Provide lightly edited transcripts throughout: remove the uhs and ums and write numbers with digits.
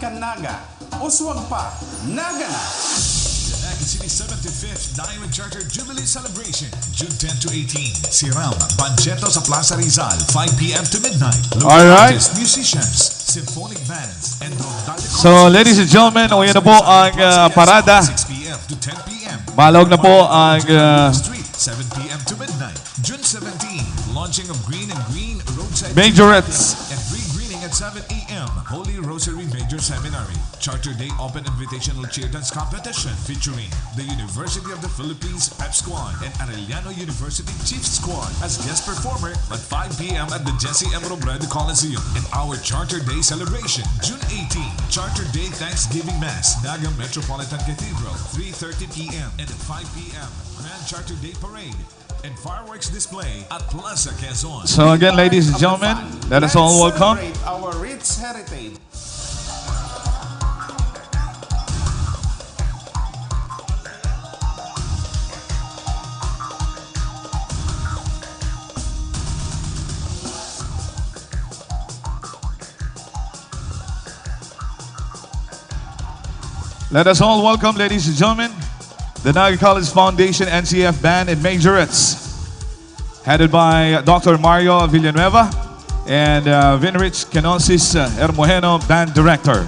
ka Naga, uswag pa, Naga na! Naga City 75th Diamond Charter Jubilee Celebration, June 10 to 18. Siram, Bancheto sa Plaza Rizal, 5 p.m. to midnight. Local Alright. artists, musicians, symphonic bands, and So, ladies and gentlemen, o yan na po ang parada. 6 p.m. to 10 p.m. Malawag na po ang Street, 7 p.m. to midnight. June 17, launching of Green and Green Roadside Majorettes. and Free Greening at 7 a.m. Holy Rosary Major Seminary. Charter Day Open Invitational Cheer Dance Competition featuring the University of the Philippines Pep Squad and Arellano University Chief Squad as guest performer at 5 p.m. at the Jesse M. Robredo Coliseum. And our Charter Day celebration, June 18, Charter Day Thanksgiving Mass, Naga Metropolitan Cathedral, 3:30 p.m. and at 5 p.m. Grand Charter Day Parade and fireworks display at Plaza, Quezon. So again, ladies and gentlemen, let us all welcome. Celebrate our rich heritage. Let us all welcome, ladies and gentlemen, the Naga College Foundation NCF Band and Majorettes, headed by Dr. Mario Villanueva and Vinrich Canosis Hermojeno, Band Director.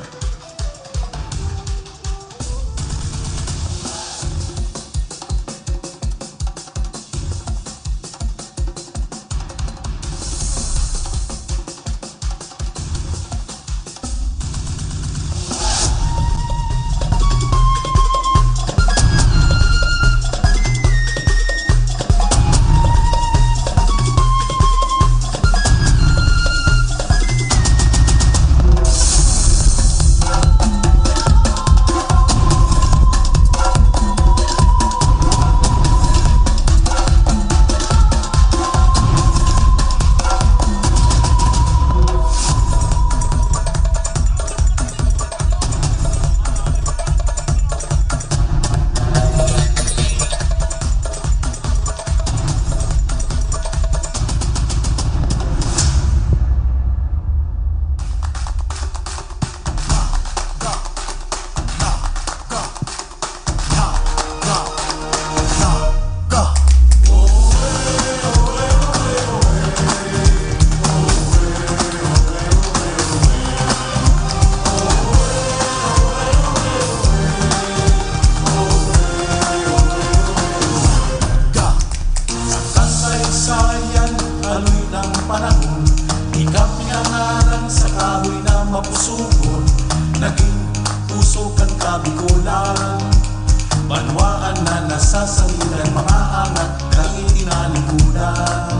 Banwaan na nasasangilan, mga angat na itinalikudan.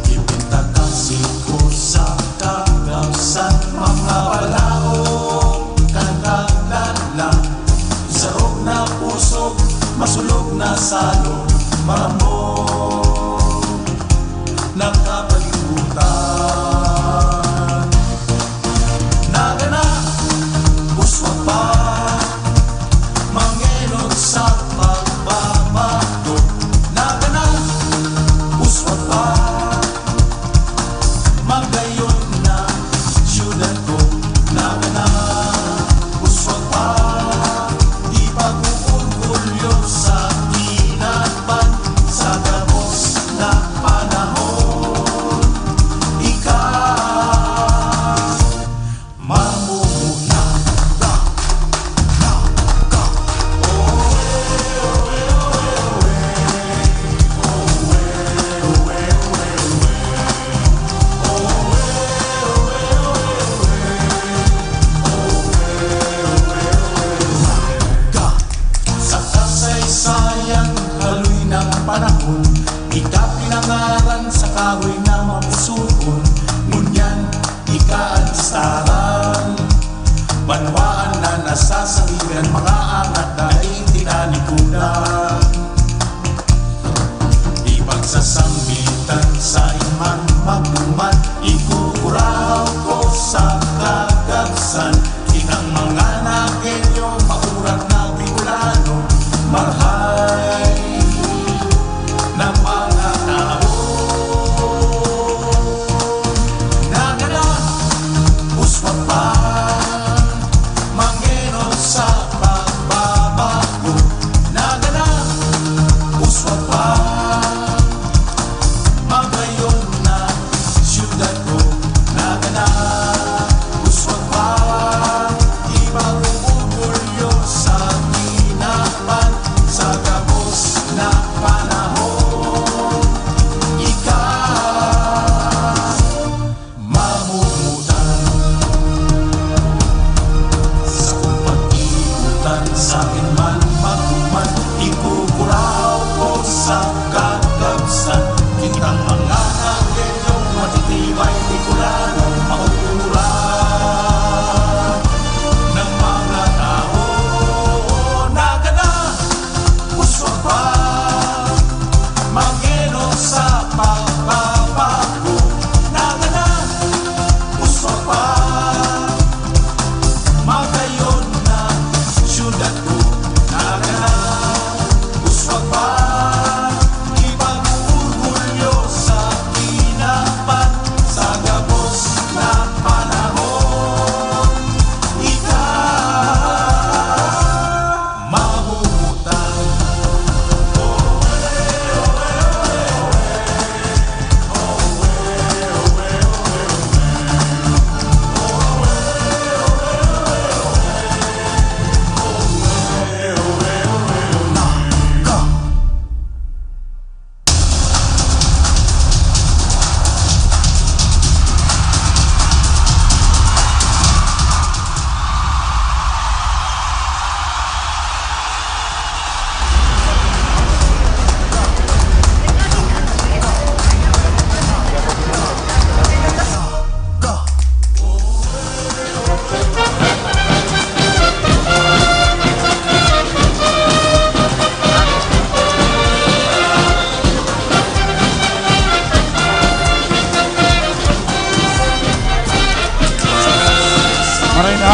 Ipintakasi ko sa kagawsan, mga balaong kanaglala. Sarog na pusog, masulog na salong, maramong nakapalimutan. Naga na, uswag pa, mangelot sa pagbabago. Naga na, uswag pa, magayon na siyudad ko. Naga na, uswag pa, di pag-uulyo sa inapan, sa gabos na panahon. Ikaw mamumuna. Sa kasaysayan, haloy ng panahon, ikapinangaran sa kahoy na mapusukon. Ngunyan, ikaalistaran, banwaan na nasasangilan, mga angat na itinalikudan. Ipagsasambitan sa iman magduman, ikukuraw ko sa kagagsan. Inang mga nakenyo, maurat na Bicolano, marhay na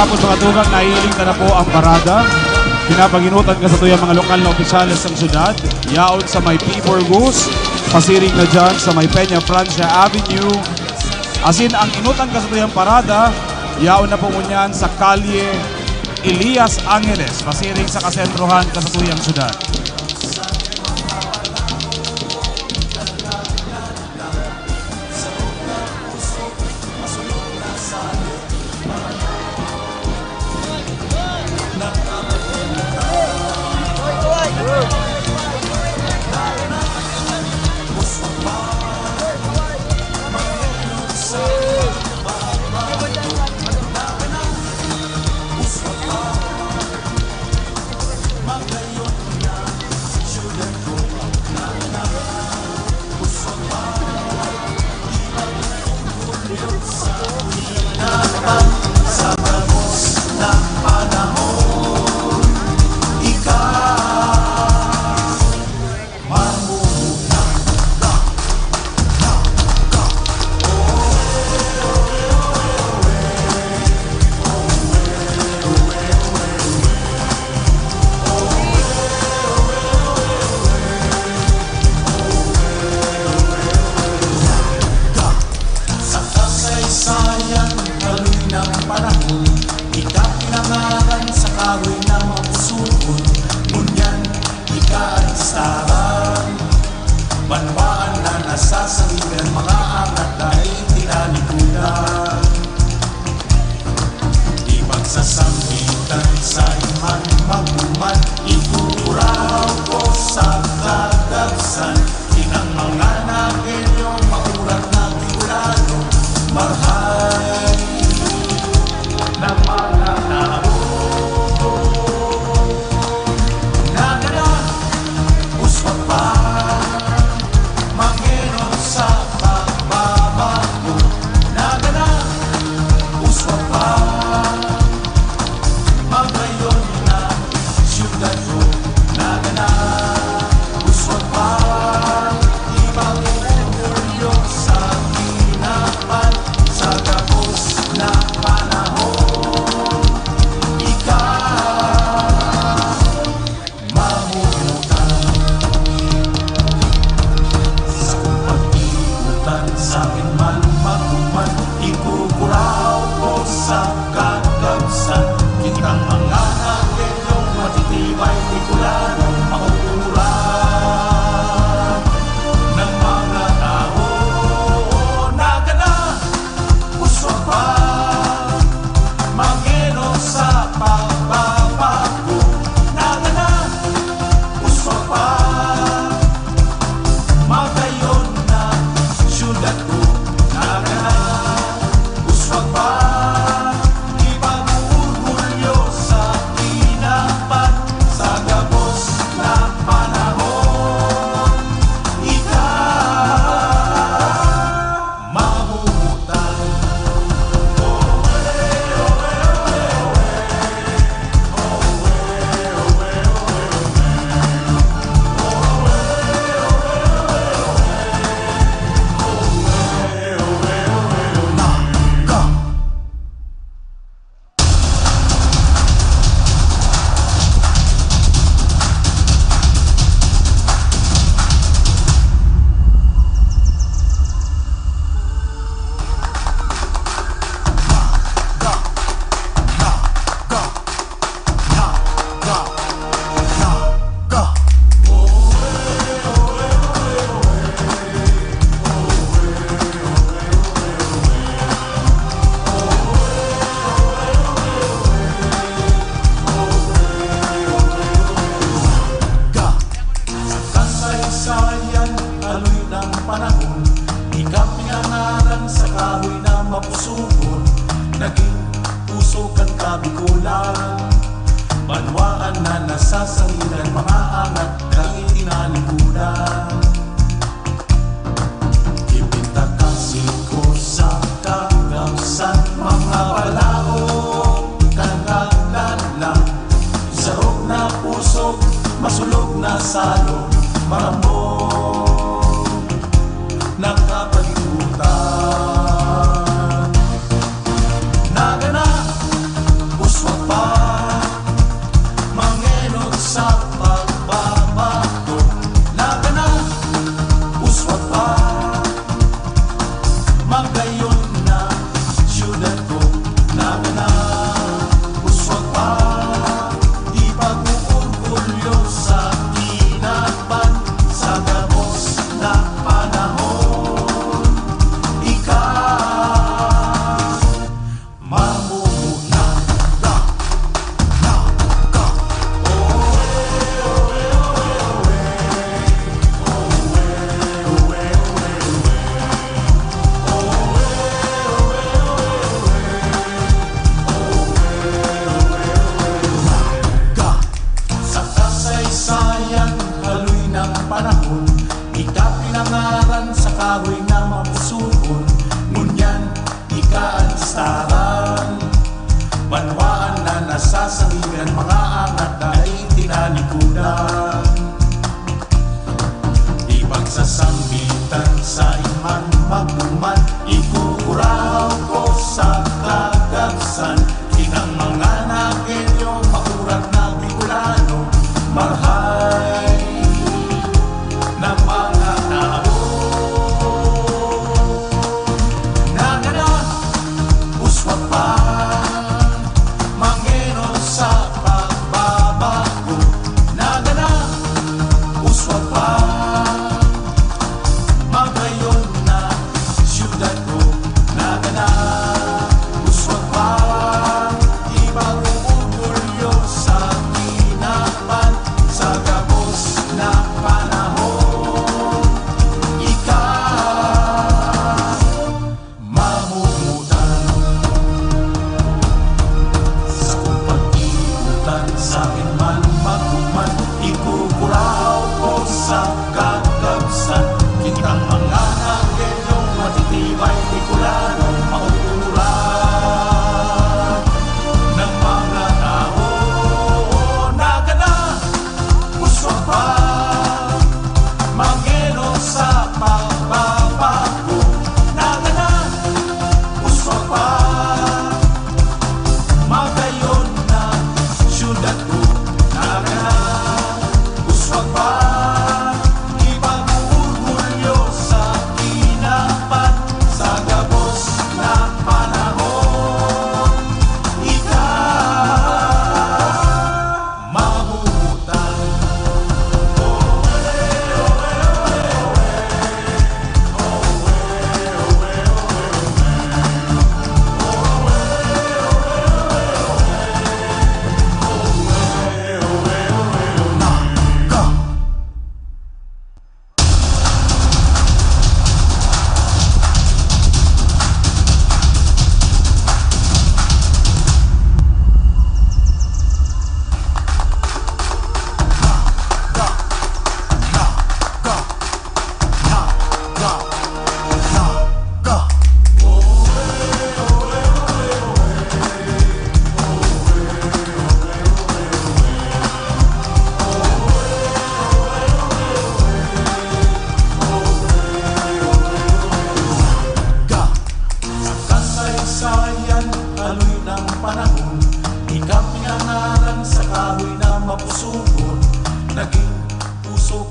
gapon mga tugang, nahiling ka na po ang parada. Pinapaginutan ka sa tuyang mga lokal na opisyalis ng syudad. Yaon sa may P4 Goose, pasiring na dyan sa may Peña Francia Avenue. Asin ang inutan ka sa tuyang parada, yaon na po ngunyan sa Kalye Elias Angeles, pasiring sa kasentrohan ka sa tuyang syudad.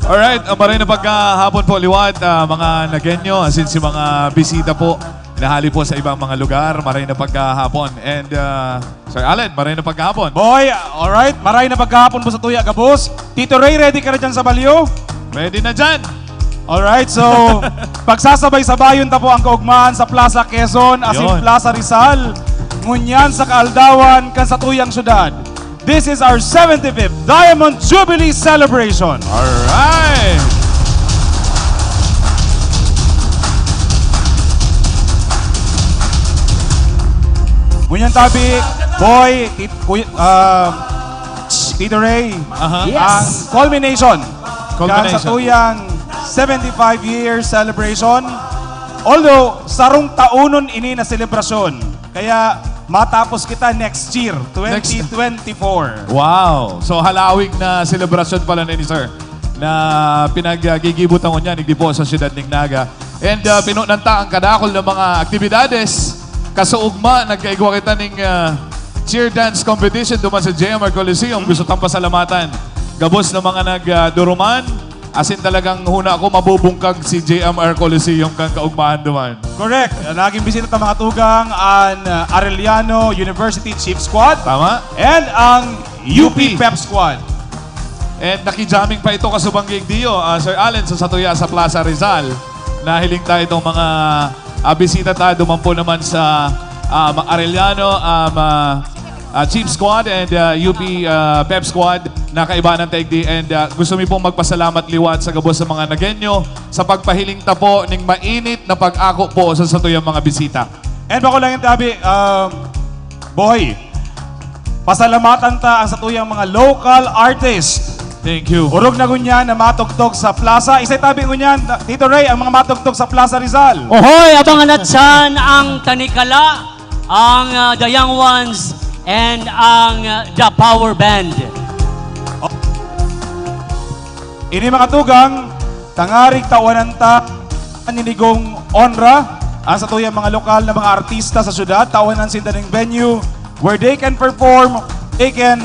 Alright, maray na pagkahapon po liwat, mga Nagenyo, asin si mga bisita po, nahali po sa ibang mga lugar, maray na pagkahapon. And Sir Allen, maray na pagkahapon. Boy, alright, maray na pagkahapon po sa tuya, Gabos. Tito Ray, ready ka na dyan sa Balyo? Ready na dyan. Alright, so pagsasabay-sabayon ta po ang kaugmahan sa Plaza Quezon, asin Yun. Plaza Rizal, ngunyan sa Kaaldawan, kan sa tuyang syudad. This is our 75th Diamond Jubilee Celebration. Alright. Ngunyan tabi, boy, Tito Ray, ang culmination kan sa tuyang 75-year celebration. Although, sarong taunon ini na selebrasyon. Kaya matapos kita next year, 2024. Wow. So halawig na selebrasyon pala ni Sir na pinaggigibutan ko niya, hindi po sa siyudad ng Naga. And pinunanta ang kadakol ng mga aktibidades. Kasuugma, nagkaigwa kita ng cheer dance competition duman sa JMR Coliseum. Gusto tang pasalamatan. Gabos ng mga nagduruman. Asin talagang huna ako mabubungkag si JMR Coliseum kang kaugmahan duman. Correct. Naging bisita ng mga tugang ang Arellano University Chief Squad. Tama? And ang UP Pep Squad. And nakijamming pa ito kasubanggig diyo, Sir Allen, sa Satuya sa Plaza Rizal. Nahiling tayo itong mga bisita tayo. Dumampo naman sa Arellano Chief Squad and UP Pep Squad na kaiba ng taigdi. And gusto mi pong magpasalamat liwat sa gabos sa mga Nagenyo sa pagpahiling tapo ng mainit na pag-ako po sa satuyang mga bisita. And bako lang yung tabi, boy, pasalamatan ta ang satuyang mga local artists. Thank you. Urog na gunyan na matugtog sa plaza. Isa'y tabi gunyan, Tito Ray, ang mga matugtog sa Plaza Rizal. Ohoy, abangan natsan ang Tanikala, ang The Young Ones, and ang The Power Band. Ini mga tugang, tangarig tawanan ta ninigong onra ang sa tuyang mga lokal na mga artista sa syudad. Tawanan sinta ng venue where they can perform, they can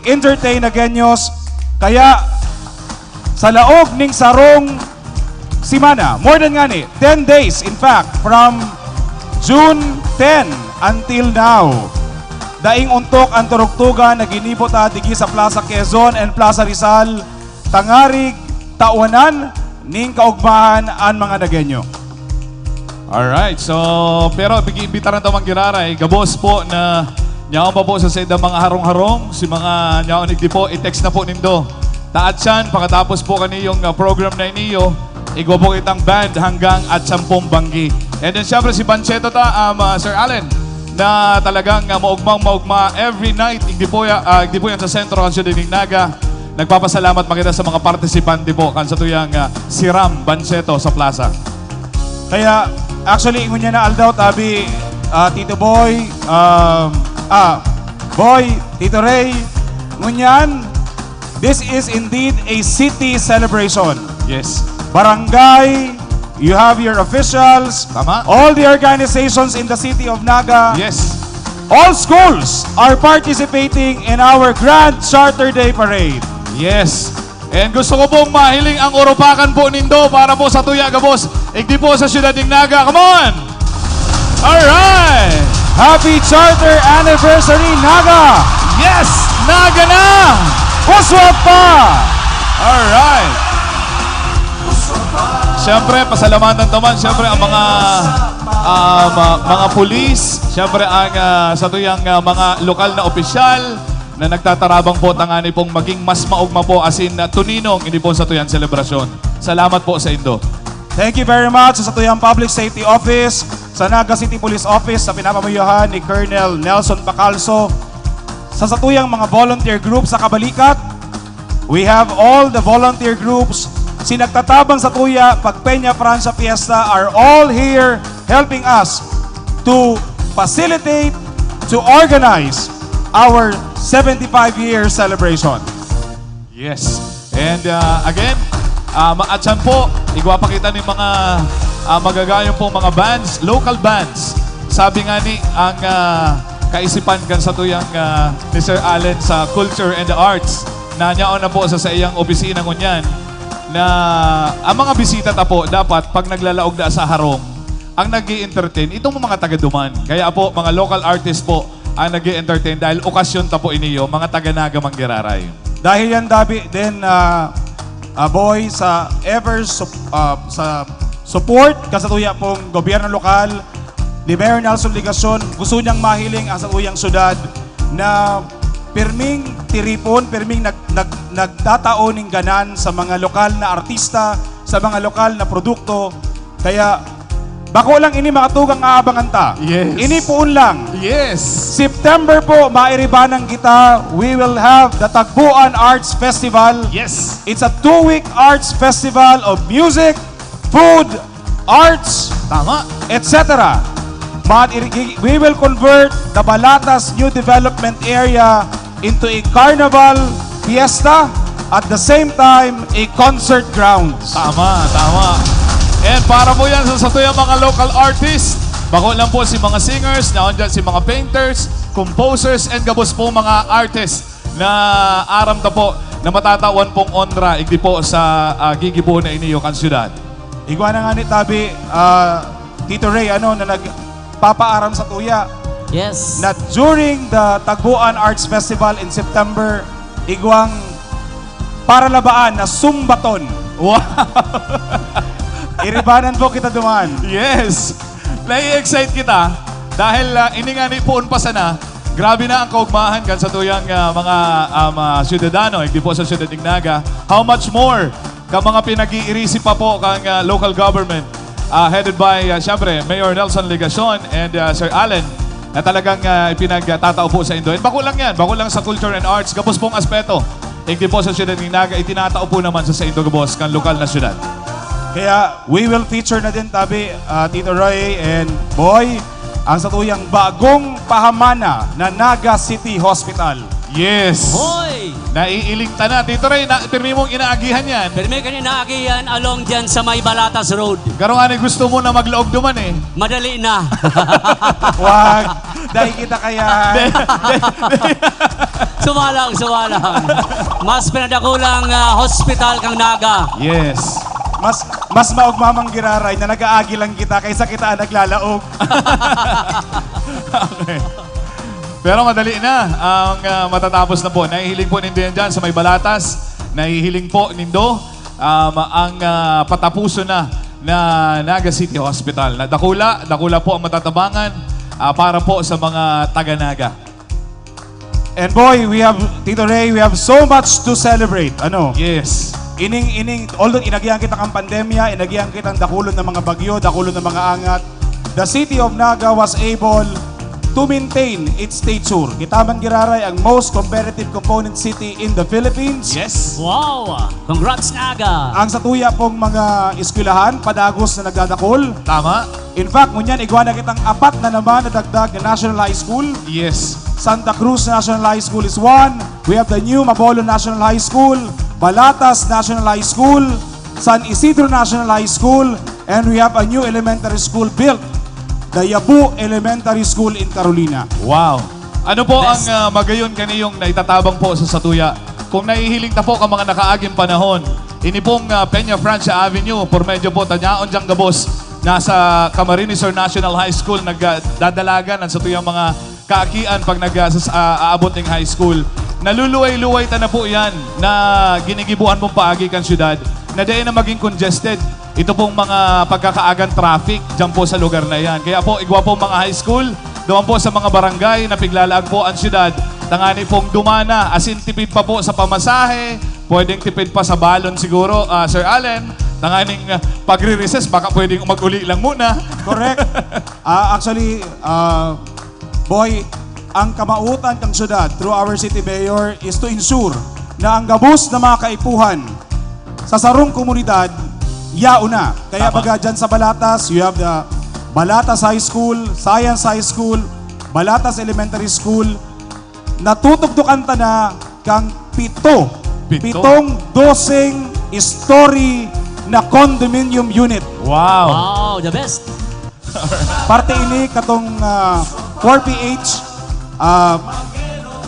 entertain Nagenyos. Kaya sa laog ning sarong simana, more than ngani, 10 days in fact, from June 10 until now, daing untok ang turugtugan na ginibot digi sa Plaza Quezon and Plaza Rizal, tangarig tawanan ning kaugmahan ang mga Nagenyo. Alright, so pero bigi-imbita na ito manggiraray. Gabos po na nyaon pa po sa seda mga harong-harong. Si mga nyaon igdi po, i-text na po nindo. Taat siyan, pagkatapos po kaniyong program na iniyo, igwa po kitang band hanggang at 10 banggi. And then syempre si Bancheto Sir Allen, na talagang maugma every night. Igdi po yan sa sentro kan siyudad ng Naga. Nagpapasalamat makita sa mga partisipante po kan sa tuyang si Ram Bancheto sa plaza. Kaya actually ingon niya na aldaw tabi Tito Boy, Boy, Tito Ray, ngunyan, this is indeed a city celebration. Yes. Barangay, you have your officials, Tama. all the organizations in the city of Naga, Yes. all schools are participating in our Grand Charter Day Parade. Yes. And gusto ko pong mahiling ang urupakan po nindo para po sa Tuya Gabos. Igdi po sa siyudad ng Naga. Come on! Alright! Happy Charter Anniversary, Naga! Yes! Naga na! Uswag pa! Alright! Siyempre, pasalamatan naman. Siyempre, ang mga pulis. Siyempre, ang sa tuyang mga lokal na opisyal na nagtatarabang po tangani pong maging mas maugma po asin tuninong hindi po sa tuyang selebrasyon. Salamat po sa Indo. Thank you very much sa Tuyang Public Safety Office, sa Naga City Police Office, sa pinapamuyuhan ni Colonel Nelson Pacalso, sa Tuyang mga volunteer groups sa Kabalikat. We have all the volunteer groups, sinagtatabang sa Tuya, pag Peña Francia Fiesta are all here helping us to facilitate, to organize our 75-year celebration. Yes. And again, maatsan po, igwa pa kita ng mga magagayong po mga bands, local bands. Sabi nga ni ang kaisipan kan sa tuyang ni Sir Allen sa culture and the arts. na nyaon na po sa iyang opisina ngunyan na ang mga bisita ta po dapat pag naglalaog na sa harong ang nag-i-entertain itong mga taga-duman. Kaya po mga local artists po ang nag-i-entertain dahil okasyon ta po iniyo mga taga-Naga Manggiraray. Dahil yan dabi din boy sa sa support kasatuya pong gobyerno lokal ni Mayor Nelson Ligason, gusto niyang mahiling ang satuyang syudad na pirming tiripon, pirming nagtataon ng ganan sa mga lokal na artista, sa mga lokal na produkto. Kaya bako lang ini makatugang aabangan ta. Yes. Ini poon lang. Yes! September po, mairibanan kita, we will have the Tagbuan Arts Festival. Yes! It's a 2-week arts festival of music, food, arts, Tama! etc. We will convert the Balatas New Development Area into a carnival fiesta, at the same time, a concert grounds. Tama, tama. And para po yan sa satuyang mga local artists, bako lang po si mga singers, naon dyan si mga painters, composers, and gabos po mga artists na aram ta po na matatawan pong onra igdi po sa gigibo na iniyo kan syudad. Igwa na nga ni Tabi, Tito Ray, na nagpapaaram sa tuya. Yes. Na during the Tagbuan Arts Festival in September, igwang para labaan na sumbaton. Wow! Iribanan po kita duman. Yes! Nai-excite kita dahil iningani poon pa sana, grabe na ang kaugmahan kan sa tuyang mga syudadano, hindi po sa Syudad ng Naga. How much more ka mga pinag-iirisi pa po kang local government headed by, syempre, Mayor Nelson Ligason and Sir Allen na talagang ipinagtatao po sa Indo. And bako lang yan, bako lang sa culture and arts, gabos pong aspeto. Hindi po sa Syudad ng Naga, itinatao po naman sa Indo gabos kan lokal na syudad. Kaya we will feature na din Tabi, Tito Roy and Boy, ang satuyang bagong pahamana na Naga City Hospital. Yes! Hoy! Naiiling ta na. Tito Ray, pirmi mong inaagihan yan. Pero may kanina yan along dyan sa may Balatas Road. Garo nga gusto mo na maglaog duman eh. Madali na. Wag, dahil kita kaya. Sumalang. Mas pinadakulang hospital kang Naga. Yes. Mas maugmamang giraray na nag-aagi lang kita kaysa kita naglalaog. Okay. Pero madali na ang matatapos na po. Nahihiling po nindo yan dyan sa may Balatas. Nahihiling po nindo ang patapuso na Naga City Hospital. Na dakula po ang matatabangan para po sa mga taga-Naga. And boy, Tito Ray, we have so much to celebrate. Yes. Although inagihan kita ang pandemya, inagihan kita ang dakulon ng mga bagyo, dakulon ng mga angat, the City of Naga was able to maintain its stature. Kita man giraray ang most competitive component city in the Philippines. Yes. Wow! Congrats, Naga! Ang satuya pong mga eskwelahan, padagos na nagdadakol. Tama. In fact, ngunyan, igwa na kitang 4 na naman na dagdag na National High School. Yes. Santa Cruz National High School is 1. We have the new Mabolo National High School, Balatas National High School, San Isidro National High School, and we have a new elementary school built, the Yabu Elementary School in Carolina. Wow. Ano po ang magayon kaniyong naitatabang po sa Satuya? Kung nahihiling na po ka mga nakaaging panahon, ini pong Peña Francia Avenue, por medyo po tanyaon diyang gabos, nasa Camarines National High School, nagdadalagan ang Satuyang mga kaakian pag aabot ng high school. Naluluway-luway ta na po yan na ginigibuan mong paagi kan syudad na dahil na maging congested. Ito pong mga pagkakaagan traffic dyan po sa lugar na yan. Kaya po, igwa po mga high school, doon po sa mga barangay na piglalaag po ang syudad. Tangani pong dumana, asin tipid pa po sa pamasahe, pwedeng tipid pa sa balon siguro, Sir Allen. Tanganing pagre-recess, baka pwedeng mag-uli lang muna. Correct. Actually, boy, ang kamautan ng syudad through our city mayor is to ensure na ang gabos na mga kaipuhan sa sarong komunidad, yauna. Kaya baga dyan sa Balatas, you have the Balatas High School, Science High School, Balatas Elementary School, natutugtukan ta na kang pitong dosing story na condominium unit. Wow. Wow, the best. Parte ini katong 4PH,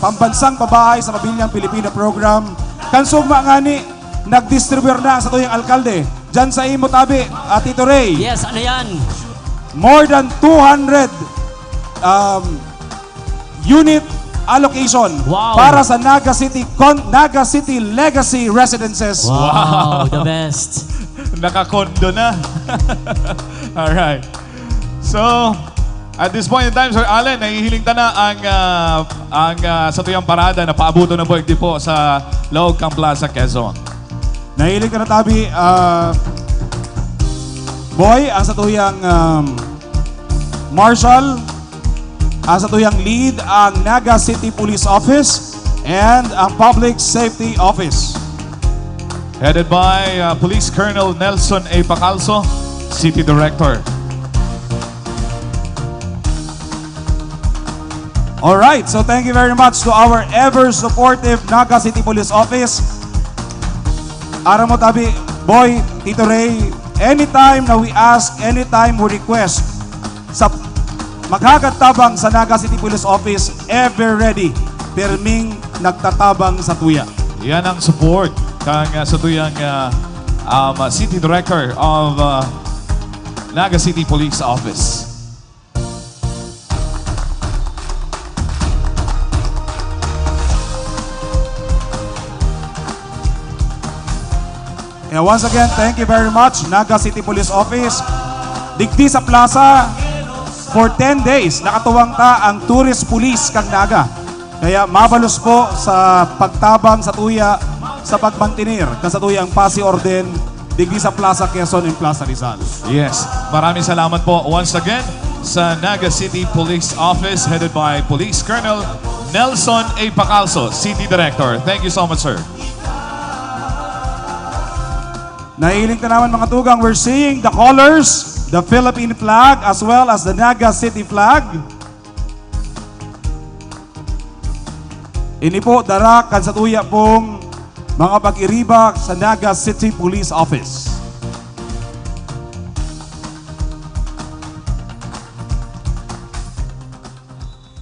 Pambansang Pabahay sa Pamilyang Pilipino Program. kansugma nga ni, nag-distribute na sa tuyang alkalde. Diyan sa imo tabi, Tito Ray. Yes, ano yan? More than 200 unit allocation Wow. para sa Naga City Legacy Residences. Wow, the best. Nakakondo na. Alright. So, at this point in time, Sir Allen, nahihiling ta na ang sa tuyang parada na paabuto ng birthday po sa loob kang Plaza, Quezon. Nahilig ka na tabi, Boy, ang sa tuyang Marshal, ang sa tuyang lead, ang Naga City Police Office, and ang Public Safety Office. Headed by Police Colonel Nelson A. Pacalso, City Director. Alright, so thank you very much to our ever-supportive Naga City Police Office. Ara mo tabi, Boy, Tito Ray, anytime na we ask, anytime we request, sa maghagattabang sa Naga City Police Office, ever ready, pirming nagtatabang sa tuya. Yan ang support kang sa tuyang City Director of Naga City Police Office. And once again, thank you very much, Naga City Police Office. Digdi sa Plaza, for 10 days, nakatuwang ta ang tourist police kang Naga. Kaya mabalos po sa pagtabang sa tuya, sa pagmantinir, sa tuya ang pasi orden, digdi sa Plaza Quezon and Plaza Rizal. Yes, maraming salamat po once again sa Naga City Police Office headed by Police Colonel Nelson A. Pacalso, City Director. Thank you so much, sir. Nahiling ka naman mga tugang, we're seeing the colors, the Philippine flag as well as the Naga City flag. Ini po dara kan sa tuya pong mga pag-iriba sa Naga City Police Office.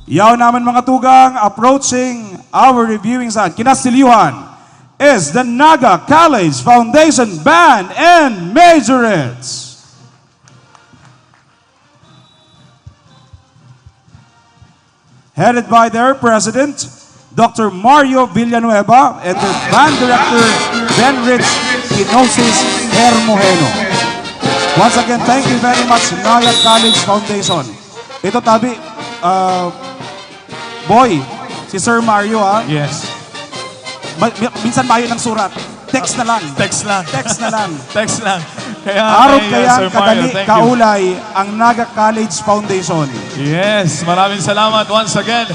Yaw naman mga tugang, approaching our reviewing side, kinasilihan is the Naga College Foundation Band and Majorettes. Headed by their president, Dr. Mario Villanueva, and their band director, Benrich Kinosis Hermojeno. Once again, thank you very much, Naga College Foundation. Ito tabi, Boy, si Sir Mario ha. Yes. Minsan mayo ng surat. Text na lang. Text lang. Text na lang. Text lang. Kaya, Araw Sir kaya Mario, kadali thank you. kaulay ang Naga College Foundation. Yes, maraming salamat once again.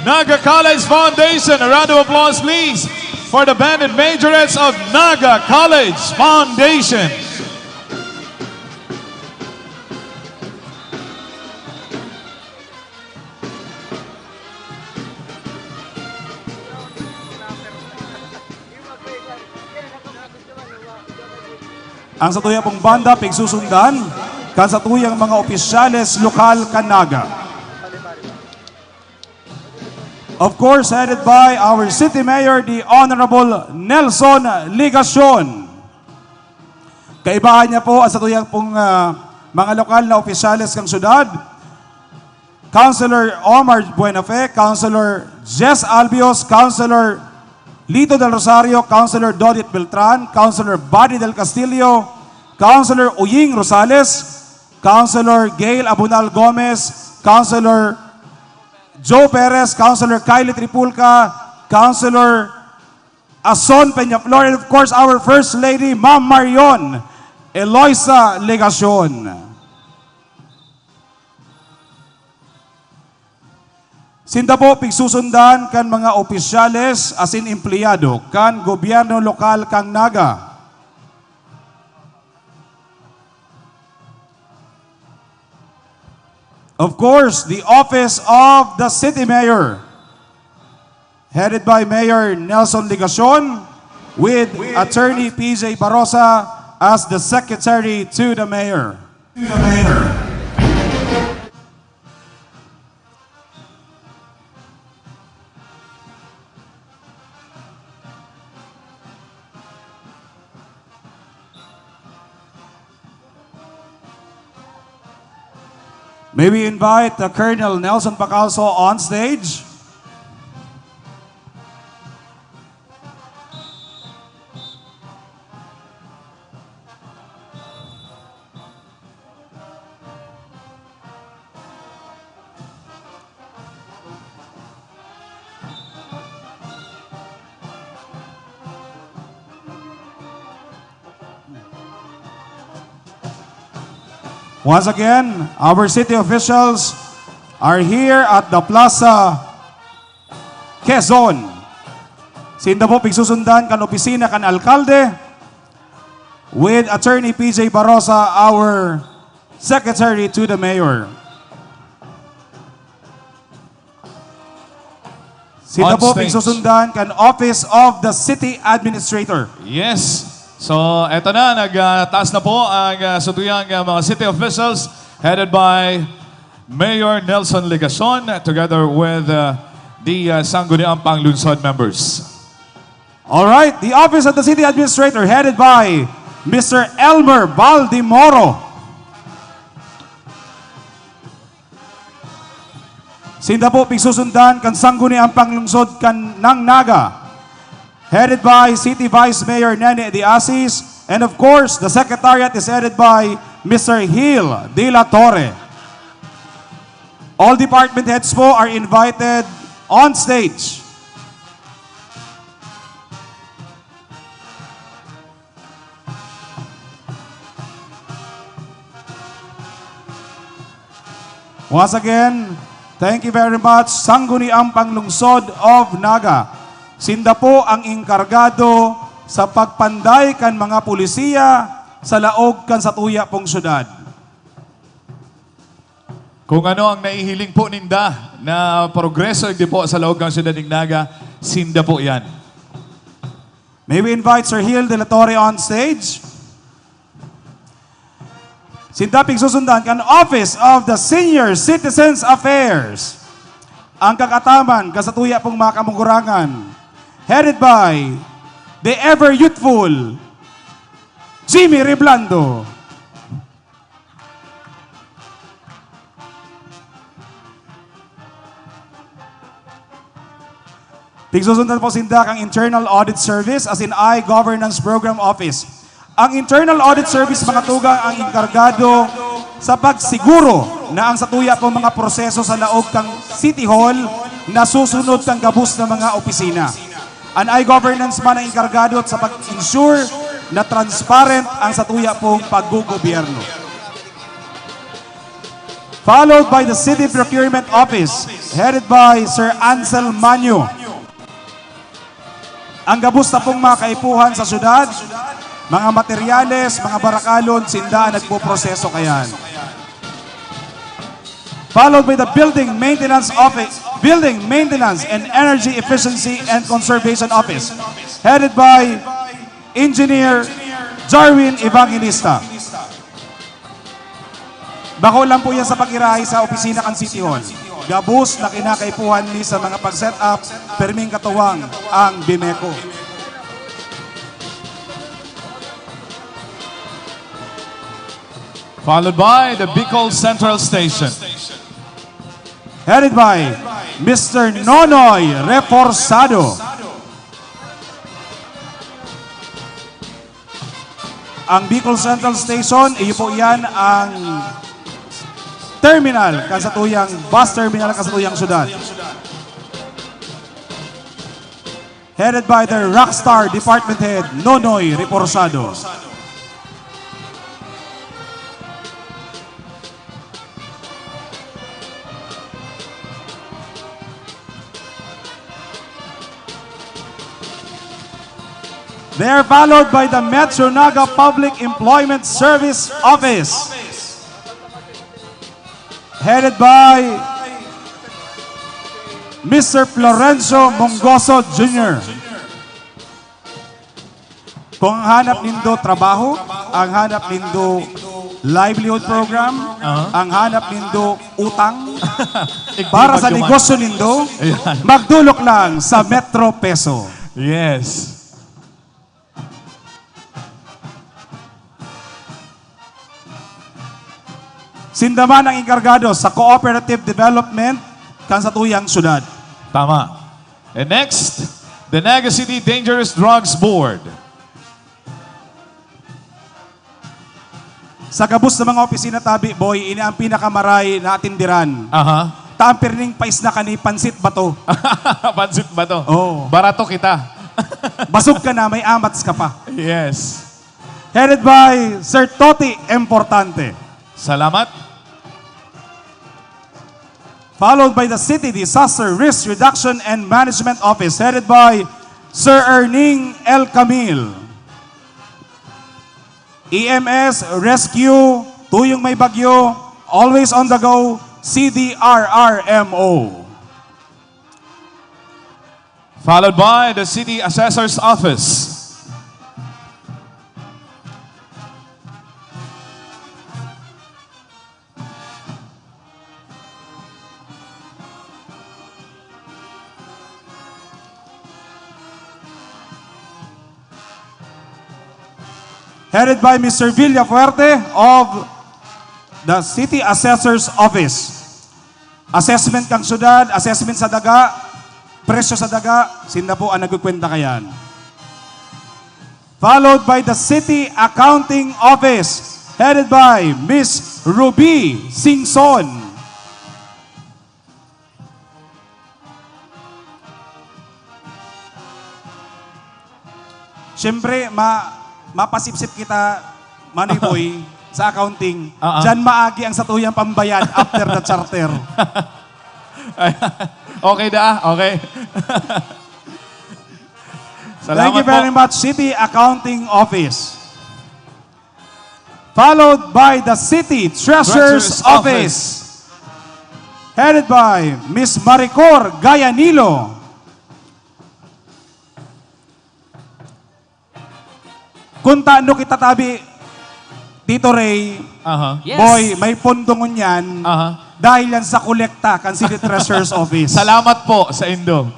Naga College Foundation, a round of applause please for the band and majorettes of Naga College Foundation. Ang sa tuya pong banda, pigsusundan, kan sa tuyang mga opisyales lokal kanaga. Of course, headed by our City Mayor, the Honorable Nelson Ligacion. Kaibahan niya po ang sa tuyang pong mga lokal na opisyales kang syudad, Councilor Omar Buenafe, Councilor Jess Albios, Councilor Lito del Rosario, Councilor Dodit Beltran, Councilor Buddy del Castillo, Councilor Uying Rosales, Councilor Gail Abunal Gomez, Councilor Joe Perez, Councilor Kylie Tripulca, Councilor Ason Peñaflor, and of course our First Lady, Ma'am Marion Eloisa Legacion. Sinta po pigsusundan kan mga opisyales asin empleyado kan gobyerno lokal kang Naga. Of course, the office of the City Mayor, headed by Mayor Nelson Ligacion, with Attorney PJ Barosa as the Secretary to the Mayor. May we invite Colonel Nelson Pacalso on stage. Once again, our city officials are here at the Plaza, Quezon. Sinda po pigsusundan kan opisina kan alkalde with Attorney PJ Barosa, our secretary to the mayor. Sinda On po stage. pigsusundan kan office of the city administrator. Yes. So, eto na, nagtaas na po ang sutuyang mga city officials headed by Mayor Nelson Ligason together with the Sangguniang Panglungsod members. All right, the office of the city administrator headed by Mr. Elmer Baldimoro. Sinda po pigsusundan kan Sangguniang Panglungsod kan ng Naga, headed by City Vice Mayor Nene De Asis, and of course, the Secretariat is headed by Mr. Gil De La Torre. All department heads po are invited on stage. Once again, thank you very much, Sangguniang Panglungsod of Naga. Sinda po ang inkargado sa pagpanday kan mga pulisiya sa laog kan sa tuya pong syudad. Kung ano ang naihiling po ninda na progreso hindi po sa loob ng siyudad ng Naga, sinda po yan. May we invite Sir Gil De La Torre on stage? Sinda pigsusundan kan Office of the Senior Citizens Affairs. Ang kakataman kasatuya pong mga kamugurangan, headed by the ever-youthful Jimmy Reblando. Tigsusundan po sinda ang Internal Audit Service as in I-Governance Program Office. Ang Internal Audit Service mga tugang ang inkargado sa pagsiguro na ang satuya po mga proseso sa laog kang City Hall na susunod kang gabus ng mga opisina. An I-governance man ang inkargado sa pag-ensure na transparent ang satuya pong paggugobyerno. Followed by the City Procurement Office, headed by Sir Ansel Manyo. Ang gabus na pong mga kaipuhan sa syudad, mga materyales, mga barakalon, sinda nagpo-proseso kayan. Followed by the Building Maintenance Office, Building Maintenance and Energy Efficiency and Conservation Office, headed by Engineer Jarwin Evangelista. Bako lang po yan sa pag-irahay sa opisina kan City Hall. Gabos na kinakaipuhan ni sa mga pag-set up, perming katuwang ang BIMECO. Followed by the Bicol Central Station. Headed by Mr. Nonoy Reforzado. Ang Bicol Central Station, iyo po yan ang terminal kasatuyang bus terminal kasatuyang syudad. Headed by the Rockstar Department Head Nonoy Reforzado. They are followed by the Metro Naga Public Employment Service Office, headed by Mr. Florencio Mongoso Jr. Kung ang hanap nindo trabaho, ang hanap nindo livelihood program, ang hanap nindo utang, para sa negosyo nindo, magdulok lang sa Metro Peso. Yes. Sindaman ang inkargado sa cooperative development kan sa tuyang syudad. Tama. And next, the Naga City Dangerous Drugs Board. Sa gabos ng mga opisina tabi, boy, ini ang pinakamaray na atindiran. Aha. Tampirning pais na kani pansit bato. Pansit ba to? Oo. Barato kita. Basog ka na, may amats ka pa. Yes. Headed by Sir Toti Importante. Salamat. Followed by the City Disaster Risk Reduction and Management Office, headed by Sir Erning L. Camil. EMS, Rescue, Tuyong May Bagyo, Always on the Go, CDRRMO. Followed by the City Assessor's Office. Headed by Mr. Villafuerte of the City Assessor's Office. Assessment kang syudad, assessment sa daga, presyo sa daga, sinda po ang nagkukwenta kayan. Followed by the City Accounting Office, headed by Miss Ruby Singson. Siyempre, mapasipsip kita, Manny Boy, sa accounting. Diyan maagi ang satuyang pambayad after the charter. Okay da, okay. Salamat Thank you very much, City Accounting Office. Followed by the City Treasurer's Office. Headed by Miss Maricor Gayanilo. Kung taano kita tabi, Tito Ray, Yes. boy, may pondongon yan dahil yan sa kolekta kan City Treasurer's Office. Salamat po sa Indo.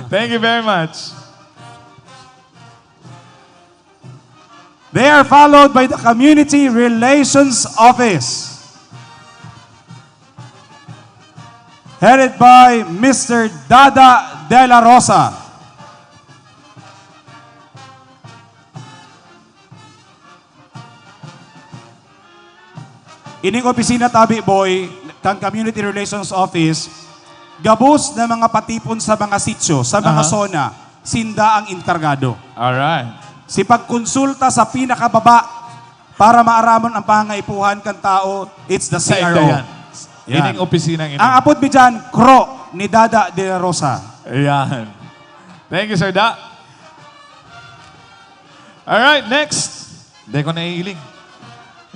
Thank you very much. They are followed by the Community Relations Office, headed by Mr. Dada De La Rosa. Ining opisina tabi, boy, kang Community Relations Office, gabos na mga patipon sa mga sityo, sa mga zona, sinda ang inkargado. Alright. Si pagkonsulta sa pinakababa para maaramon ang pangaipuhan kan tao, it's the Sa CRO. Indayan. Yan. Ining opisina ng Ang apod mi dyan, Kro ni Dada De La Rosa. Ayan. Thank you, Sir Da. Alright, next. Hindi ko naiiling.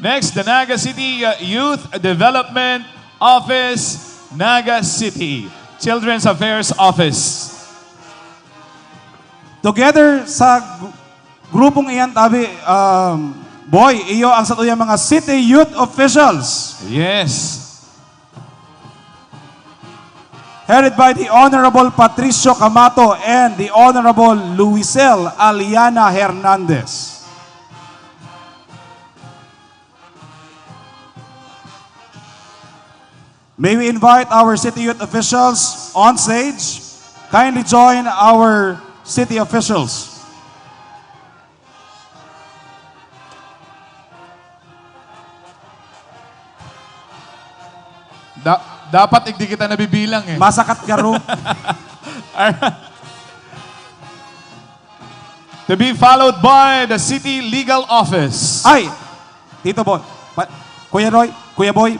Next, the Naga City Youth Development Office, Naga City Children's Affairs Office. Together sa grupong iyan, tabi, boy, iyo ang sa tuyang mga city youth officials. Yes. Headed by the Honorable Patricio Camato and the Honorable Luisel Aliana Hernandez. May we invite our city youth officials on stage? Kindly join our city officials. Dapat hindi kita nabibilang eh. Masakat karo. To be followed by the City Legal Office. Ay, Tito Boy, Kuya Roy, Kuya Boy,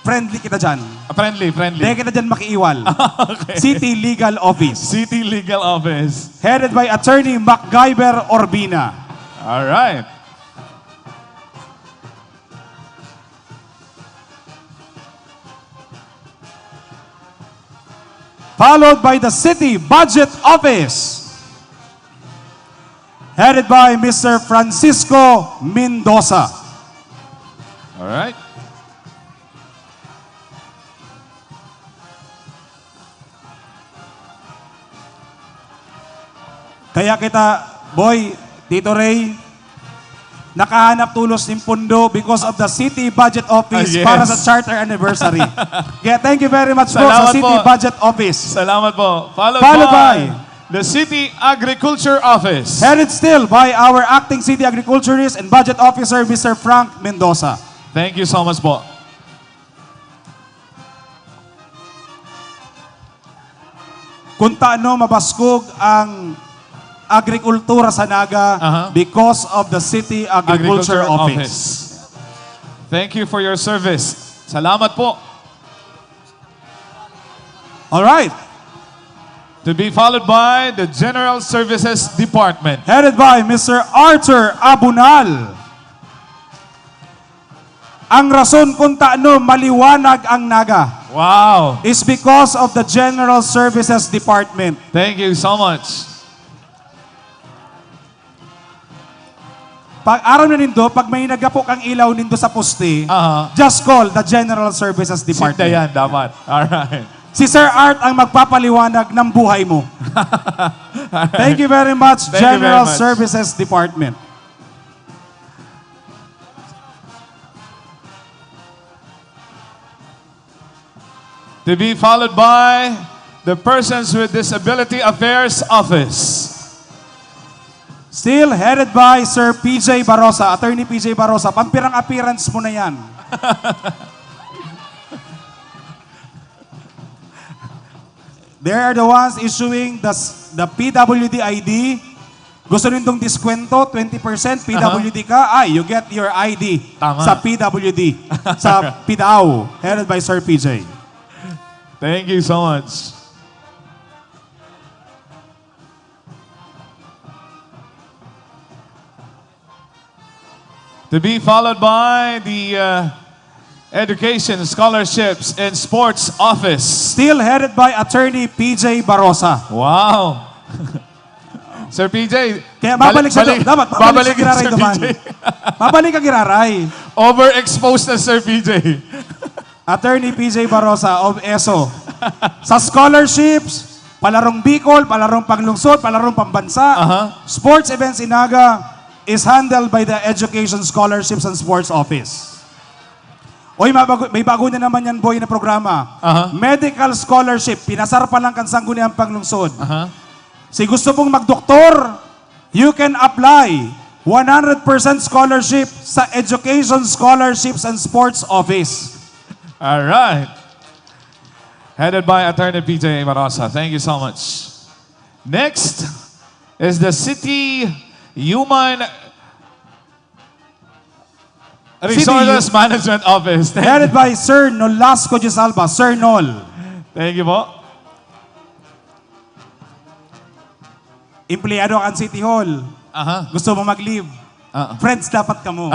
friendly kita dyan. Friendly. Hindi kita dyan makiiwal. Okay. City Legal Office. City Legal Office. Headed by Attorney MacGyver Orbina. All right. Followed by the City Budget Office, headed by Mr. Francisco Mendoza. All right. Kaya kita, boy, Tito Ray, nakahanap tulos ng pundo because of the City Budget Office Yes. para sa charter anniversary. Yeah, thank you very much po sa Salamat City po. Budget Office. Salamat po. Followed by the City Agriculture Office. Headed still by our acting City Agriculturist and Budget Officer, Mr. Frank Mendoza. Thank you so much po. Kung taano mabaskog ang agrikultura sa Naga because of the City Agriculture Office. Thank you for your service. Salamat po. All right. To be followed by the General Services Department. Headed by Mr. Arthur Abunal. Ang rason kung taano maliwanag ang Naga Wow. is because of the General Services Department. Thank you so much. Pag araw na nindo, pag may nagapok ang ilaw nindo sa poste, just call the General Services Department. Sita yan, dapat. Alright. Si Sir Art ang magpapaliwanag ng buhay mo. Thank you very much, Thank you very General much. Services Department. To be followed by the Persons with Disability Affairs Office. Still headed by Sir PJ Barosa, Attorney PJ Barosa. Pampirang appearance mo na yan. They are the ones issuing the PWD ID. Gusto rin itong diskwento, 20% PWD ka, you get your ID Tama. sa PWD, sa PDAO, headed by Sir PJ. Thank you so much. To be followed by the Education, Scholarships, and Sports Office. Still headed by Attorney PJ Barosa. Wow. Sir PJ. Kaya babalik sa dapat babalik sa giraray Sir duman. PJ. Babalik ang giraray. Overexposed na Sir PJ. Attorney PJ Barosa of ESO. Sa scholarships, palarong Bicol, palarong panglungsod, palarong pambansa, sports events in Naga is handled by the Education, Scholarships, and Sports Office. Oy, may bago na naman yan, boy, na programa. Medical Scholarship, pinasar pa lang kansanggunihang panglungsod. Si gusto mong magdoktor, you can apply 100% scholarship sa Education, Scholarships, and Sports Office. All right. Headed by Attorney PJ Barosa. Thank you so much. Next is the City Human Resources Management Office. Headed by Sir Nolasco Gisalba. Sir Nol. Thank you po. Empleyado ang City Hall. Gusto mo mag-leave. Friends dapat ka mo.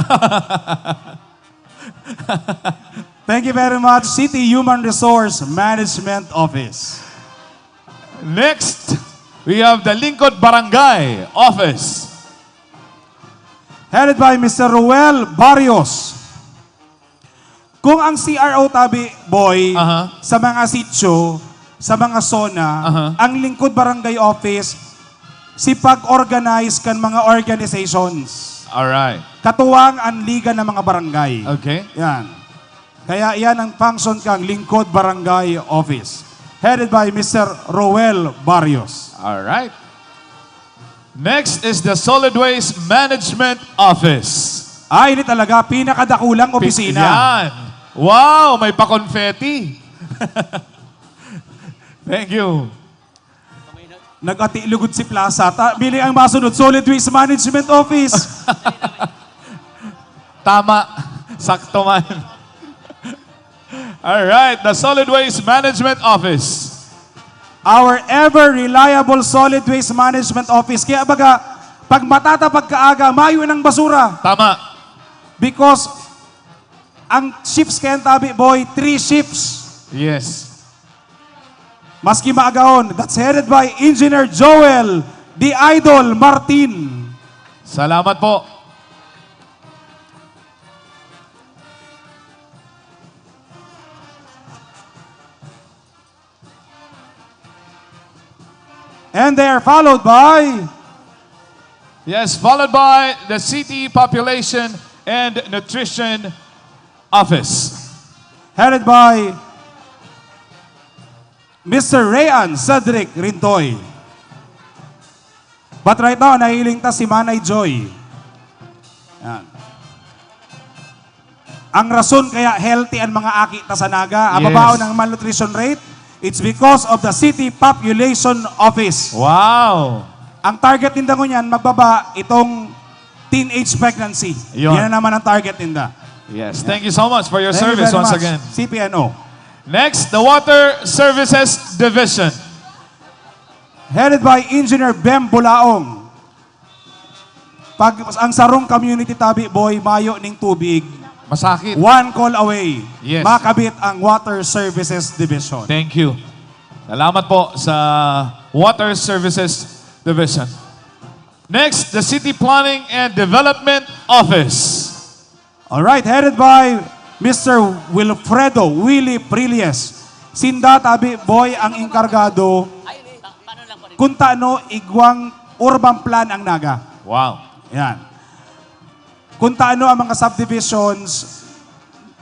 Thank you very much, City Human Resource Management Office. Next, we have the Lingkod Barangay Office. Headed by Mr. Ruel Barrios. Kung ang CRO tabi, boy, sa mga sitio, sa mga zona, ang Lingkod Barangay Office, sipag-organize kan mga organizations. Alright. Katuwang ang liga ng mga barangay. Okay. Yan. Kaya yan ang function kang Lingkod Barangay Office. Headed by Mr. Ruel Barrios. Alright. Next is the Solid Waste Management Office. Ay, ini talaga, pinakadakulang opisina. Yan. Wow, may pa-confetti. Thank you. Nag-ati-lugod si Plaza. Bili ang masunod, Solid Waste Management Office. Tama. Sakto man. Alright, the Solid Waste Management Office. Our ever reliable Solid Waste Management Office. Kaya baga, pag matatapag kaaga, mayo ng basura. Tama. Because ang shifts kaya tabi, boy, 3 shifts. Yes. Maski maagahon. That's headed by Engineer Joel, the Idol Martin. Salamat po. And they are followed by Yes, followed by the City Population and Nutrition Office. Headed by Mr. Rayan Cedric Rintoy. But right now, nahiling ta si Manay Joy. Yan. Ang rason kaya healthy ang mga aki ta sa Naga, ababao ng malnutrition rate, it's because of the City Population Office. Wow! Ang target ninda ko niyan, magbaba itong teenage pregnancy. Yun. Yan na naman ang target ninda. Yes, thank you so much for your Thank you service very once much, again. CPNO. Next, the Water Services Division. Headed by Engineer Bem Bulaong. Pag ang sarong community tabi boy, mayo ning tubig, Masakit. one call away, Yes. makabit ang Water Services Division. Thank you. Salamat po sa Water Services Division. Next, the City Planning and Development Office. Alright, headed by Mr. Wilfredo Willie Prilles. Sinda tabi boy ang inkargado kung taano igwang urban plan ang Naga. Wow. Yan. Kung taano ang mga subdivisions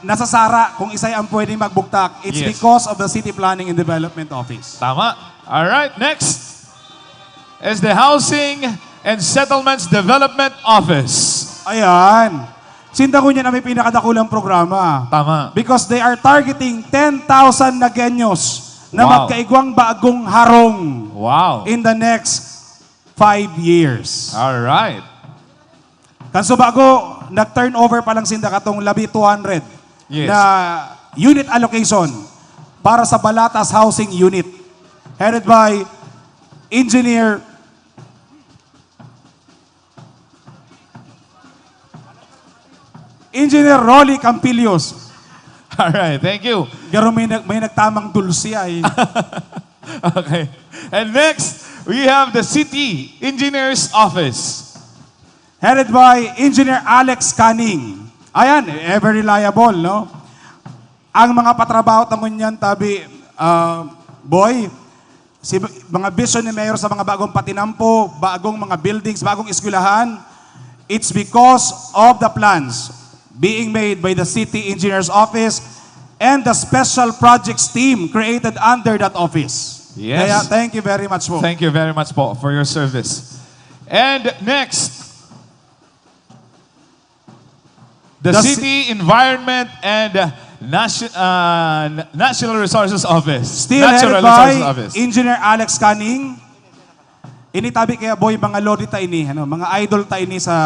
nasasara kung isa'y ang pwedeng magbuktak, it's Yes. because of the City Planning and Development Office. Tama. All right, next is the Housing and Settlements Development Office. Ayan. Sinda ko niya na may pinakadakulang programa. Tama. Because they are targeting 10,000 Nagueños na Wow. magkaigwang bagong harong Wow. in the next 5 years. All right. Kanso bago, nag-turnover pa lang sinda katong labi 200 Yes. na unit allocation para sa Balatas Housing Unit. Headed by Engineer Rolly Campilios. All right, thank you. Garo may nagtamang dulsi ay. Okay. And next, we have the City Engineer's Office. Headed by Engineer Alex Canning. Ayan, ever reliable, no? Ang mga patrabaho tangon niyan, tabi, boy, mga vision ni Mayor sa mga bagong patinampo, bagong mga buildings, bagong eskwelahan, it's because of the plans being made by the City Engineer's Office and the Special Projects Team created under that office. Yes. Kaya thank you very much po. Thank you very much po for your service. And next, the The City Environment and National Resources Office. Still Natural headed by Resources Office. Engineer Alex Canning. Initabi kaya boy mga lodi ta ini, mga idol ta ini sa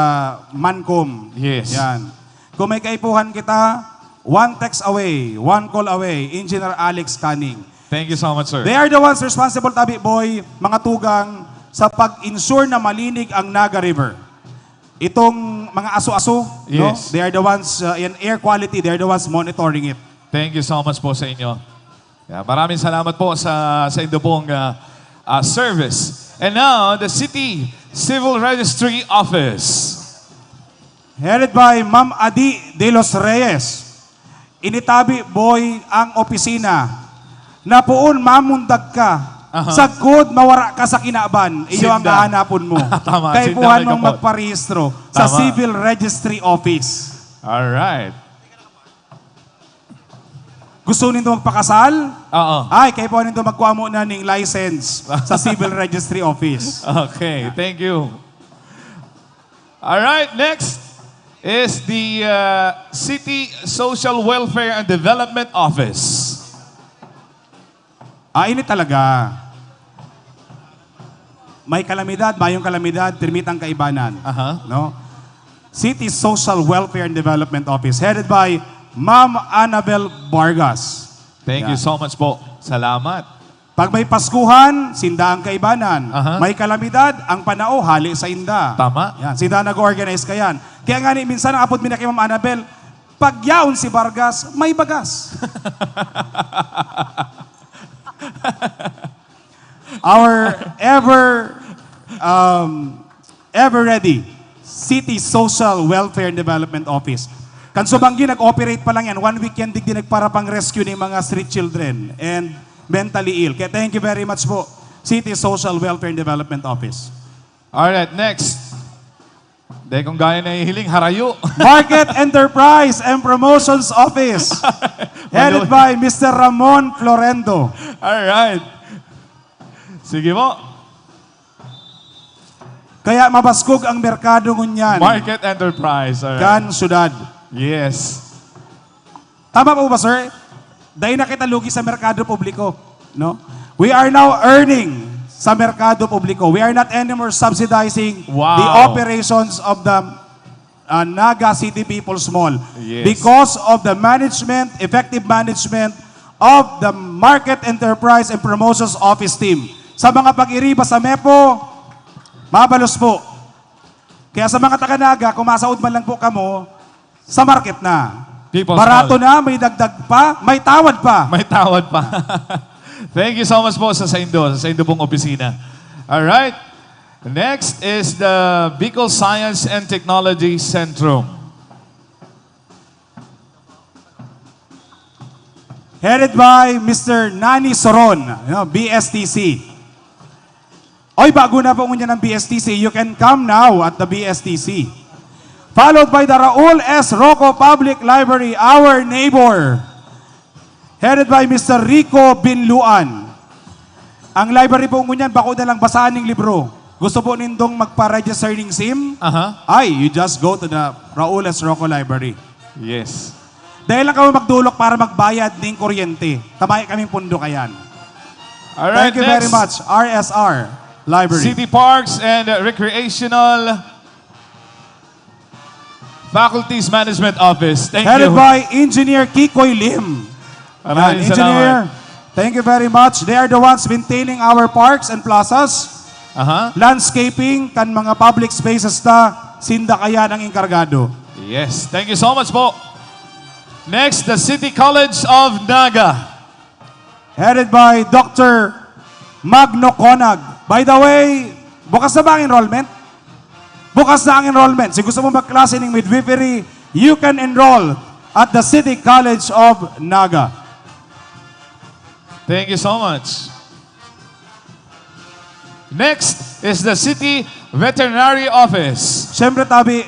Mancom. Yes. Yan. Kung may kaipuhan kita, one text away, one call away, Engineer Alex Canning. Thank you so much, sir. They are the ones responsible, tabi boy, mga tugang, sa pag-ensure na malinig ang Naga River. Itong mga aso-aso, no? Yes. They are the ones in air quality, they are the ones monitoring it. Thank you so much po sa inyo. Yeah, maraming salamat po sa inyo pong service. And now, the City Civil Registry Office. Headed by Ma'am Adi de los Reyes. Initabi, boy, ang opisina na poon mamundag ka. Sa good, mawara ka sa kinaban. Iyo ang Sinda. hahanapon mo. Tama, Kaipuhan sinda, mong may kapot. magparehistro sa Tama. Civil Registry Office. All right. Gusto nito magpakasal? Oo. Ay, kaipuhan nito magkuha mo na ng license sa Civil Registry Office. Okay, thank you. All right, next is the City Social Welfare and Development Office. Ini talaga. May kalamidad, mayong kalamidad, permitang kaibanan. Aha. No? City Social Welfare and Development Office, headed by Ma'am Annabel Vargas. Thank you so much po. Salamat. Pag may Paskuhan, sinda ang kaibanan. Aha. May kalamidad, ang panao, hali sa inda. Tama. Yan, sinda nag-organize ka yan. Kaya nga ni, minsan ang apod mi na kay Ma'am Annabel, pag yaon si Vargas, may bagas. Our ever ready City Social Welfare and Development Office. Kansubanggi nag-operate pa lang yan. 1 weekend din nagpara pang rescue ng mga street children and mentally ill. Kaya thank you very much po, City Social Welfare and Development Office. All right, next Dahil kung gaya na hihiling, harayo. Market Enterprise and Promotions Office. Headed by Mr. Ramon Florendo. Alright. Sige po. Kaya mabaskog ang merkado ngunyan. Market Enterprise. Alright. Kan syudad. Yes. Tama po ba, sir? Dahil na kita lugi sa merkado publiko. No? We are now earning sa merkado publiko. We are not anymore subsidizing Wow. the operations of the Naga City People's Mall. Yes. Because of the management, effective management of the Market Enterprise and Promotions Office team. Sa mga pag-iriba sa MEPO, mabalos po. Kaya sa mga taga-Naga, kung masaud man lang po kamo, sa market na. People's Barato Mall. na, may dagdag pa, may tawad pa. May tawad pa. Thank you so much po sa Indo pong opisina. Alright. Next is the Bicol Science and Technology Centrum. Headed by Mr. Nani Soron, BSTC. Oy, bago na po ngunyan ng BSTC, you can come now at the BSTC. Followed by the Raul S. Rocco Public Library, our neighbor. Headed by Mr. Rico Binluan. Ang library po ngunyan, bako na lang basahan ng libro. Gusto po nindong magpa-register ng SIM? Ay, you just go to the Raul S. Rocco Library. Yes. Dahil lang kami magdulok para magbayad ng kuryente. Tamay kaming pundo kayan. Alright, Thank you very much, RSR Library. City Parks and Recreational Faculties Management Office. Thank Headed you. by Engineer Kikoy Lim. Maraming Engineer, salamat. thank you very much. They are the ones maintaining our parks and plazas. Landscaping, kan mga public spaces na sinda kaya ng inkargado. Yes, thank you so much po. Next, the City College of Naga. Headed by Dr. Magno Conag. By the way, bukas na ba ang enrollment? Bukas na ang enrollment. Si gusto mo magklase ng midwifery, you can enroll at the City College of Naga. Thank you so much. Next is the City Veterinary Office. Siyempre, tabi,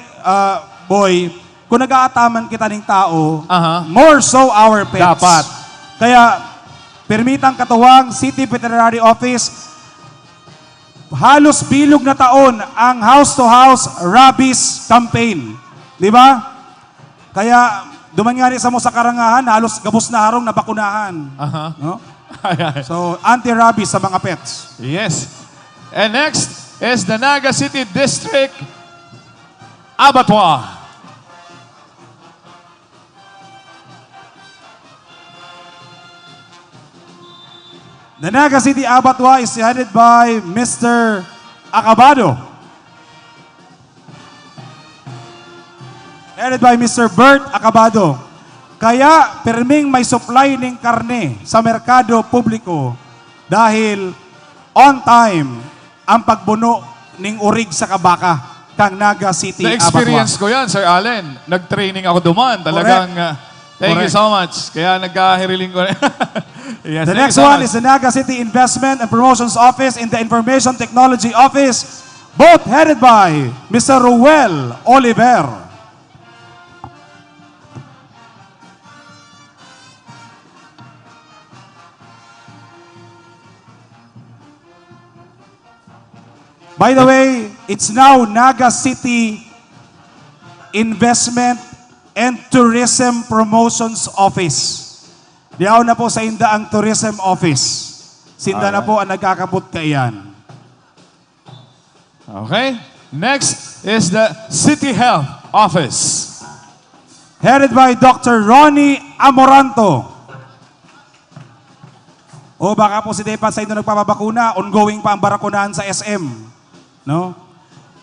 boy, kung nag-aataman kita ng tao, Aha. more so our pets. Dapat. Kaya, permitang katuwang City Veterinary Office, halos bilog na taon ang house-to-house rabies campaign. Di ba? Kaya, dumangani sa mo sa karangahan, halos gabos na harong na bakunahan. Aha. No? So, anti-rabies sa mga pets. Yes. And next is the Naga City District Abattoir. The Naga City Abattoir is headed by Mr. Acabado. Headed by Mr. Bert Acabado. Kaya, perming may supply ng karne sa merkado publiko dahil on time ang pagbuno ng urig sa kabaka kang Naga City Abattoir. Na-experience ko yan, Sir Allen. Nag-training ako duman. Talagang, thank you so much. Kaya nagkahiriling ko rin. Yes, The thank next you so one much. is the Naga City Investment and Promotions Office in the Information Technology Office, both headed by Mr. Ruel Oliver. By the way, it's now Naga City Investment and Tourism Promotions Office. Diyaw na po sa inda ang Tourism Office. Sinda na po ang nagkakabot kaiyan. Okay. Next is the City Health Office. Headed by Dr. Ronnie Amoranto. O baka po si Depa sa inyo nagpapabakuna, ongoing pa ang barakunahan sa SM. No?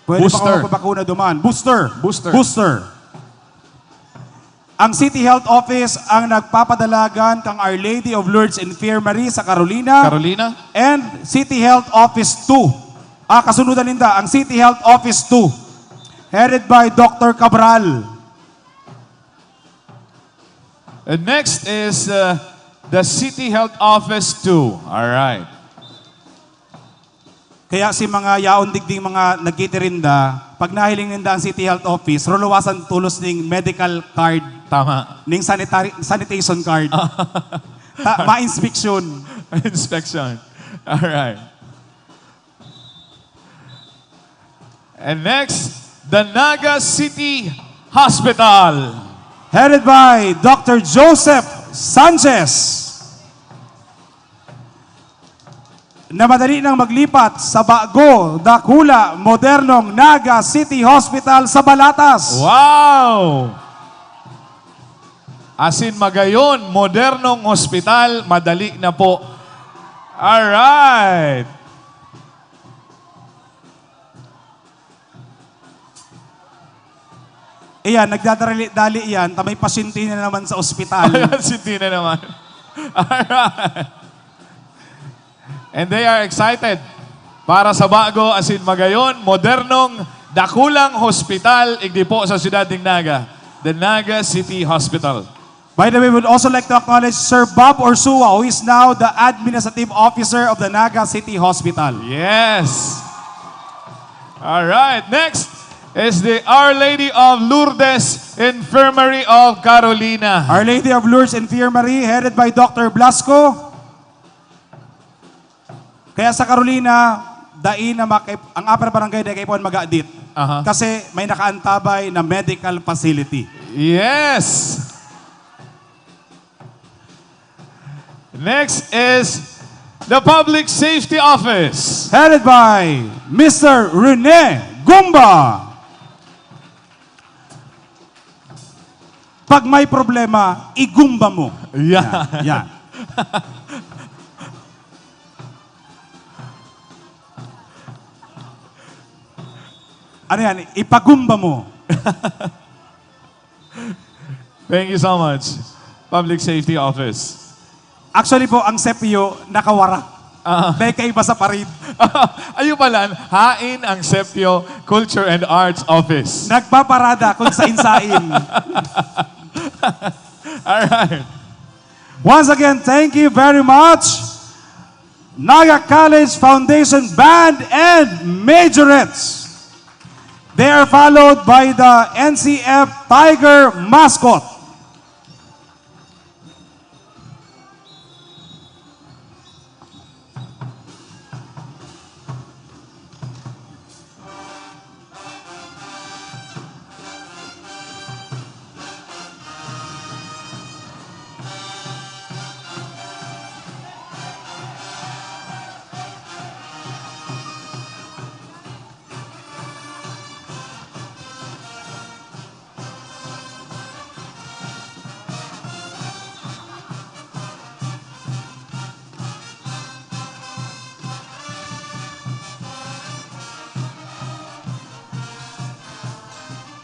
Pwede Booster. pa magpapakuna duman. Booster. Booster. Booster. Ang City Health Office ang nagpapadalagan kang Our Lady of Lourdes Infirmary sa Carolina. Carolina. And City Health Office 2. Kasunod ninda, ang City Health Office 2. Headed by Dr. Cabral. And next is... the City Health Office 2. All right. Kaya si mga yaon digding mga nagkitirinda, pag nahiling ninda ang City Health Office, ruluwasan tulos ning medical card, Tama. ning sanitation card, ma-inspeksyon. Inspection. All right. And next, the Naga City Hospital. Headed by Dr. Joseph Sanchez. Na madali nang maglipat sa bago, dakula, modernong Naga City Hospital sa Balatas. Wow! Asin magayon, modernong ospital, madali na po. Alright! Iyan, nagdadali iyan, tamay pasyente na naman sa ospital. Ayan, sinti na naman. Alright. And they are excited para sa bago, asin magayon, modernong, dakulang hospital, igdi po sa siyudad ng Naga, the Naga City Hospital. By the way, we would also like to acknowledge Sir Bob Orsua, who is now the Administrative Officer of the Naga City Hospital. Yes. All right. Next is the Our Lady of Lourdes Infirmary of Carolina. Our Lady of Lourdes Infirmary, headed by Dr. Blasco. Kaya sa Carolina, dain na ang upper barangay na kaipon mag-audit. Kasi may nakaantabay na medical facility. Yes. Next is the Public Safety Office. Headed by Mr. Rene Gumba. Pag may problema, igumba mo. Yeah. Yan. Ano yan? Ipagumba mo. Thank you so much. Public Safety Office. Actually po, ang CEPPIO, nakawara. May kaiba sa parid. Ayun pala, hain ang CEPPIO Culture and Arts Office. Nagpaparada kung sain-sain. All right. Once again, thank you very much. Naga College Foundation Band and Majorettes. They are followed by the NCF Tiger mascot.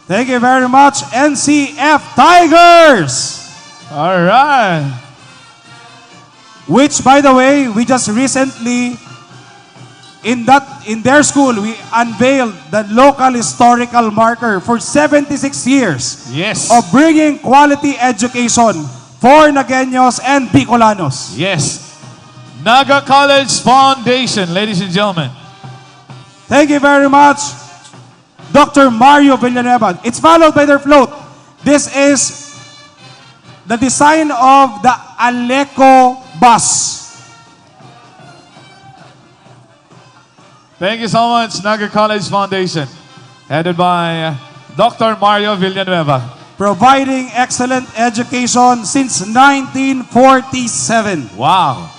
Thank you very much, NCF Tigers! All right. Which, by the way, we just recently, in their school, we unveiled the local historical marker for 76 years Yes. of bringing quality education for Nagueños and Bicolanos. Yes. Naga College Foundation, ladies and gentlemen. Thank you very much, Dr. Mario Villanueva. It's followed by their float. This is the design of the Aleco bus. Thank you so much, Naga College Foundation, headed by Dr. Mario Villanueva. Providing excellent education since 1947. Wow.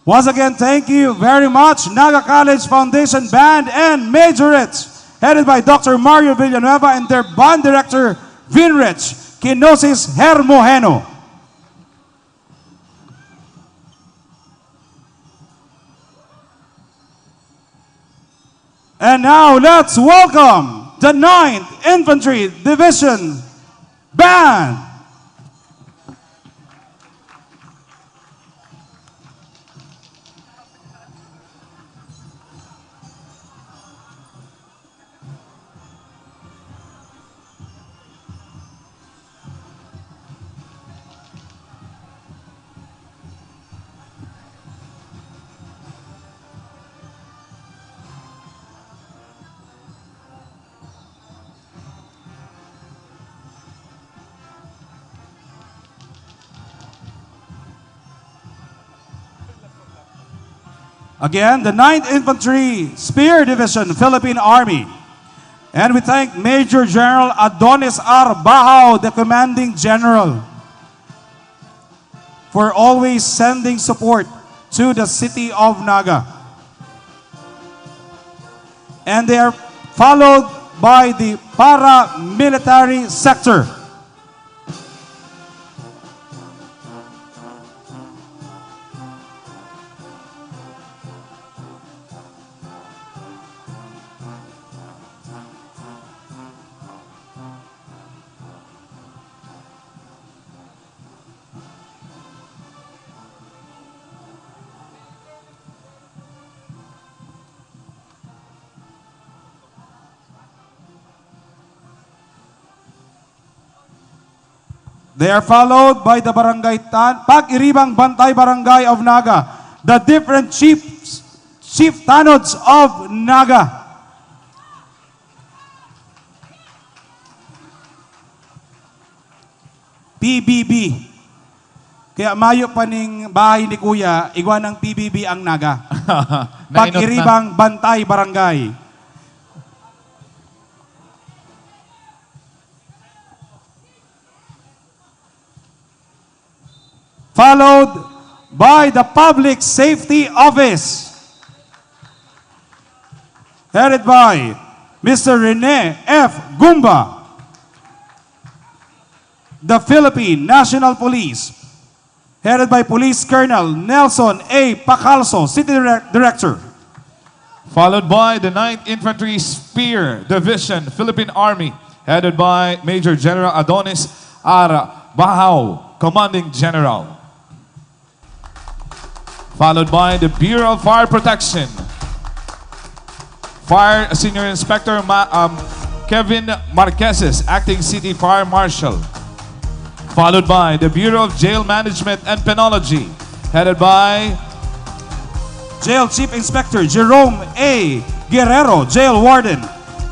Once again, thank you very much, Naga College Foundation Band and Majorettes, headed by Dr. Mario Villanueva and their band director, Vinrich Kinosis Hermojeno. And now, let's welcome the 9th Infantry Division Band. Again, the 9th Infantry Spear Division, Philippine Army. And we thank Major General Adonis R. Bahao, the Commanding General, for always sending support to the city of Naga. And they are followed by the paramilitary sector. They are followed by the Pag-iribang Bantay Barangay of Naga, the different chieftainods of Naga. PBB. Kaya mayo pa ning bahay ni Kuya, igwa ng PBB ang Naga. Pag-iribang Bantay Barangay. Followed by the Public Safety Office, headed by Mr. Rene F. Gumba. The Philippine National Police, headed by Police Colonel Nelson A. Pacalso, City Director. Followed by the 9th Infantry Spear Division, Philippine Army, headed by Major General Adonis R. Bahao, Commanding General. Followed by the Bureau of Fire Protection, Fire Senior Inspector Kevin Marqueses, Acting City Fire Marshal. Followed by the Bureau of Jail Management and Penology, headed by Jail Chief Inspector Jerome A. Guerrero, Jail Warden,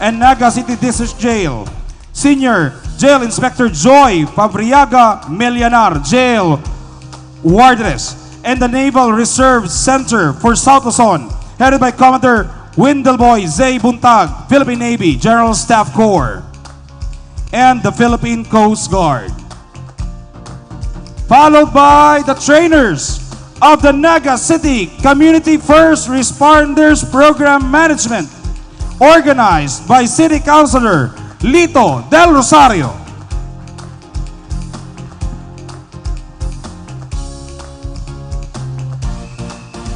and Naga City District Jail. Senior Jail Inspector Joy Fabriaga Melianar, Jail Wardress. And the Naval Reserve Center for South Luzon, headed by Commander Windelboy Zay Buntag, Philippine Navy General Staff Corps, and the Philippine Coast Guard. Followed by the trainers of the Naga City Community First Responders Program Management, organized by City Councilor Lito Del Rosario.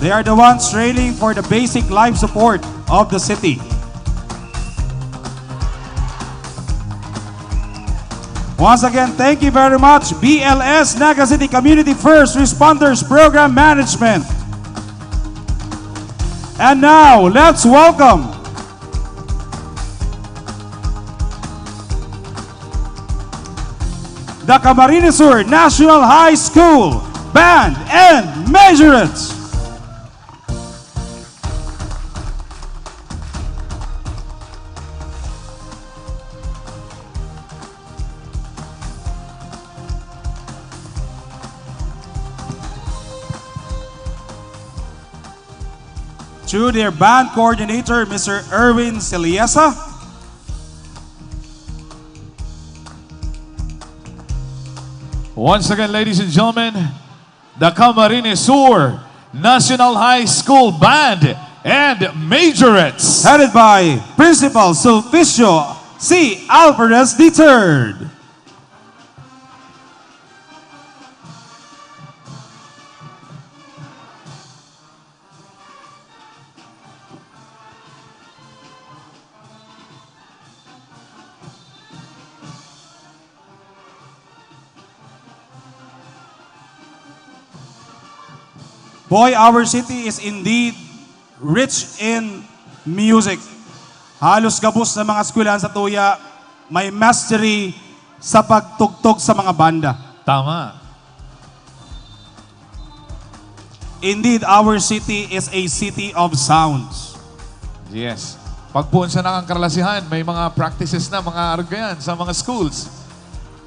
They are the ones training for the basic life support of the city. Once again, thank you very much, BLS Naga City Community First Responders Program Management. And now, let's welcome the Camarines Sur National High School Band and Majorettes. To their band coordinator, Mr. Erwin Celiesa. Once again, ladies and gentlemen, the Camarines Sur National High School Band and Majorettes, Headed by Principal Sulpicio C. Alvarez III. Boy, our city is indeed rich in music. Halos gabos na mga eskwelahan sa Tuya, may mastery sa pagtugtog sa mga banda. Tama. Indeed, our city is a city of sounds. Yes. Pagpunsa ng ang karalasihan, may mga practices na, mga argayan sa mga schools.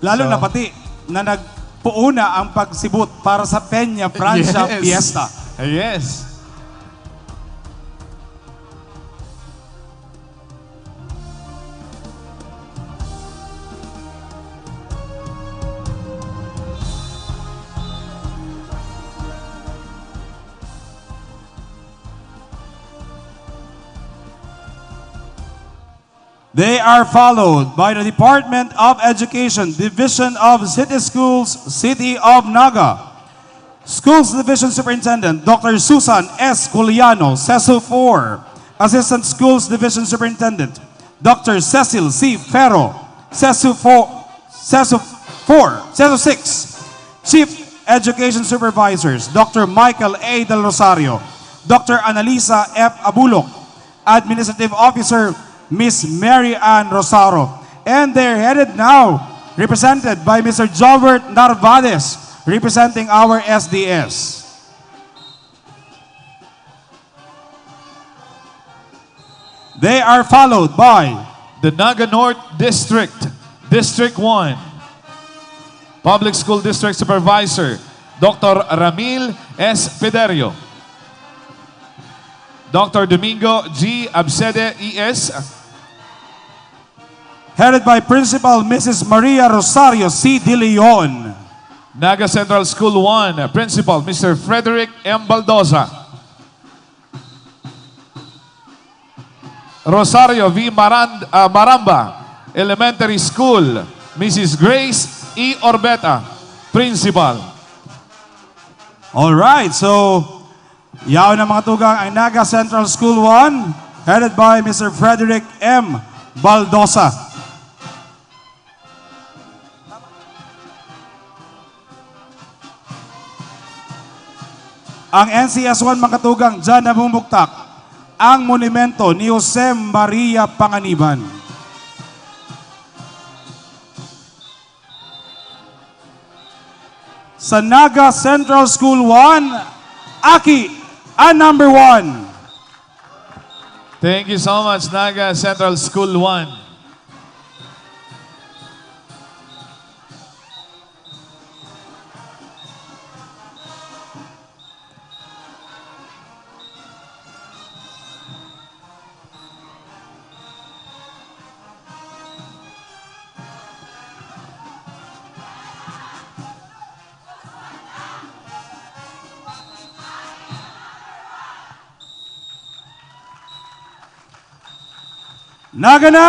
Lalo So, na pati na nagpuuna ang pagsibot para sa Peña Francia Yes. Fiesta. Yes. They are followed by the Department of Education, Division of City Schools, City of Naga. Schools Division Superintendent, Dr. Susan S. Culiano, CESU 4. Assistant Schools Division Superintendent, Dr. Cecil C. Ferro, CESU 6. Chief Education Supervisors, Dr. Michael A. Del Rosario, Dr. Analisa F. Abulok, Administrative Officer, Miss Mary Ann Rosaro. And they're headed now, represented by Mr. Jobert Narvades, representing our SDS. They are followed by The Naga North District, District 1. Public School District Supervisor, Dr. Ramil S. Pederio. Dr. Domingo G. Absede E.S. headed by Principal Mrs. Maria Rosario C. De Leon. Naga Central School 1, Principal Mr. Frederick M. Baldoza. Rosario V. Maramba Elementary School, Mrs. Grace E. Orbeta, Principal. Alright, so yaw na mga tugang ang Naga Central School 1, headed by Mr. Frederick M. Baldosa. Ang NCS 1 mga katugang, dyan namumuktak ang monumento ni Jose Maria Panganiban. Sa Naga Central School 1, Aki, ang number 1. Thank you so much, Naga Central School 1. Naga na!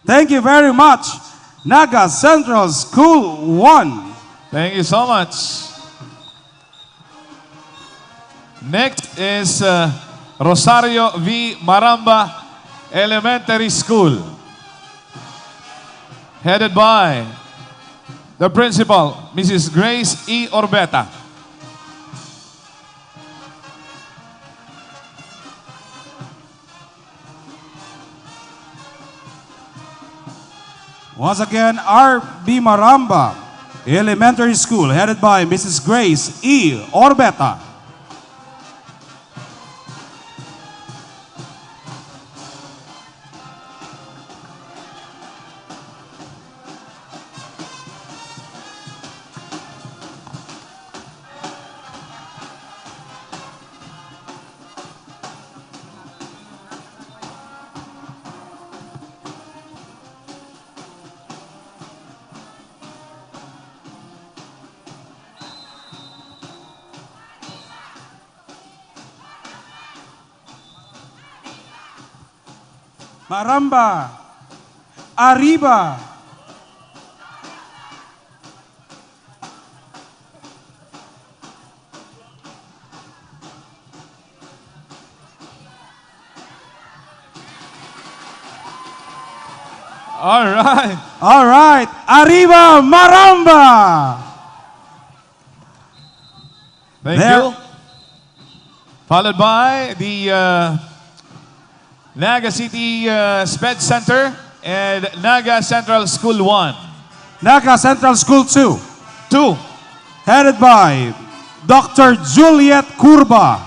Thank you very much, Naga Central School 1. Thank you so much. Next is Rosario V. Maramba Elementary School, headed by the principal, Mrs. Grace E. Orbeta. Once again, R.B. Maramba Elementary School, headed by Mrs. Grace E. Orbeta. Maramba, arriba. All right, arriba, Maramba. Thank you. Followed by the Naga City Sped Center and Naga Central School 1. Naga Central School 2, 2. headed by Dr. Juliet Curba.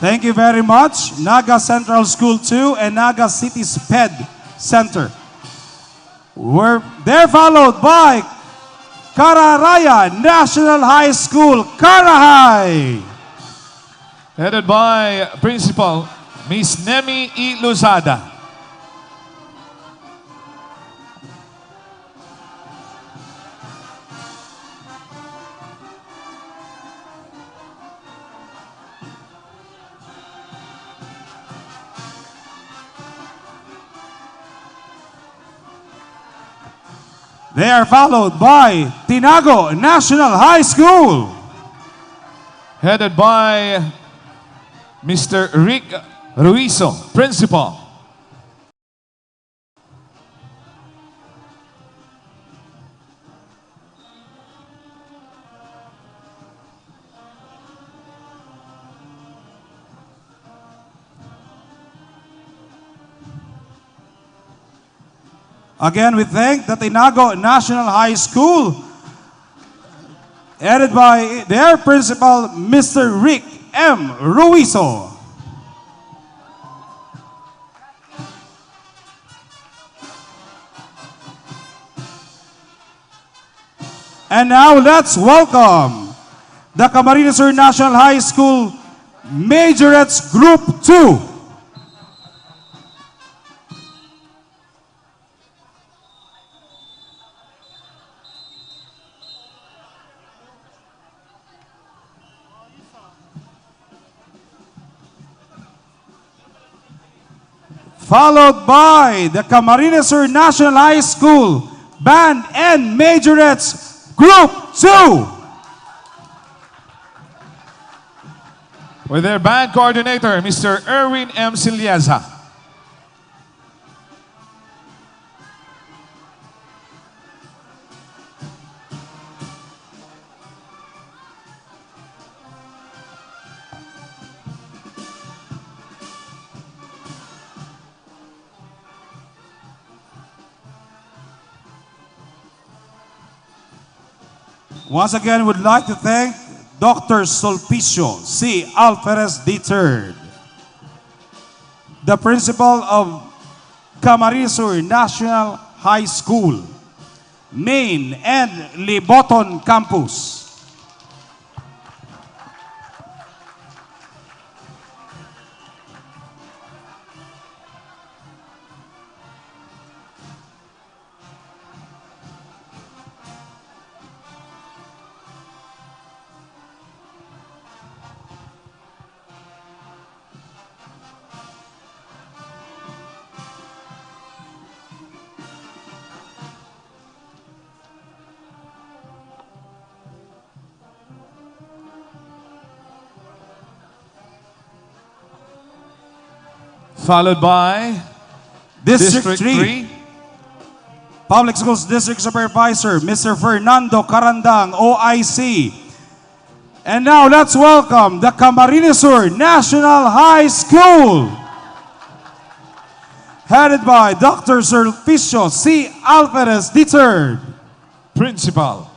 Thank you very much, Naga Central School 2 and Naga City Sped Center. They're followed by Cararaya National High School, Carahay. Headed by Principal Miss Nemi E. Luzada. They are followed by Tinago National High School. Headed by Mr. Rick Ruizo, Principal. Again, we thank the Tinago National High School, headed by their principal, Mr. Rick M. Ruizo. And now let's welcome the Camarines Sur National High School Majorettes Group 2. Followed by the Camarines Sur National High School Band and Majorettes Group 2. With their band coordinator, Mr. Erwin M. Siliaza. Once again, would like to thank Dr. Sulpicio C. Alferez III, the principal of Camarines Sur National High School, Main and Liboton Campus. Followed by District 3, Public Schools District Supervisor, Mr. Fernando Carandang, OIC. And now let's welcome the Camarines Sur National High School, headed by Dr. Sulpicio C. Alferez III, Principal.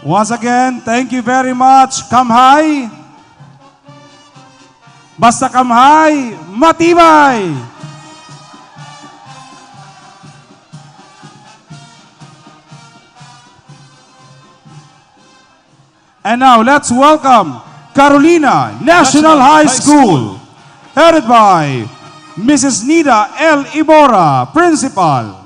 Once again, thank you very much. Kamhay. Basta kamhay, matibay. And now let's welcome Carolina National High School, headed by Mrs. Nida L. Ibora, Principal.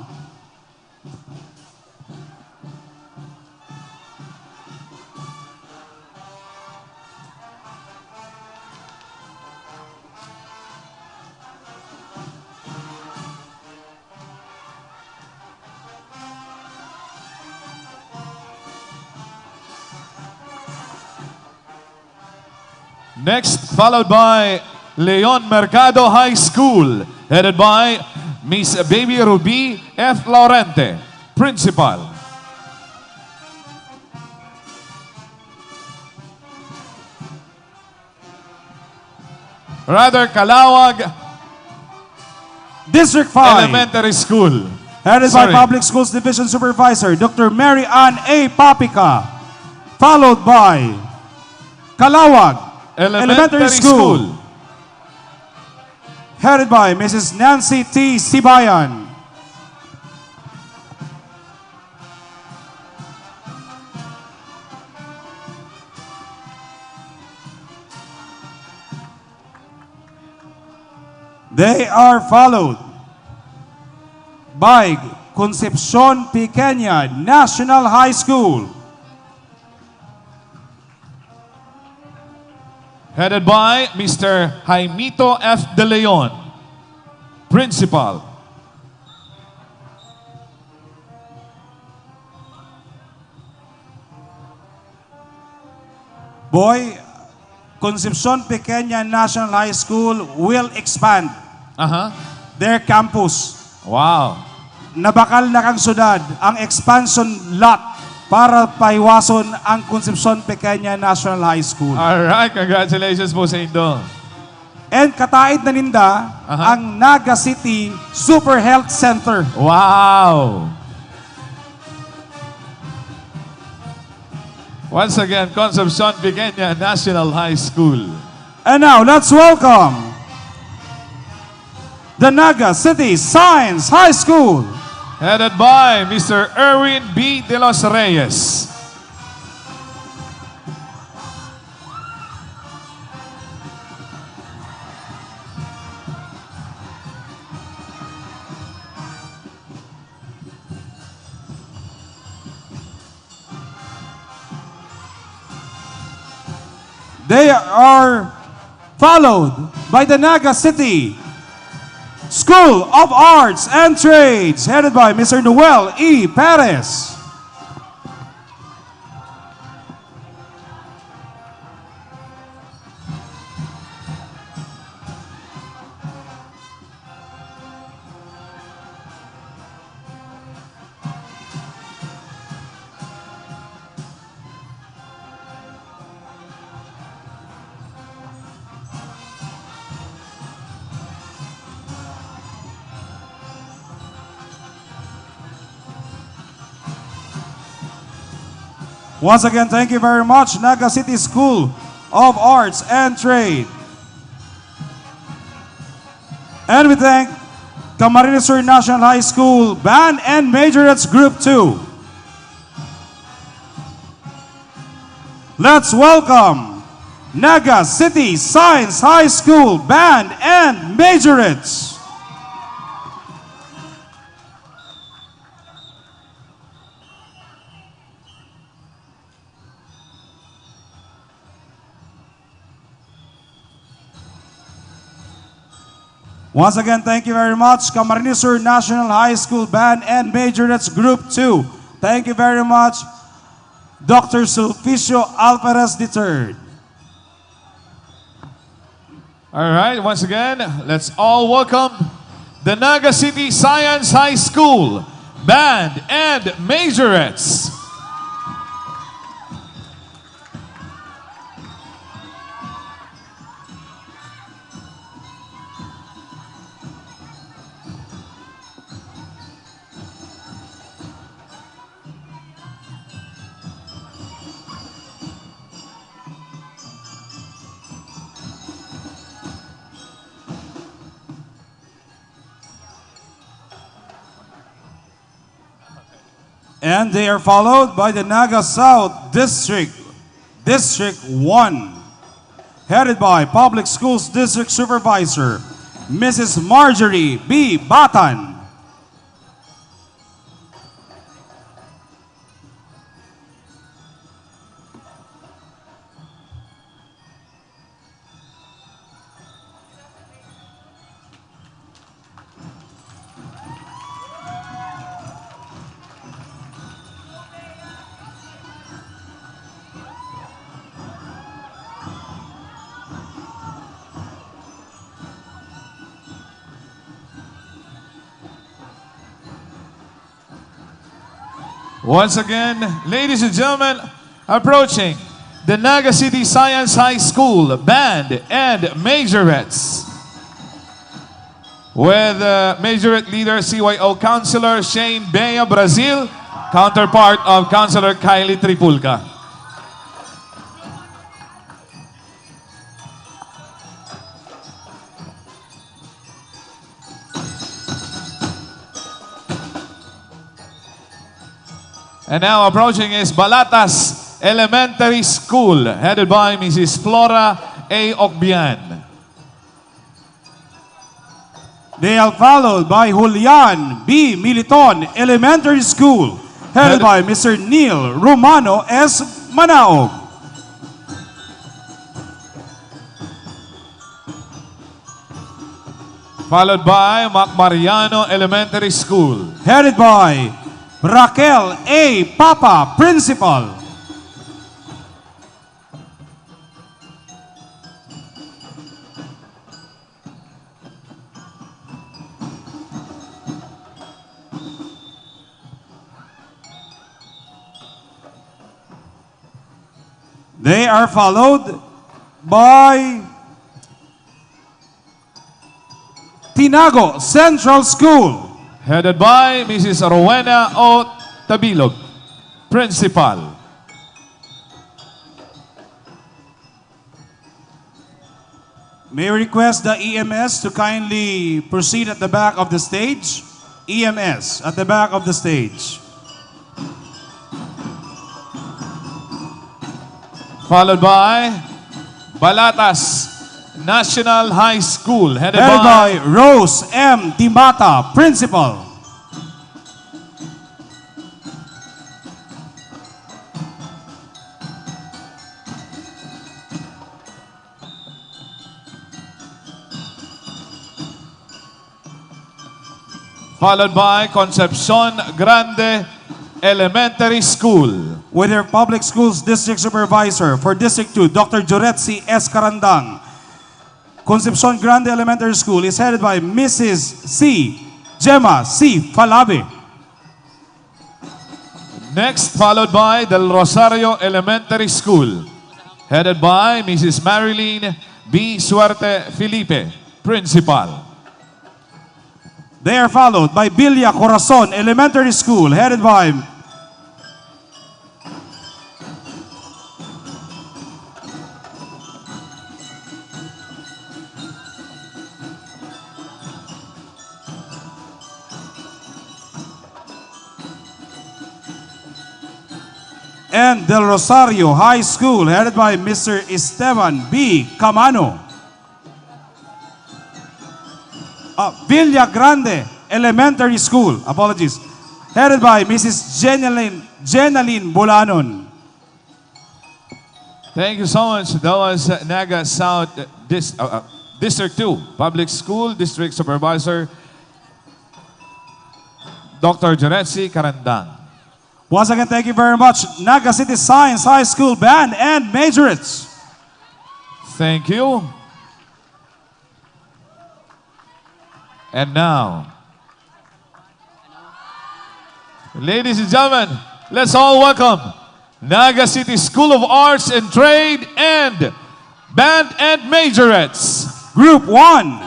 Next, followed by Leon Mercado High School, headed by Miss Baby Ruby F. Laurente, Principal. Rather Calawag District 5. Elementary School. Headed by Public Schools Division Supervisor, Dr. Mary Ann A. Papica. Followed by Calawag Elementary School. Headed by Mrs. Nancy T. Sibayan. They are followed by Concepcion Pequeña National High School. Headed by Mr. Jaimito F. De Leon, Principal. Boy, Concepcion Pequeña National High School will expand their campus. Wow. Nabakal na kang syudad ang expansion lot para paiwason ang Concepcion Pequeña National High School. Alright, congratulations po sa inyo. And kataid na ninda ang Naga City Super Health Center. Wow. Once again, Concepcion Pequeña National High School. And now, let's welcome the Naga City Science High School. Headed by Mr. Erwin B. De Los Reyes. They are followed by the Naga City School of Arts and Trades, headed by Mr. Noel E. Perez. Once again, thank you very much, Naga City School of Arts and Trade. And we thank Camarines Sur National High School Band and Majorettes Group 2. Let's welcome Naga City Science High School Band and Majorettes. Once again, thank you very much, Camarines Sur National High School Band and Majorettes Group 2. Thank you very much, Dr. Sulpicio Alvarez III. All right, once again, let's all welcome the Naga City Science High School Band and Majorettes. And they are followed by the Naga South District, District 1, headed by Public Schools District Supervisor, Mrs. Marjorie B. Batan. Once again, ladies and gentlemen, approaching the Naga City Science High School Band and Majorettes. With Majorette Leader CYO Councilor Shane Bea Brazil, counterpart of Councilor Kylie Tripulca. And now approaching is Balatas Elementary School, headed by Mrs. Flora A. Okbian. They are followed by Julian B. Militon Elementary School, headed by Mr. Neil Romano S. Manaog. Followed by Macmariano Elementary School. Headed by Raquel A. Papa, Principal. They are followed by Tinago Central School. Headed by Mrs. Rowena O. Tabilog, Principal. May I request the EMS to kindly proceed at the back of the stage. EMS at the back of the stage. Followed by Balatas National High School, headed Headed by by Rose M. Timata, Principal. followed by Concepcion Grande Elementary School. With their Public Schools District Supervisor for District 2, Dr. Joretsi S. Carandang. Concepcion Grande Elementary School is headed by Mrs. C. Gemma C. Falabe. Next, followed by Del Rosario Elementary School, headed by Mrs. Marilyn B. Suerte Felipe, Principal. They are followed by Villa Corazon Elementary School, headed by and Del Rosario High School, headed by Mr. Esteban B. Camano. Villa Grande Elementary School, apologies, headed by Mrs. Jenaline Bulanon. Thank you so much. That was Naga South District 2 Public School District Supervisor Dr. Joretsi Carandang. Once again, thank you very much, Naga City Science High School Band and Majorettes. Thank you. And now, ladies and gentlemen, let's all welcome Naga City School of Arts and Trade and Band and Majorettes. Group 1.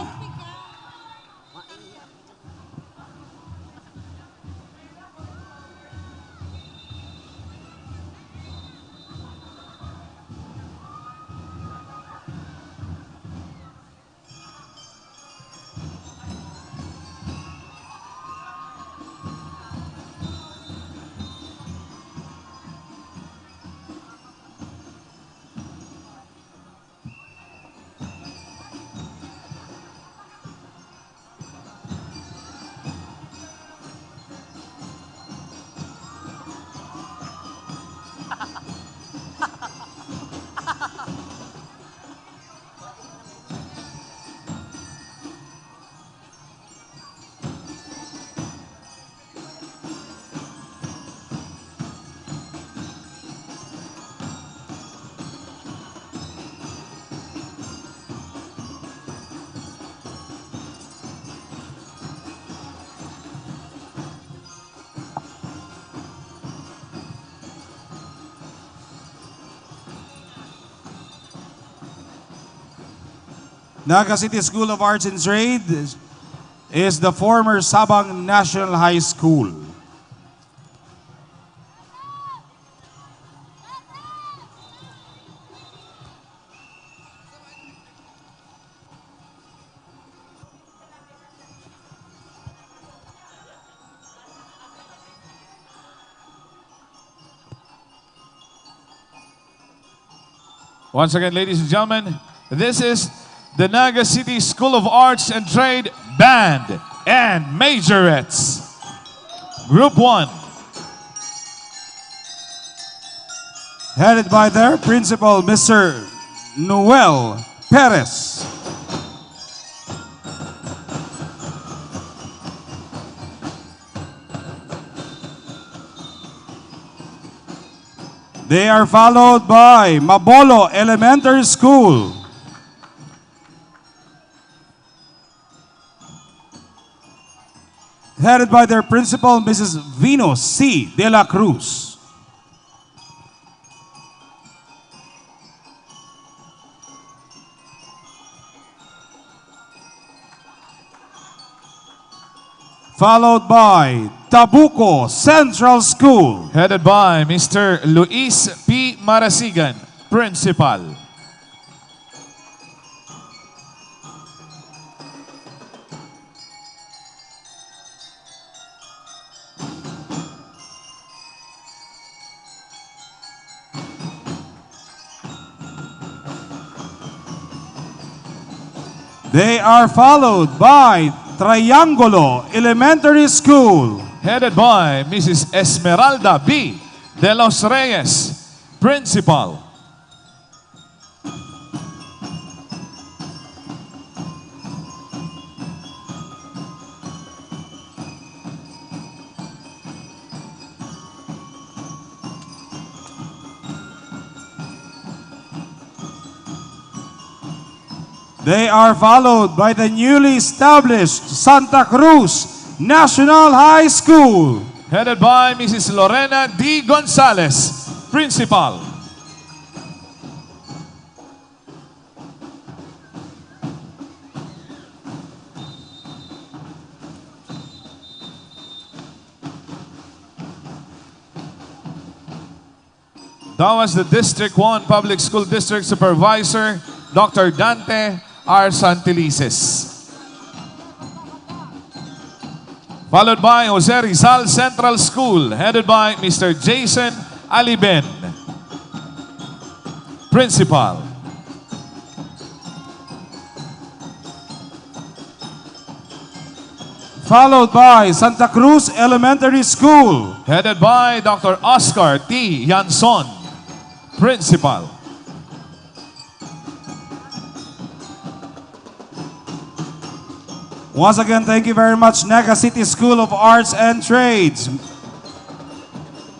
Naga City School of Arts and Trade is the former Sabang National High School. Once again, ladies and gentlemen, this is the Naga City School of Arts and Trade Band and Majorettes. Group 1. Headed by their principal, Mr. Noel Perez. They are followed by Mabolo Elementary School. Headed by their principal, Mrs. Vino C. De La Cruz. Followed by Tabuco Central School. Headed by Mr. Luis P. Marasigan, Principal. They are followed by Triangulo Elementary School. Headed by Mrs. Esmeralda B. De Los Reyes, Principal. They are followed by the newly established Santa Cruz National High School. Headed by Mrs. Lorena D. Gonzalez, Principal. That was the District 1 Public School District Supervisor, Dr. Dante R. Santelices. Followed by Jose Rizal Central School, headed by Mr. Jason Aliben, Principal. Followed by Santa Cruz Elementary School. Headed by Dr. Oscar T. Yanson, Principal. Once again, thank you very much, Naga City School of Arts and Trades.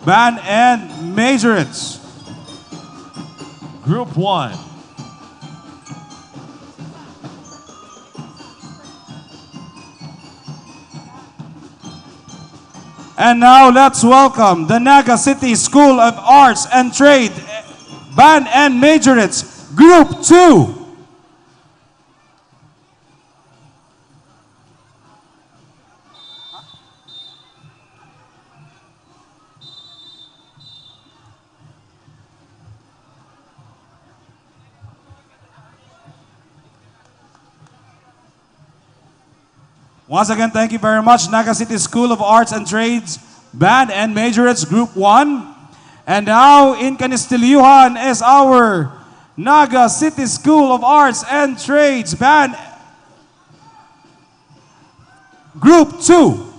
Band and Majorettes. Group 1. And now let's welcome the Naga City School of Arts and Trade Band and Majorettes, Group 2. Once again, thank you very much, Naga City School of Arts and Trades, Band and Majorettes, Group 1. And now, in Canistilyuhan is our Naga City School of Arts and Trades, Band, Group 2.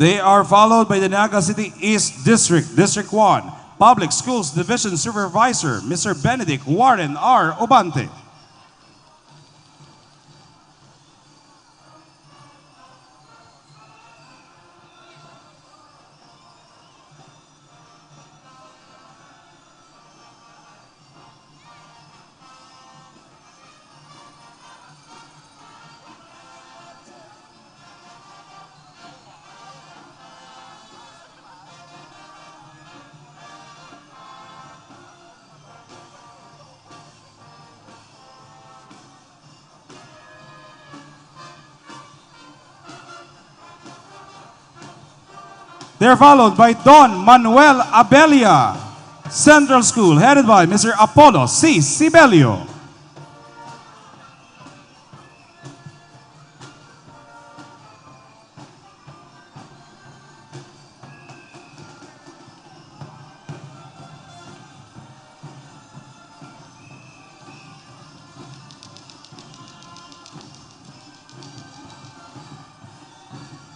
They are followed by the Naga City East District, District 1, Public Schools Division Supervisor, Mr. Benedict Warren R. Obante. They're followed by Don Manuel Abelia, Central School, headed by Mr. Apollo C. Sibelio.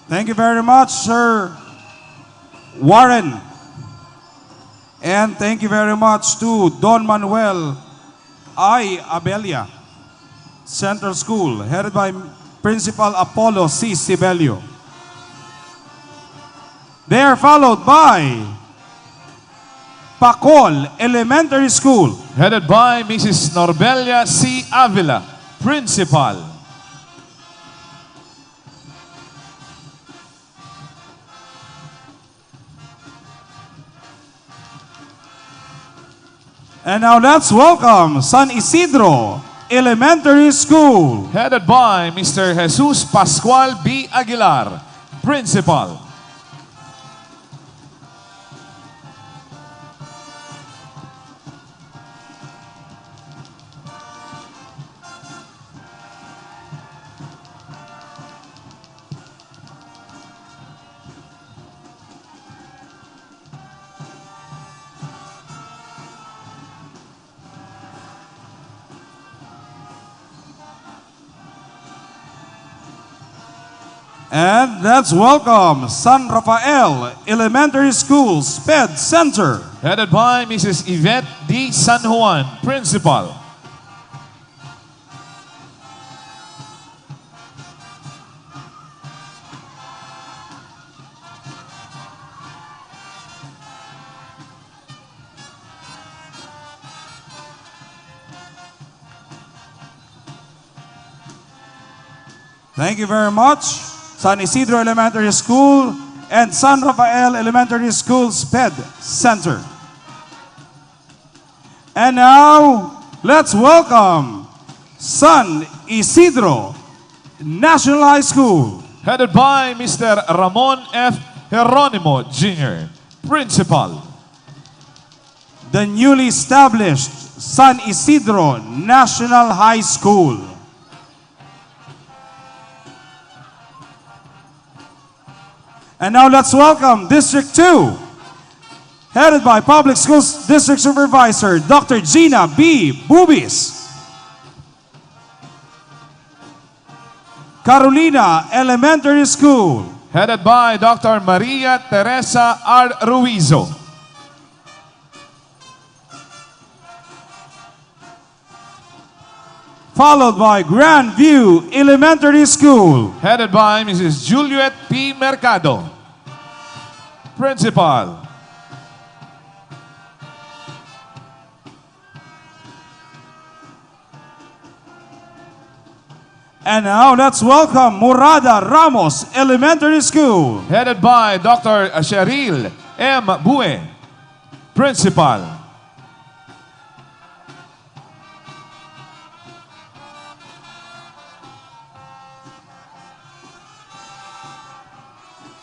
Thank you very much, Sir Warren. And thank you very much to Don Manuel I. Abelia, Central School, headed by Principal Apollo C. Sibelio. They are followed by Pacol Elementary School, Headed by Mrs. Norbelia C. Avila, Principal. and now let's welcome San Isidro Elementary School. Headed by Mr. Jesus Pascual B. Aguilar, Principal. And let's welcome San Rafael Elementary School, SPED Center. Headed by Mrs. Yvette D. San Juan, Principal. Thank you very much, San Isidro Elementary School and San Rafael Elementary School, SPED Center. And now, let's welcome San Isidro National High School. Headed by Mr. Ramon F. Geronimo Jr., Principal. The newly established San Isidro National High School. And now let's welcome District 2, headed by Public Schools District Supervisor Dr. Gina B. Bubis. Carolina Elementary School, Headed by Dr. Maria Teresa R. Ruizo. followed by Grandview Elementary School, Headed by Mrs. Juliet P. Mercado, Principal. and now let's welcome Murada Ramos Elementary School, Headed by Dr. Cheryl M. Bue, Principal.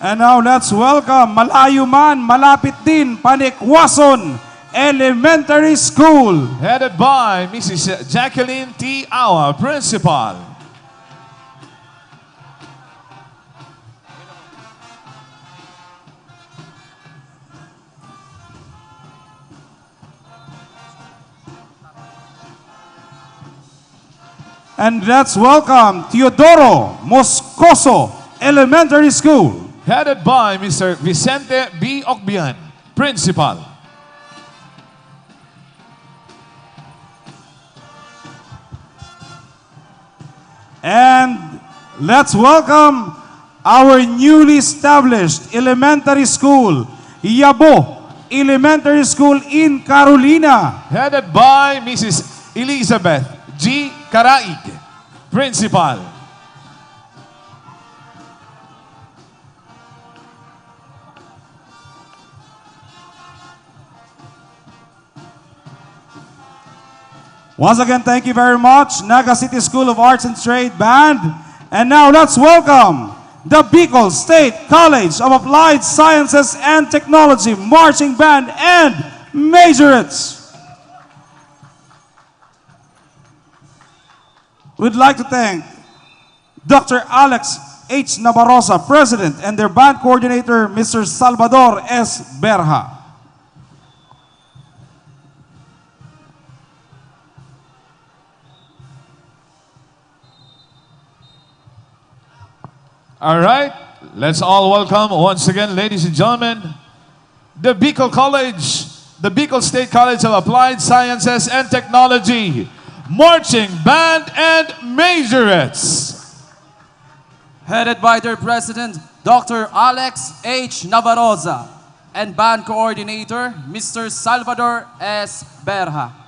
and now let's welcome Malayo Man, Malapit Din, Panikwason Elementary School, Headed by Mrs. Jacqueline T. Awa, Principal. and let's welcome Teodoro Moscoso Elementary School, Headed by Mr. Vicente B. Ocbian, Principal. and let's welcome our newly established elementary school, Yabo Elementary School in Carolina, Headed by Mrs. Elizabeth G. Caraig, Principal. Once again, thank you very much, Naga City School of Arts and Trade Band. And now let's welcome the Bicol State College of Applied Sciences and Technology Marching Band and Majorettes. We'd like to thank Dr. Alex H. Navarroza, President, and their band coordinator, Mr. Salvador S. Berha. All right, let's all welcome once again, ladies and gentlemen, the Bicol College, the Bicol State College of Applied Sciences and Technology, Marching Band and Majorettes. Headed by their president, Dr. Alex H. Navarroza, and band coordinator, Mr. Salvador S. Berha.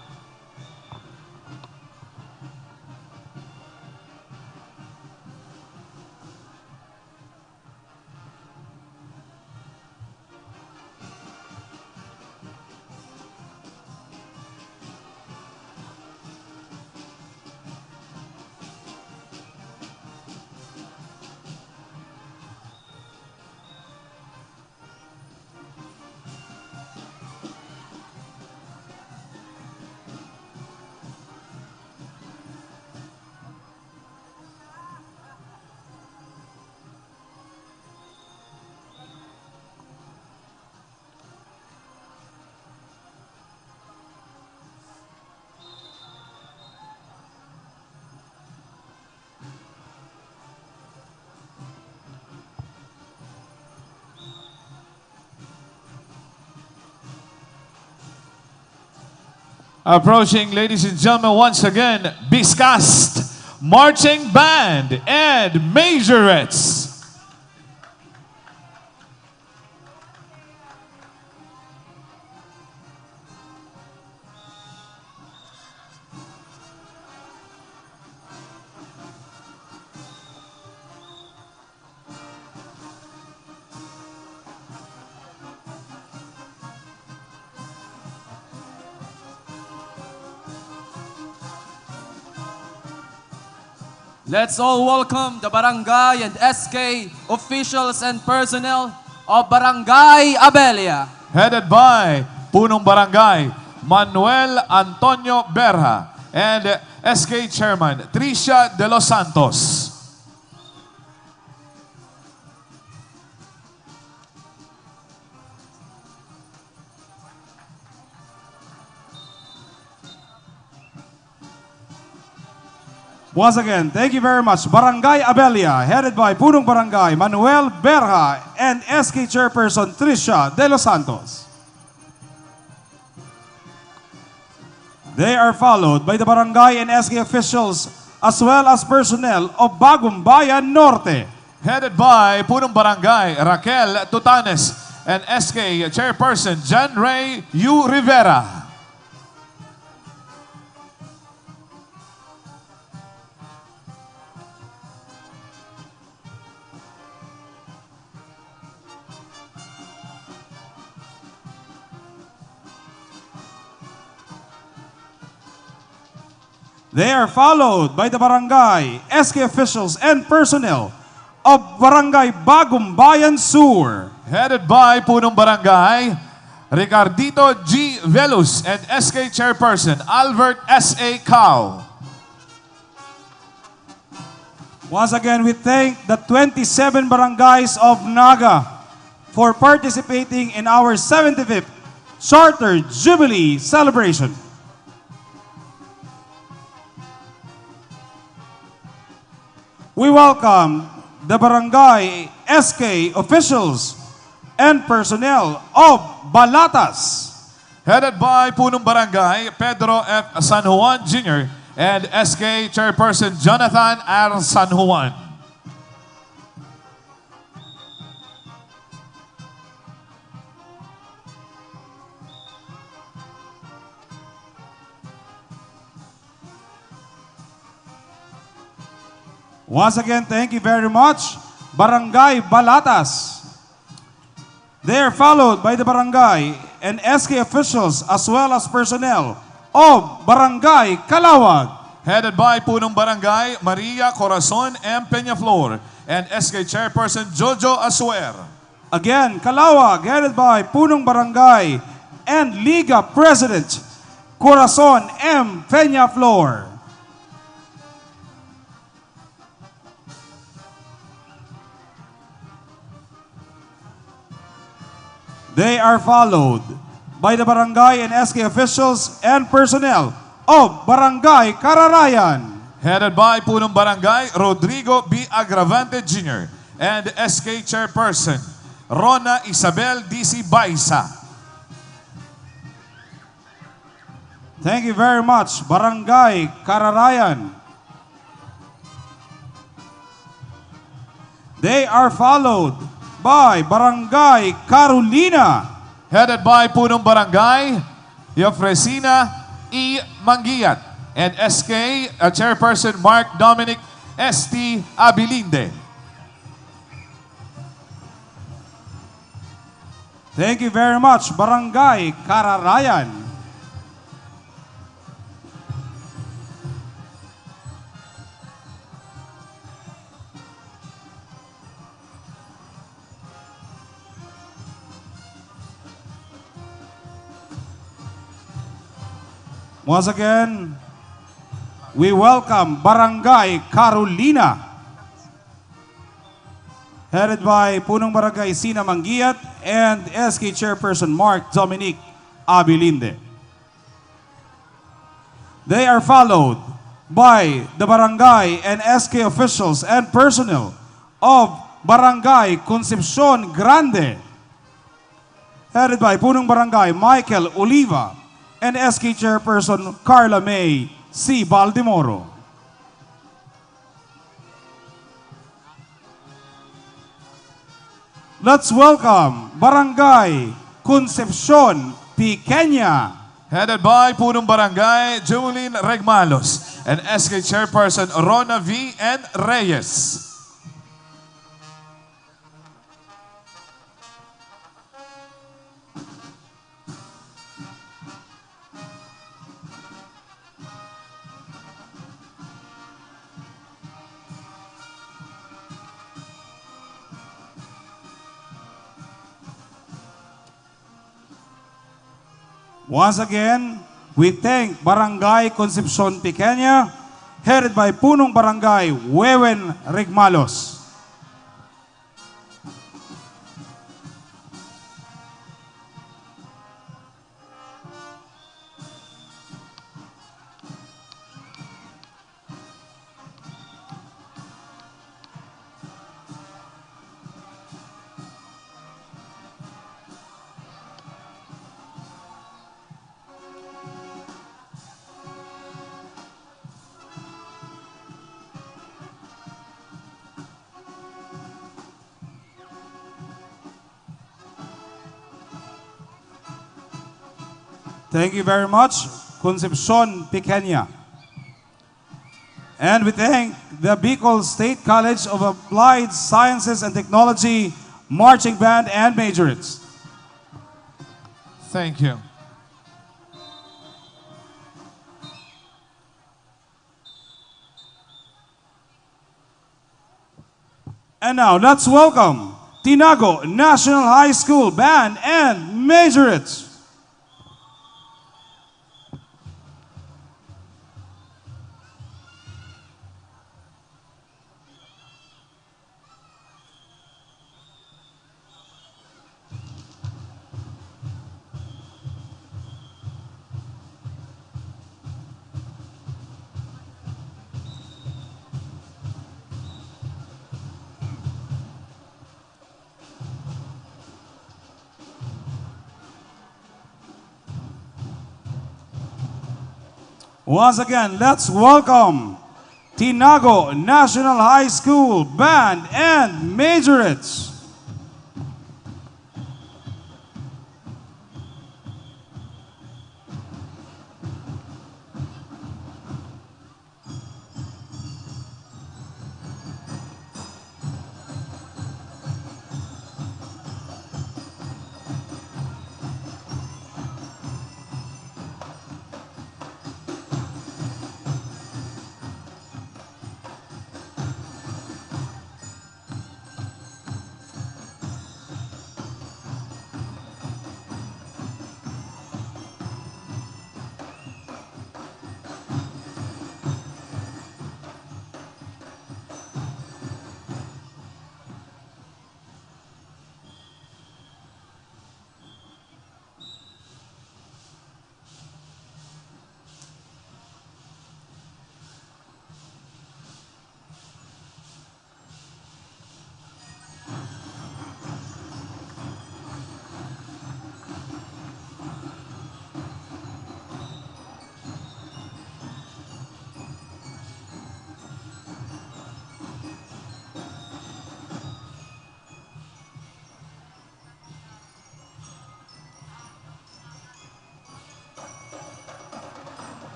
Approaching, ladies and gentlemen, once again, Biscast, Marching Band and Majorettes. Let's all welcome the barangay and SK officials and personnel of Barangay Abelia. Headed by Punong Barangay, Manuel Antonio Berha, and SK Chairman, Tricia de los Santos. Once again, thank you very much. Barangay Abelia, headed by Punong Barangay, Manuel Berha, and SK Chairperson Tricia de los Santos. They are followed by the barangay and SK officials as well as personnel of Bagong Bayan Norte. Headed by Punong Barangay, Raquel Tutanes, and SK Chairperson John Ray U. Rivera. They are followed by the barangay, SK officials, and personnel of Barangay Bagong Bayan Sur. Headed by Punong Barangay, Ricardito G. Velus, and SK Chairperson Albert S.A. Cao. Once again, we thank the 27 barangays of Naga for participating in our 75th Charter Jubilee celebration. We welcome the barangay SK officials and personnel of Balatas. Headed by Punong Barangay, Pedro F. San Juan Jr. and SK Chairperson Jonathan R. San Juan. Once again, thank you very much, Barangay Balatas. They are followed by the barangay and SK officials as well as personnel of Barangay Calawag. Headed by Punong Barangay, Maria Corazon M. Peñaflor, and SK Chairperson Jojo Asuer. Again, Calawag, headed by Punong Barangay and Liga President Corazon M. Peñaflor. They are followed by the barangay and SK officials and personnel of Barangay Kararayan. Headed by Punong Barangay Rodrigo B. Agravante Jr. and SK Chairperson Rona Isabel D.C. Baisa. Thank you very much, Barangay Kararayan. They are followed by Barangay Carolina. Headed by Punong Barangay Yofresina E. Mangiat and SK Chairperson Mark Dominic S.T. Abilinde. Thank you very much, Barangay Kararayan. Once again, we welcome Barangay Carolina, headed by Punong Barangay Sina Mangiat and SK Chairperson Mark Dominic Abilinde. They are followed by the barangay and SK officials and personnel of Barangay Concepcion Grande, headed by Punong Barangay Michael Oliva and SK Chairperson Carla May C. Baldemoro. Let's welcome Barangay Concepcion Pequeña, Headed by Punong Barangay Jubilee Regmalos and SK Chairperson Rona V. N. Reyes. Once again, we thank Barangay Concepcion Pequeña, headed by Punong Barangay Wewen Regmalos. Thank you very much, Concepcion Pequeña. And we thank the Bicol State College of Applied Sciences and Technology Marching Band and Majorettes. Thank you. And now, let's welcome Tinago National High School Band and Majorettes. Once again, let's welcome Tinago National High School Band and Majorettes.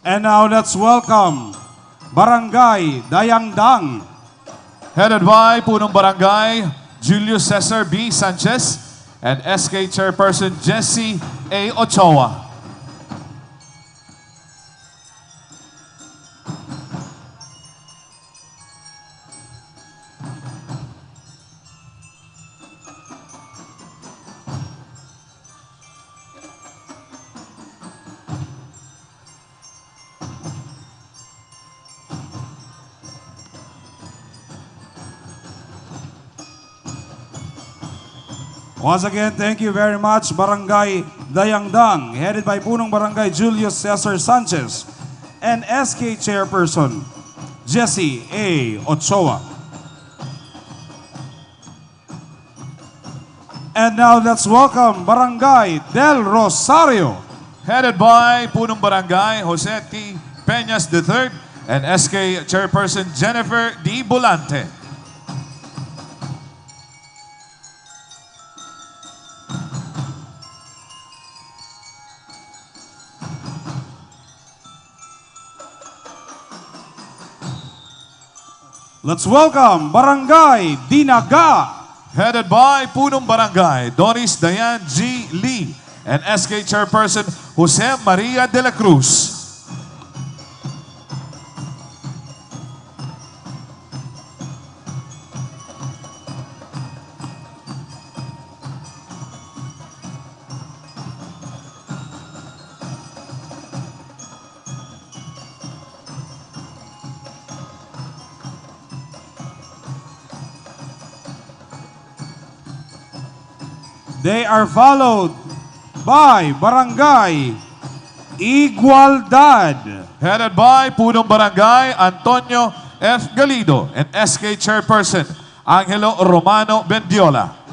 And now let's welcome Barangay Dayangdang. Headed by Punong Barangay Julio Cesar B. Sanchez and SK Chairperson Jessie A. Ochoa. Once again, thank you very much, Barangay Dayangdang, headed by Punong Barangay Julius Cesar Sanchez and SK Chairperson Jessie A. Ochoa. And now let's welcome Barangay Del Rosario. Headed by Punong Barangay Jose T. Peñas III and SK Chairperson Jennifer D. Bolante. Let's welcome Barangay Dinaga. Headed by Punong Barangay Doris Dayan G. Lee and SK Chairperson Jose Maria de la Cruz. They are followed by Barangay Igualdad. Headed by Punong Barangay Antonio F. Galido and SK Chairperson Angelo Romano Bendiola.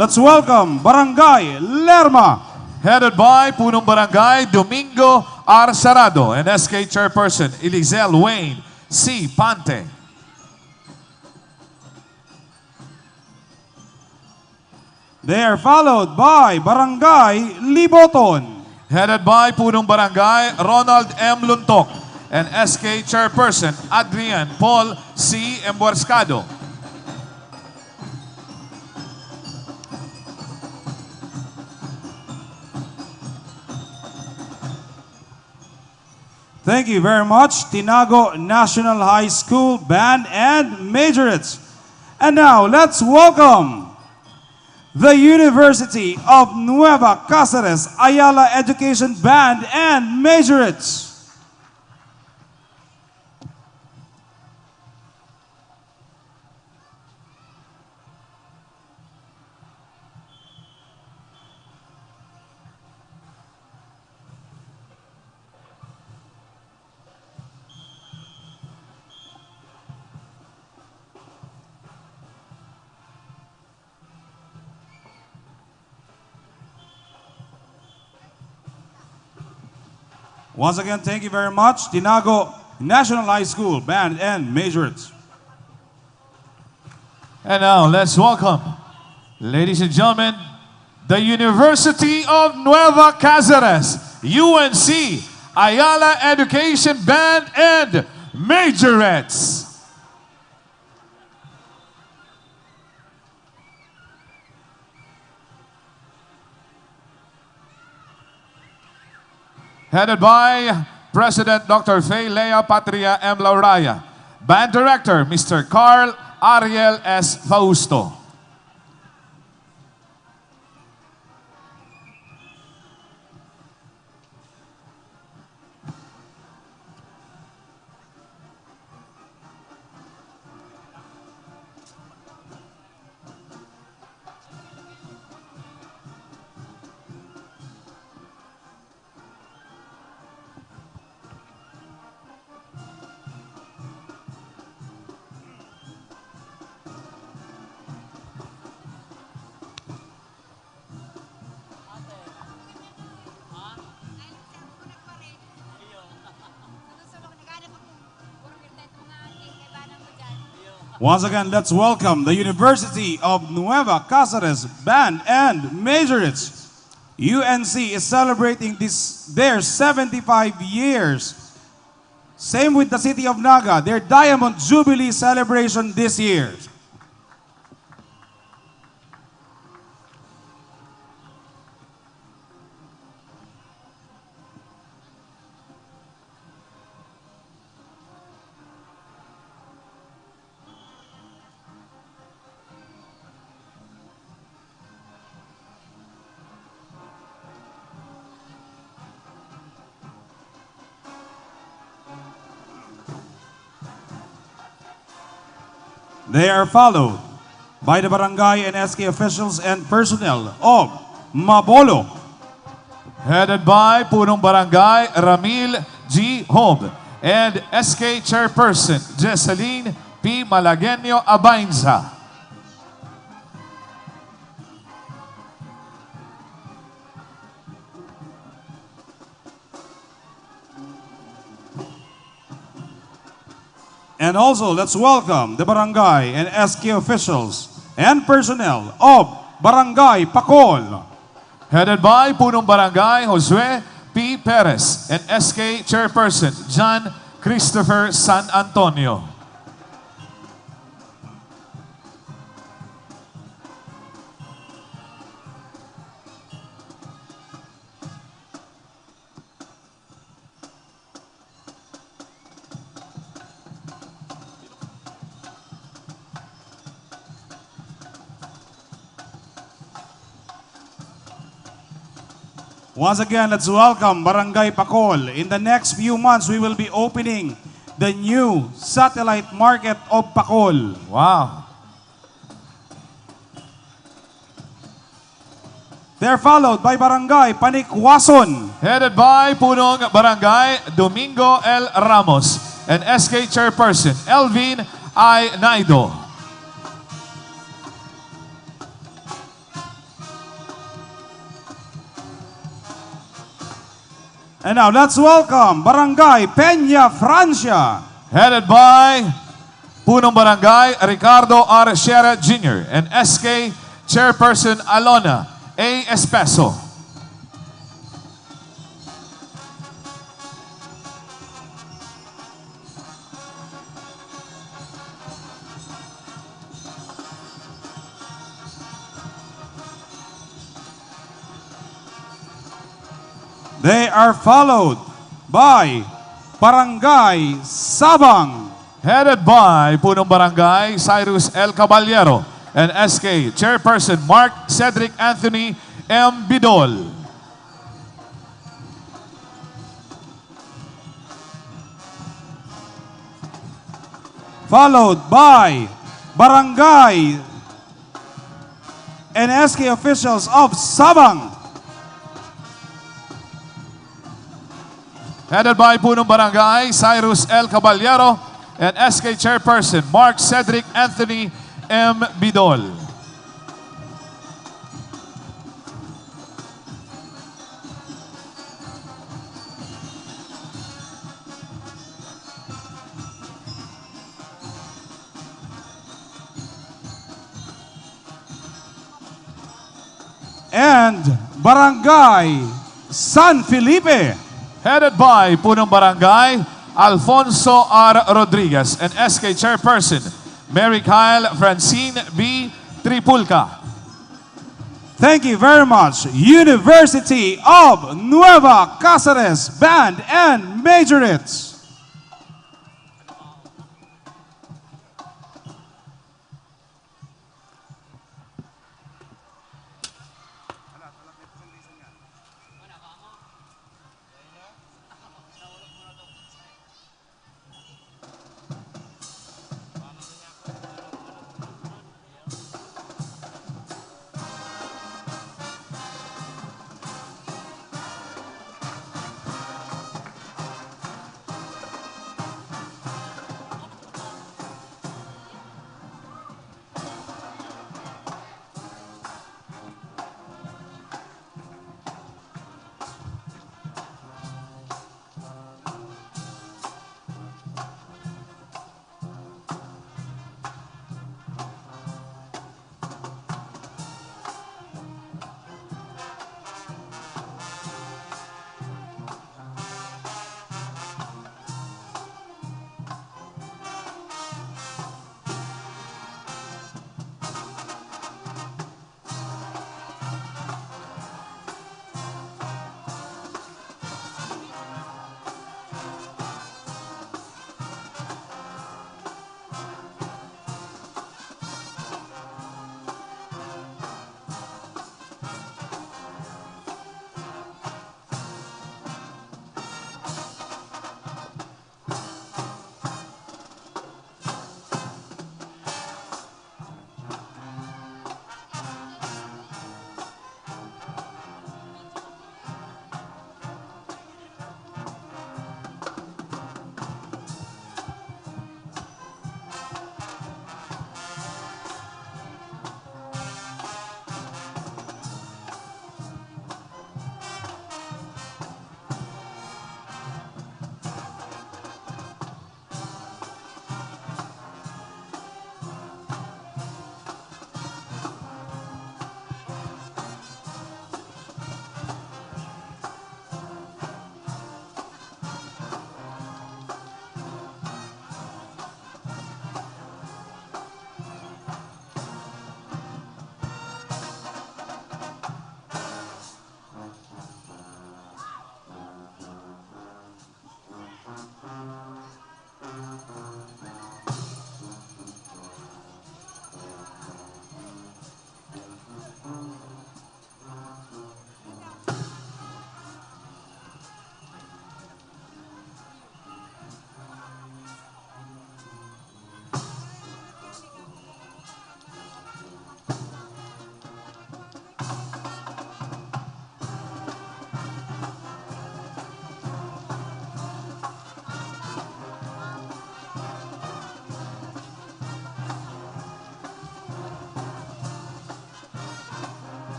Let's welcome Barangay Lerma. Headed by Punong Barangay Domingo R. Sarado and SK Chairperson Elizel Wayne C. Pante. They are followed by Barangay Liboton. Headed by Punong Barangay Ronald M. Luntok and SK Chairperson Adrian Paul C. Embuerscado. Thank you very much, Tinago National High School Band and Majorettes. And now, let's welcome the University of Nueva Cáceres Ayala Education Band and Majorettes. Once again, thank you very much, Tinago National High School Band and Majorettes. And now, let's welcome, ladies and gentlemen, the University of Nueva Cáceres, UNC, Ayala Education Band and Majorettes. Headed by President Dr. Fay Lea Patria M. Lauraya, Band Director Mr. Carl Ariel S. Fausto. Once again, let's welcome the University of Nueva Cáceres Band and Majorettes. UNC is celebrating their 75 years. Same with the City of Naga, their Diamond Jubilee celebration this year. They are followed by the barangay and SK officials and personnel of Mabolo. Headed by Punong Barangay Ramil G. Hob and SK Chairperson Jesseline P. Malagueño Abainza. And also, let's welcome the barangay and SK officials and personnel of Barangay Pacol. Headed by Punong Barangay Josue P. Perez and SK Chairperson John Christopher San Antonio. Once again, let's welcome Barangay Pacol. In the next few months, we will be opening the new satellite market of Pacol. Wow. They're followed by Barangay Panikwason. Headed by Punong Barangay Domingo L. Ramos and SK Chairperson Elvin I. Naido. And now, let's welcome Barangay Peña Francia. Headed by Punong Barangay Ricardo R. Sierra Jr. and SK Chairperson Alona A. Espeso. They are followed by Barangay Sabang. Headed by Punong Barangay Cyrus L. Caballero and SK Chairperson Mark Cedric Anthony M. Bidol. Followed by Barangay and SK officials of Sabang. Headed by Punong Barangay Cyrus L. Caballero and SK Chairperson Mark Cedric Anthony M. Bidol. And Barangay San Felipe. Headed by Punong Barangay Alfonso R. Rodriguez and SK Chairperson Mary Kyle Francine B. Tripulca. Thank you very much, University of Nueva Cáceres Band and Majorettes.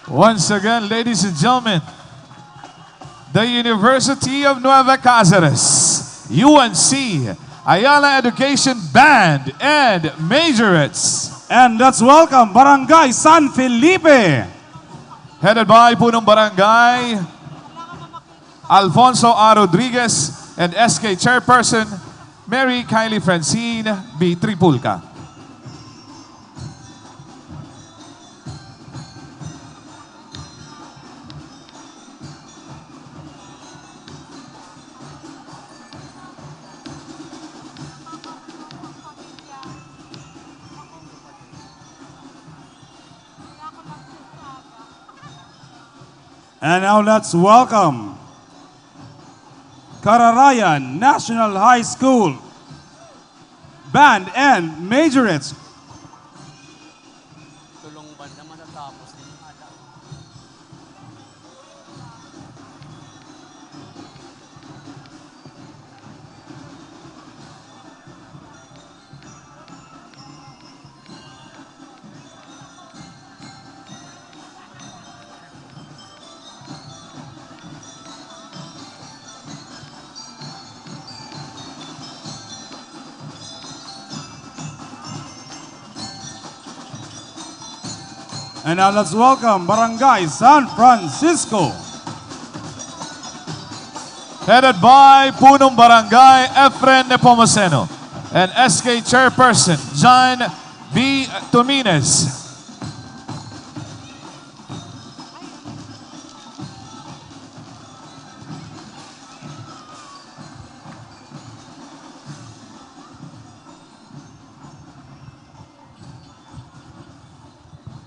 Once again, ladies and gentlemen, the University of Nueva Cáceres, UNC, Ayala Education Band and Majorettes. And let's welcome Barangay San Felipe. Headed by Punong Barangay, Alfonso A. Rodriguez and SK Chairperson, Mary Kylie Francine B. Tripulca. And now let's welcome Kararayan National High School Band and Majorettes. Tulong ba naman natapos din ata. And now let's welcome Barangay San Francisco. Headed by Punong Barangay Efren Nepomuceno and SK Chairperson, John B. Tumines.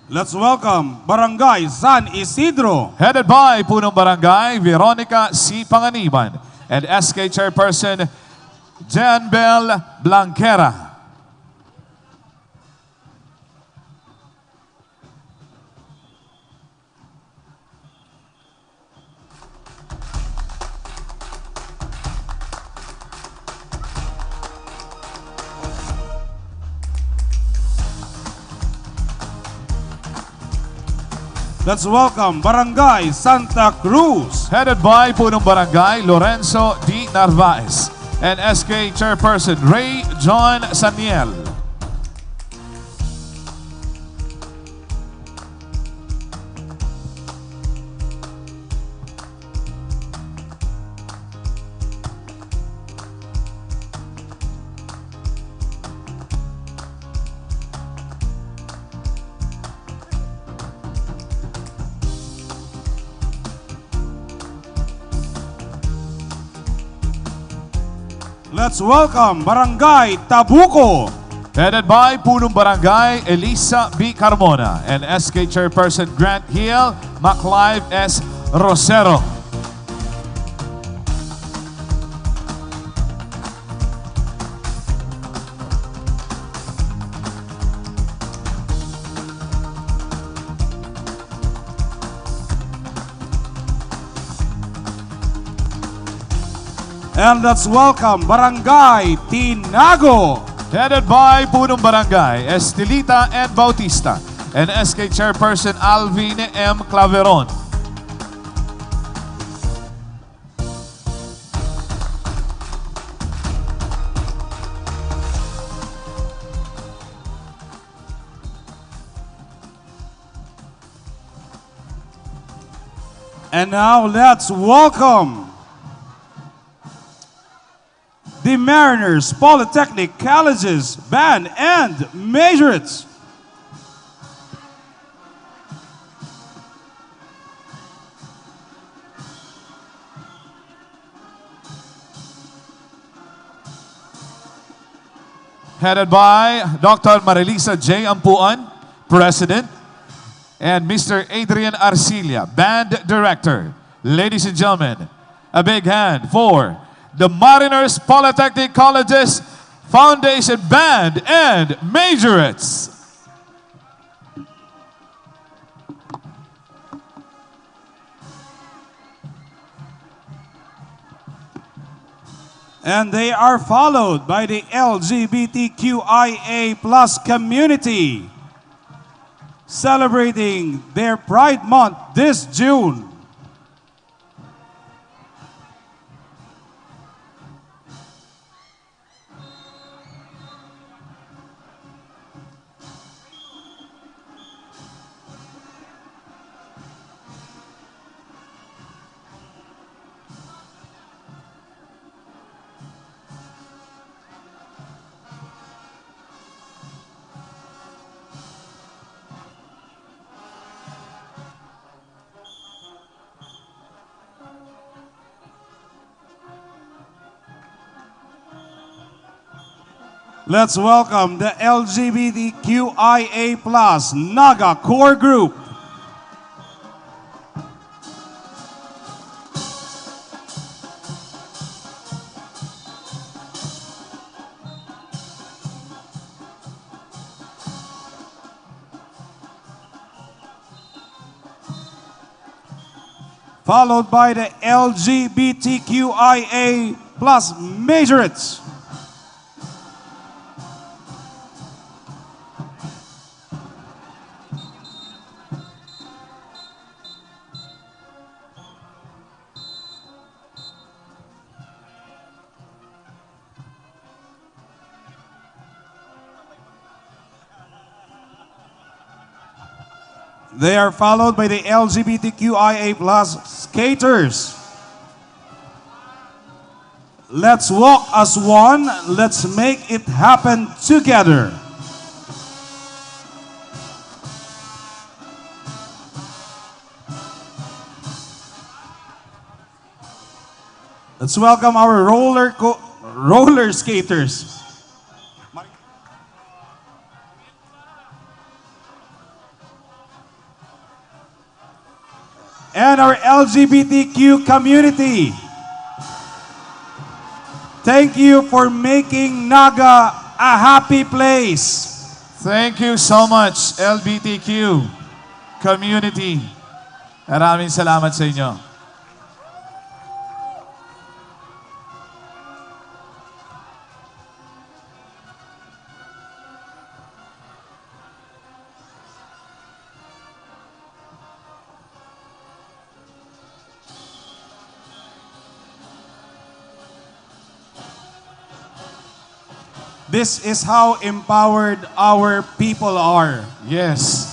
Let's welcome Barangay San Isidro. Headed by Punong Barangay Veronica C. Panganiban and SK Chairperson, Jan Bel Blanquera. Let's welcome Barangay Santa Cruz. Headed by Punong Barangay Lorenzo D. Narvaez and SK Chairperson, Ray John Saniel. Let's welcome Barangay Tabuco. Headed by Punong Barangay Elisa B. Carmona and SK Chairperson, Grant Hill MacLive S. Rosero. And let's welcome Barangay Tinago. Headed by Punong Barangay Estelita and Bautista and SK Chairperson, Alvin M. Claveron. And now let's welcome the Mariners Polytechnic Colleges Band and Majorettes. Headed by Dr. Marilisa J. Ampuan, President, and Mr. Adrian Arcilia, Band Director. Ladies and gentlemen, a big hand for the Mariners Polytechnic Colleges Foundation Band and Majorettes. And they are followed by the LGBTQIA+ community. celebrating their Pride Month this June. Let's welcome the LGBTQIA+ Naga Core Group. Followed by the LGBTQIA+ Majorettes. They are followed by the LGBTQIA+ skaters. Let's walk as one. Let's make it happen together. Let's welcome our roller skaters. And our LGBTQ community. Thank you for making Naga a happy place. Thank you so much, LGBTQ community. Maraming salamat sa inyo. This is how empowered our people are. Yes.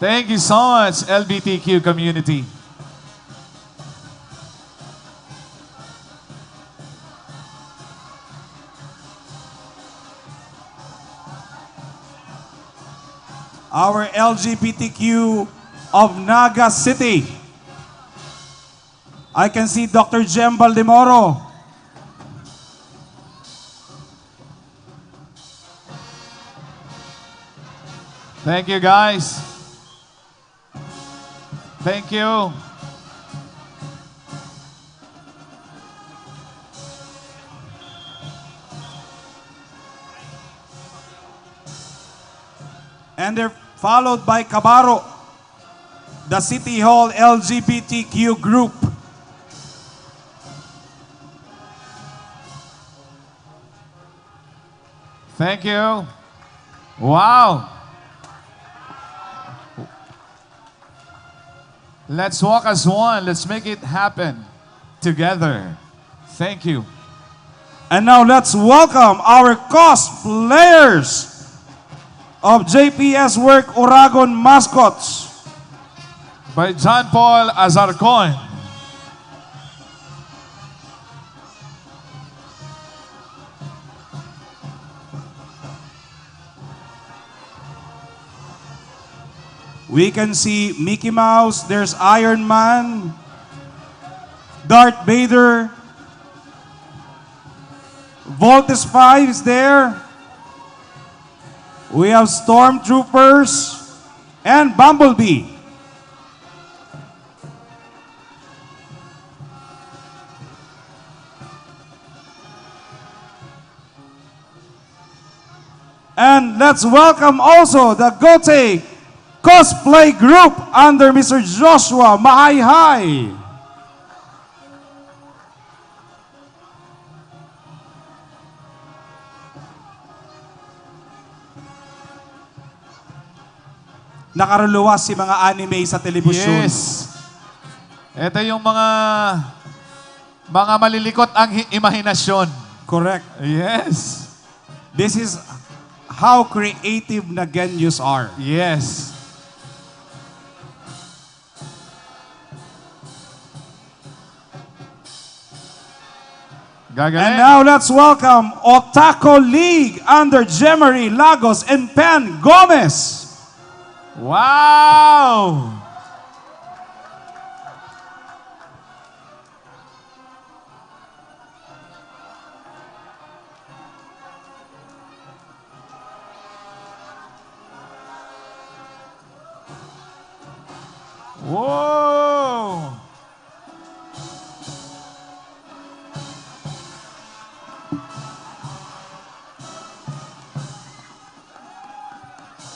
Thank you so much, LGBTQ community. Our LGBTQ of Naga City. I can see Dr. Jem Baldemoro. Thank you, guys. Thank you. And they're followed by Cabaro, the City Hall LGBTQ group. Thank you. Wow. Let's walk as one. Let's make it happen together. Thank you. And now let's welcome our cosplayers of JPS Work Oragon mascots. By John Paul Azarcon. We can see Mickey Mouse, there's Iron Man, Darth Vader, Voltes 5 is there. We have Stormtroopers and Bumblebee. And let's welcome also the Gote cosplay group under Mr. Joshua Mahayhay. nakaruluwas si mga anime sa telebisyon. Yes. Ito yung mga malilikot ang imahinasyon. Correct. Yes. This is how creative na Genyos are. Yes. And Gagaling. now let's welcome Otaco League under Jemery Lagos and Pen Gomez. Wow! Whoa!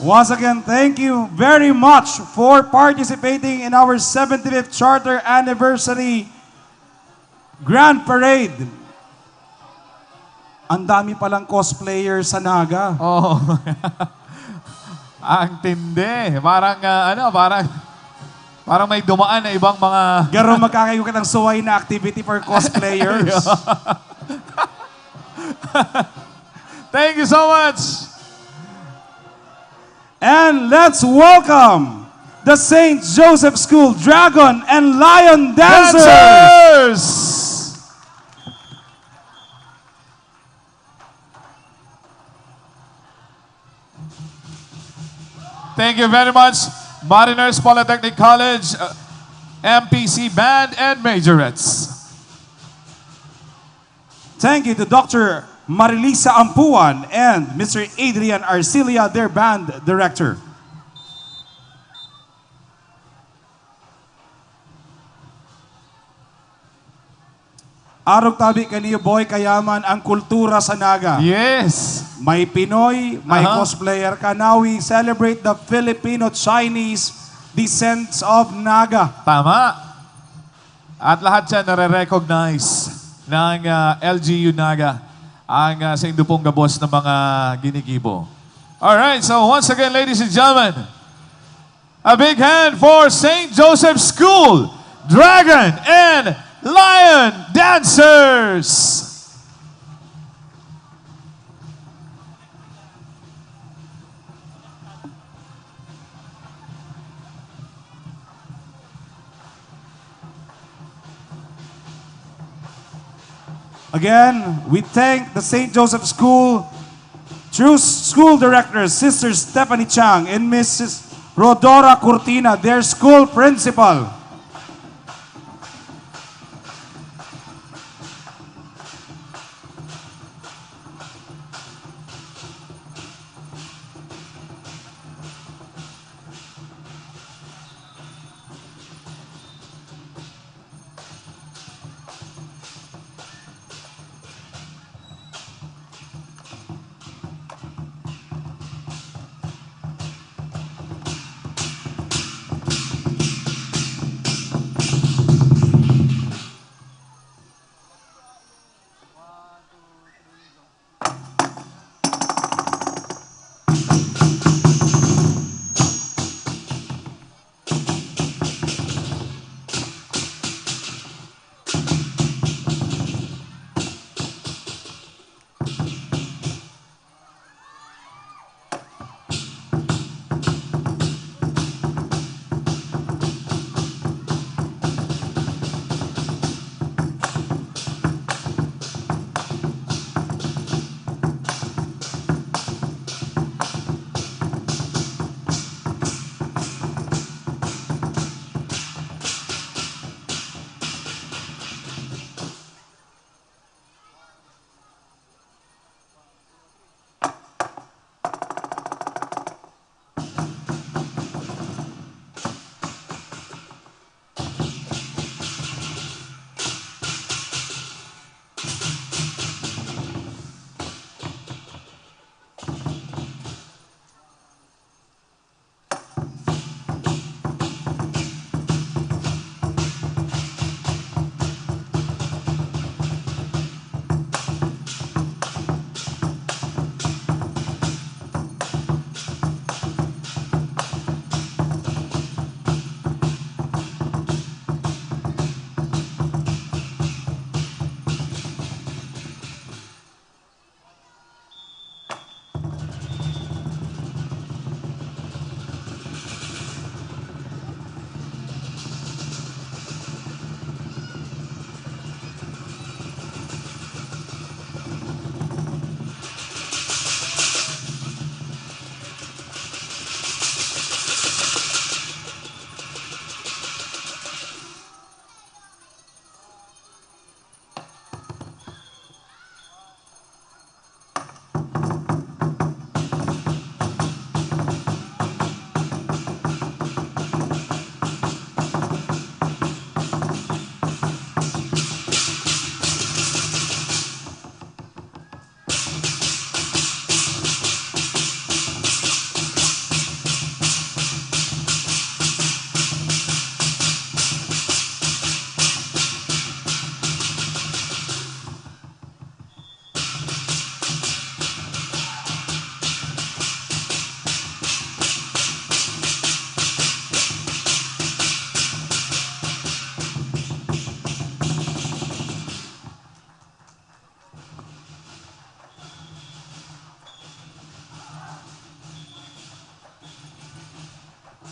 Once again, thank you very much for participating in our 75th Charter Anniversary Grand Parade. Ang dami palang cosplayer sa Naga. Oh. Ang tindi. Parang parang may dumaan na ibang mga Garo magkakayo ka ng suway na activity for cosplayers. Thank you so much. And let's welcome the St. Joseph School Dragon and Lion Dancers. Dancers! Thank you very much, Mariners Polytechnic College, MPC Band, and Majorettes. Thank you to Dr. Marilisa Ampuan and Mr. Adrian Arcilia, their band director. Arog tabi kaniyo boy kayaman ang kultura sa Naga. Yes. May Pinoy, may cosplayer ka. Now we celebrate the Filipino-Chinese descents of Naga. Tama. At lahat siya nare-recognize ng LGU-Naga, ang sa indupong gabos ng mga ginigibo. Alright, so once again, ladies and gentlemen, a big hand for St. Joseph School, Dragon and Lion Dancers! Again, we thank the St. Joseph School true school directors, Sister Stephanie Chang and Mrs. Rodora Cortina, their school principal.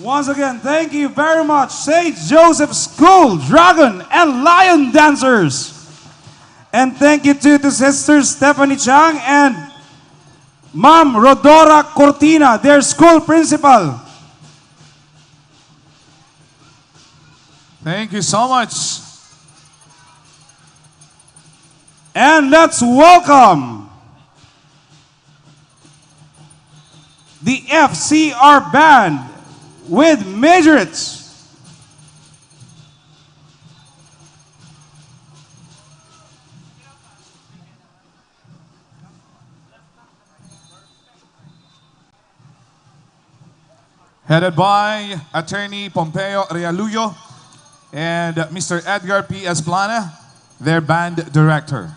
Once again, thank you very much, St. Joseph School Dragon and Lion Dancers. And thank you to Sisters Stephanie Chang and Ma'am Rodora Cortina, their school principal. Thank you so much. And let's welcome the FCR Band with majorettes. Headed by Attorney Pompeo Realuyo and Mr. Edgar P. Esplana, their band director.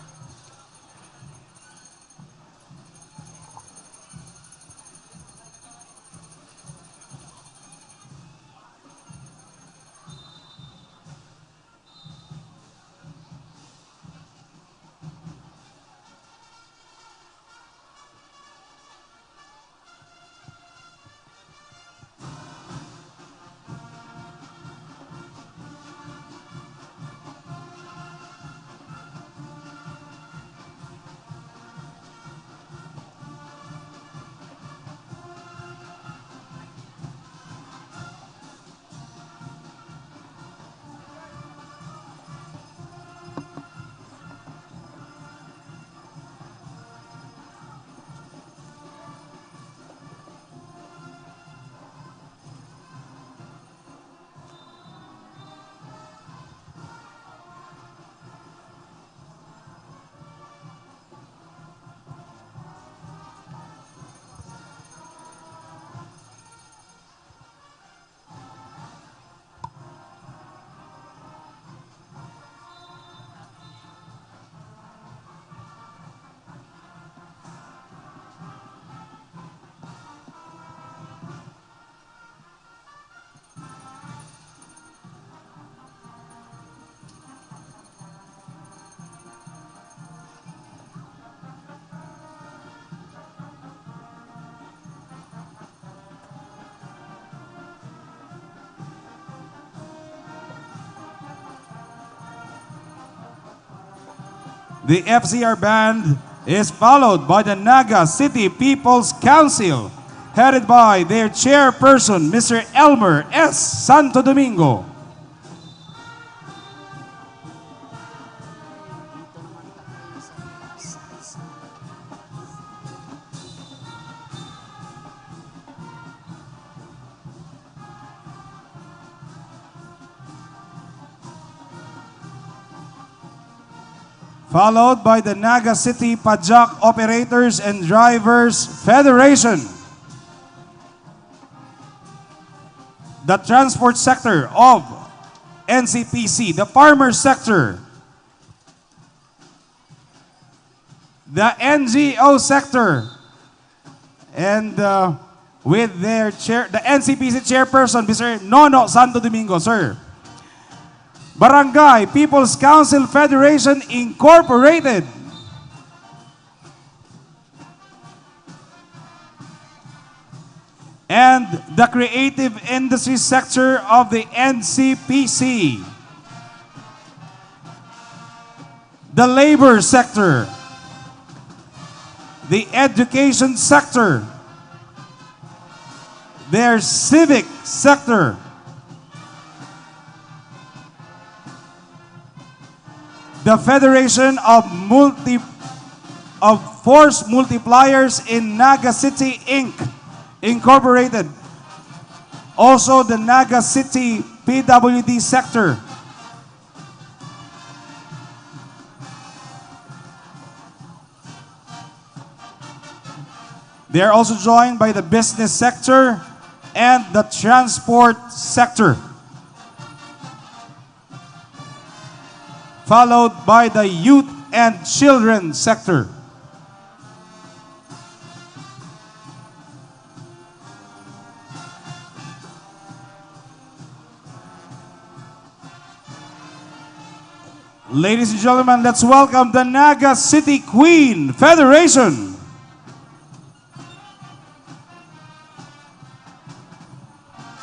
The FCR Band is followed by the Naga City People's Council, headed by their chairperson, Mr. Elmer S. Santo Domingo. Followed by the Naga City Pajak Operators and Drivers Federation. The transport sector of NCPC, the farmer sector, the NGO sector, and with their chair, the NCPC chairperson, Mr. Nono Santo Domingo, sir. Barangay People's Council Federation Incorporated. And the creative industry sector of the NCPC. The labor sector. The education sector. Their civic sector. The Federation of Force Multipliers in Naga City, Inc., Incorporated. Also the Naga City PWD sector. They are also joined by the business sector and the transport sector. Followed by the youth and children sector. Ladies and gentlemen, let's welcome the Naga City Queen Federation.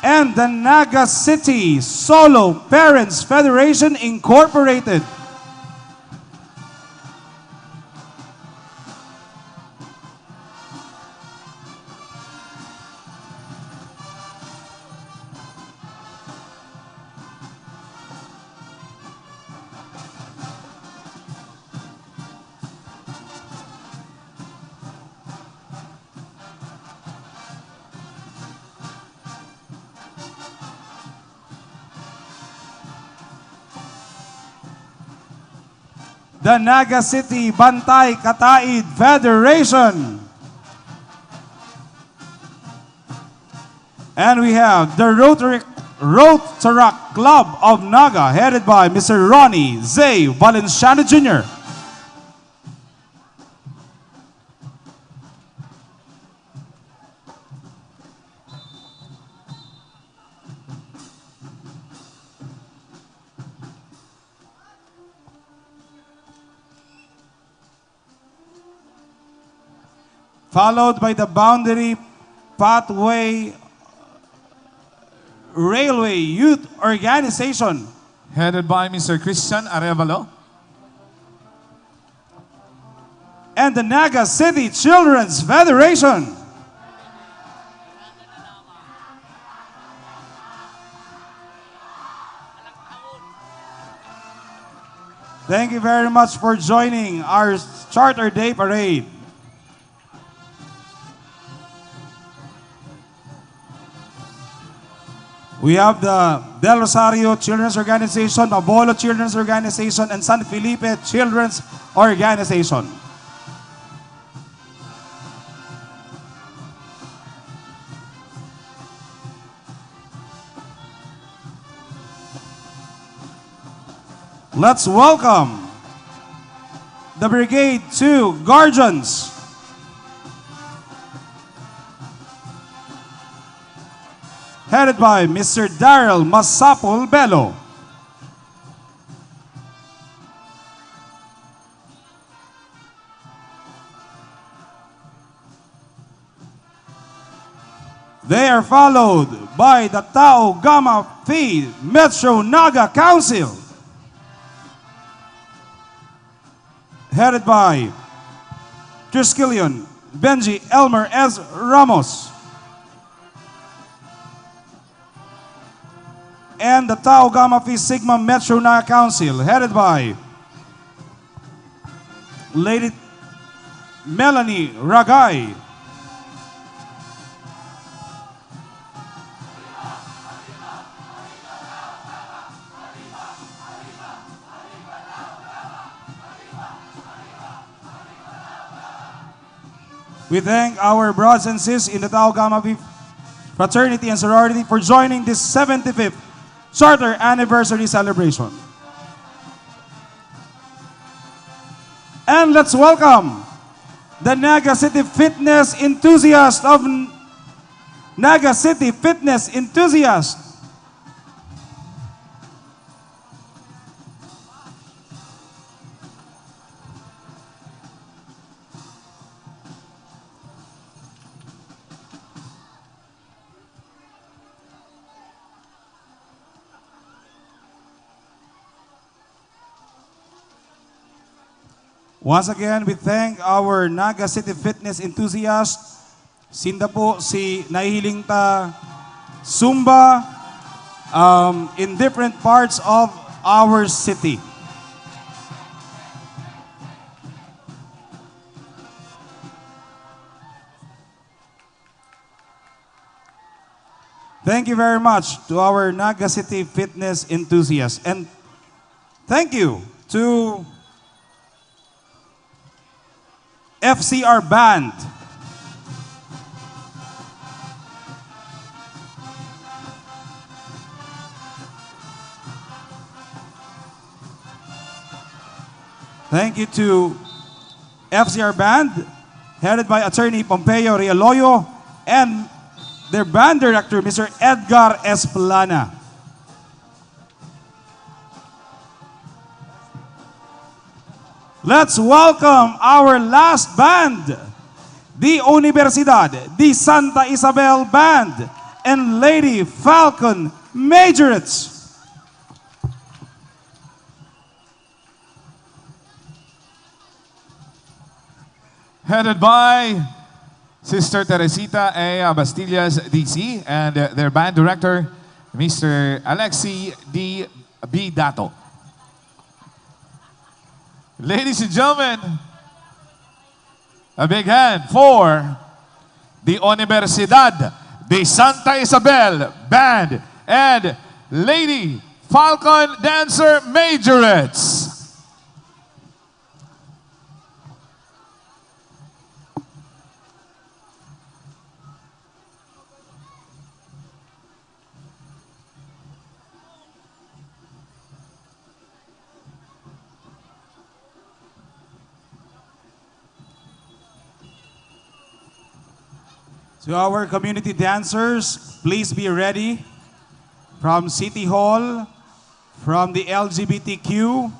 And and the Naga City Solo Parents Federation Incorporated. The Naga City Bantay Kataid Federation. And we have the Rotaract Club of Naga, headed by Mr. Ronnie Zay Valenciano Jr. Followed by the Boundary Pathway Railway Youth Organization, Headed by Mr. Christian Arevalo. and the Naga City Children's Federation. Thank you very much for joining our Charter Day Parade. We have the Del Rosario Children's Organization, Mabolo Children's Organization, and San Felipe Children's Organization. Let's welcome the Brigade 2 Guardians. Headed by Mr. Daryl Masapol Bello. They are followed by the Tau Gamma Phi Metro Naga Council, headed by Triskelion Benji Elmer S. Ramos, and the Tau Gamma Phi Sigma Metro Naga Council, headed by Lady Melanie Ragay. We thank our brothers and sisters in the Tau Gamma Phi fraternity and sorority for joining this 75th Charter Anniversary celebration. And let's welcome the Naga City Fitness Enthusiast of Naga City Fitness Enthusiast. Once again, we thank our Naga City Fitness Enthusiast. Sinda po si nahihiling ta Zumba in different parts of our city. Thank you very much to our Naga City Fitness Enthusiasts. And thank you to FCR Band. Thank you to FCR Band, headed by Attorney Pompeo Rialoyo, and their band director, Mr. Edgar Esplana. Let's welcome our last band, the Universidad de Santa Isabel Band, and Lady Falcon Majorates. Headed by Sister Teresita A. Bastillas, DC, and their band director, Mr. Alexi D. B. Dato. Ladies and gentlemen, a big hand for the Universidad de Santa Isabel Band and Lady Falcon Dancer Majorettes. To our community dancers, please be ready. From City Hall, from the LGBTQ,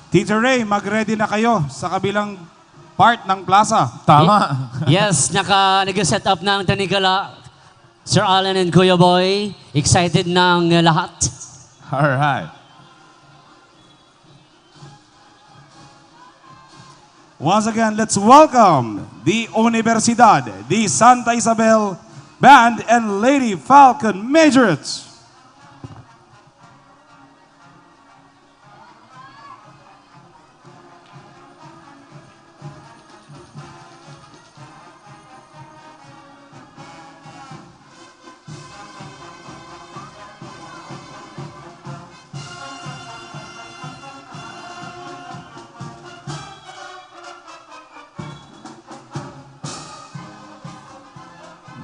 Teacher Ray, mag-ready na kayo sa kabilang part ng plaza. Tama. Yes, nag-set up ng Tanikala. Sir Alan and Kuya Boy, excited ng lahat. All right. Once again, let's welcome the Universidad de Santa Isabel Band and Lady Falcon Majorettes.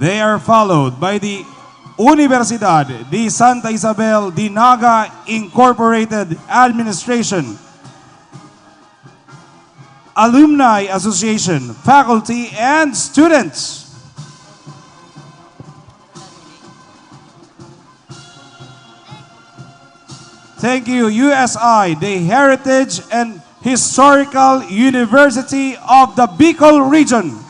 They are followed by the Universidad de Santa Isabel de Naga Incorporated Administration, Alumni Association, faculty, and students. Thank you, USI, the Heritage and Historical University of the Bicol region.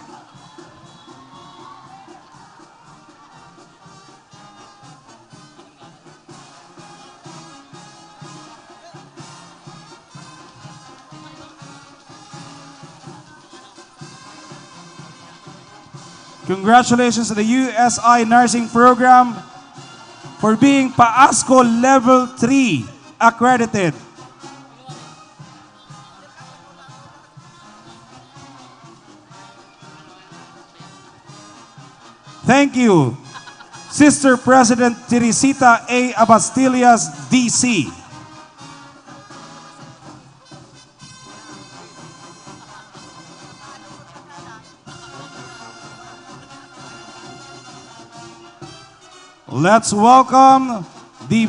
Congratulations to the USI Nursing Program for being PAASCO Level 3 accredited. Thank you, Sister President Teresita A. Abastillas, DC. Let's welcome the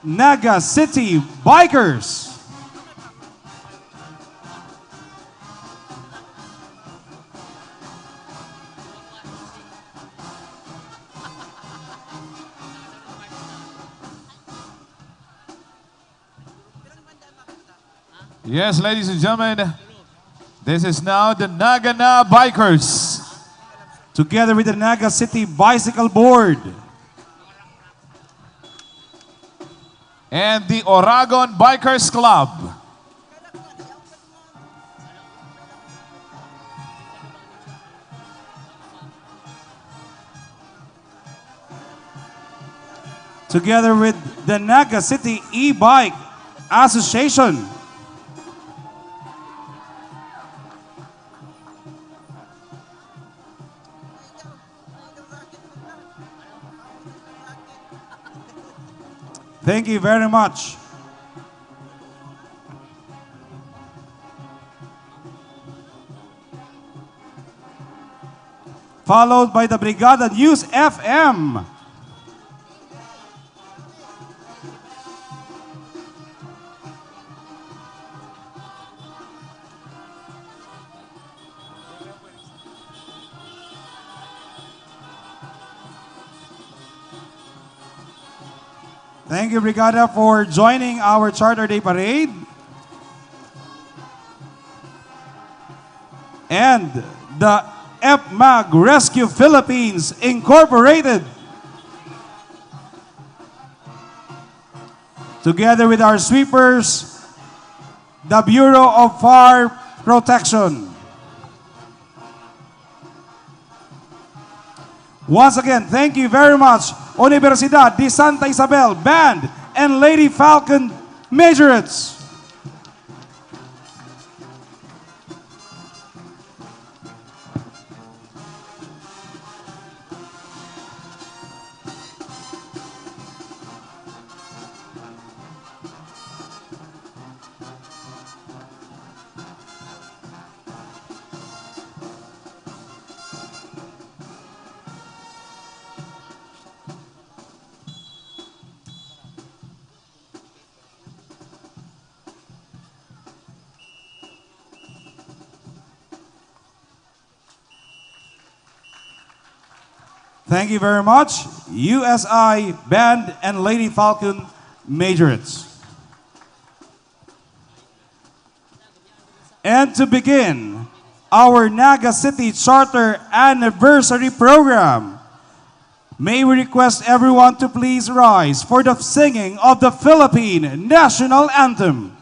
Naga City Bikers. Yes, ladies and gentlemen, this is now the Naga Bikers. Together with the Naga City Bicycle Board And the Oragon Bikers Club. together with the Naga City E-Bike Association. Thank you very much. Followed by the Brigada News FM. Thank you, Brigada, for joining our Charter Day Parade. And the EPMAG Rescue Philippines Incorporated. Together with our sweepers, the Bureau of Fire Protection. Once again, thank you very much, Universidad de Santa Isabel Band and Lady Falcon Majorettes. Thank you very much, USI Band and Lady Falcon Majorettes. And to begin our Naga City Charter Anniversary Program, may we request everyone to please rise for the singing of the Philippine National Anthem.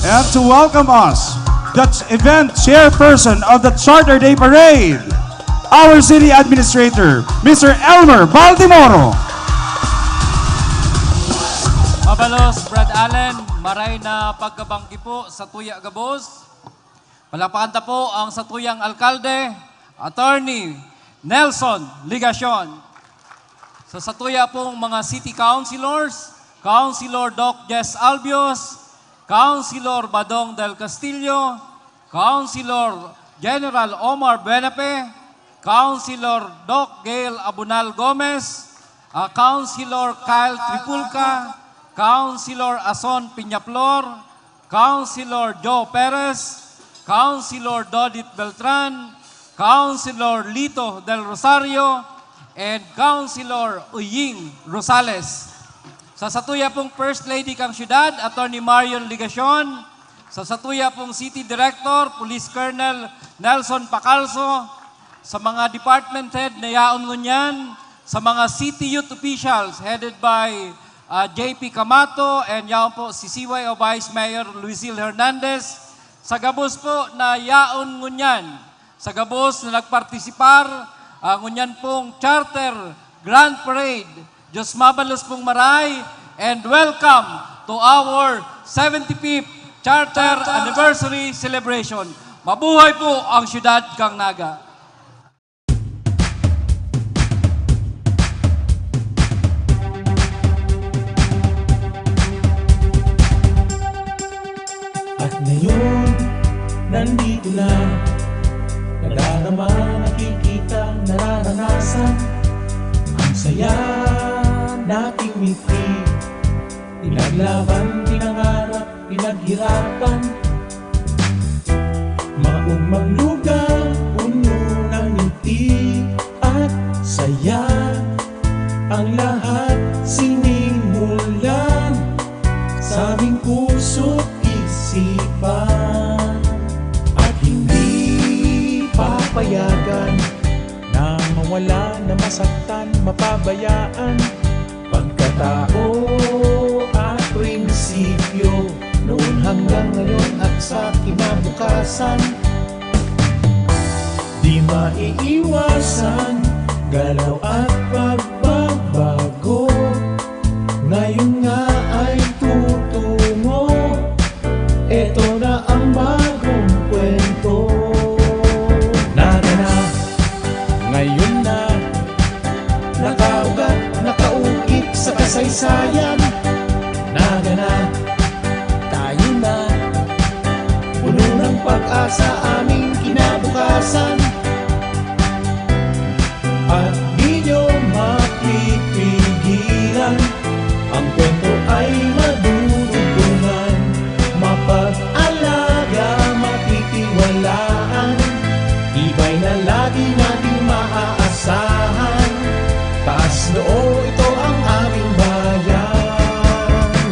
And to welcome us, the event chairperson of the Charter Day Parade, our City Administrator, Mr. Elmer Baldimoro. Mabalos, Brad Allen, maray na pagkabanggi po sa Tuya Gabos. Palakpakan po ang satuyang alkalde, Attorney Nelson Ligacion. Sa satuya pong mga city councilors, Councilor Doc Jess Albios, Councilor Badong del Castillo, Councilor General Omar Benepe, Councilor Doc Gail Abunal Gomez, Councilor Kyle Tripulca, Councilor Ason Piñaplor, Councilor Joe Perez, Councilor Dodit Beltran, Councilor Lito del Rosario, and Councilor Uying Rosales. Sa satuya pong First Lady kang Syudad, Attorney Marion Ligacion. Sa satuya pong City Director, Police Colonel Nelson Pacalso. Sa mga department head na yaon ngunyan. Sa mga city youth officials headed by JP Camato and yaon po si CY o Vice Mayor Luisil Hernandez. Sa gabos po na yaon ngunyan. Sa gabos na nagpartisipar, ngunyan pong Charter Grand Parade. Diyos mabalos pong maray, and welcome to our 75th Charter Anniversary Celebration. Mabuhay po ang Siyudad kang Naga. At ngayon, nandito na naman nakikita, nararanasan. Ang saya nating ngiti, pinaglaban, pinangarap, pinaghirapan. Maumang lugar, puno ng ngiti at saya. Ang lahat sinimulan sa aming puso't isipan. At hindi papayagan na mawala, na masaktan, mapabayaan. Pagkatao at prinsipyo, noon hanggang ngayon at sa kinabukasan. Di maiiwasan, galaw at pagbabago. Ngayon nga ay tutungo, eto na ang bagong kwento. Naga na, ngayon na, nakaugat, nakaukit sa kasaysayan. Naga na, tayo na, puno ng pag-asa aming kinabukasan. At di nyo mapipigilan, ang kwento ay madudugtungan. Mapag-alaga, matitiwalaan, tibay na lagi nating maaasahan. Taas noo, ito ang aming bayan.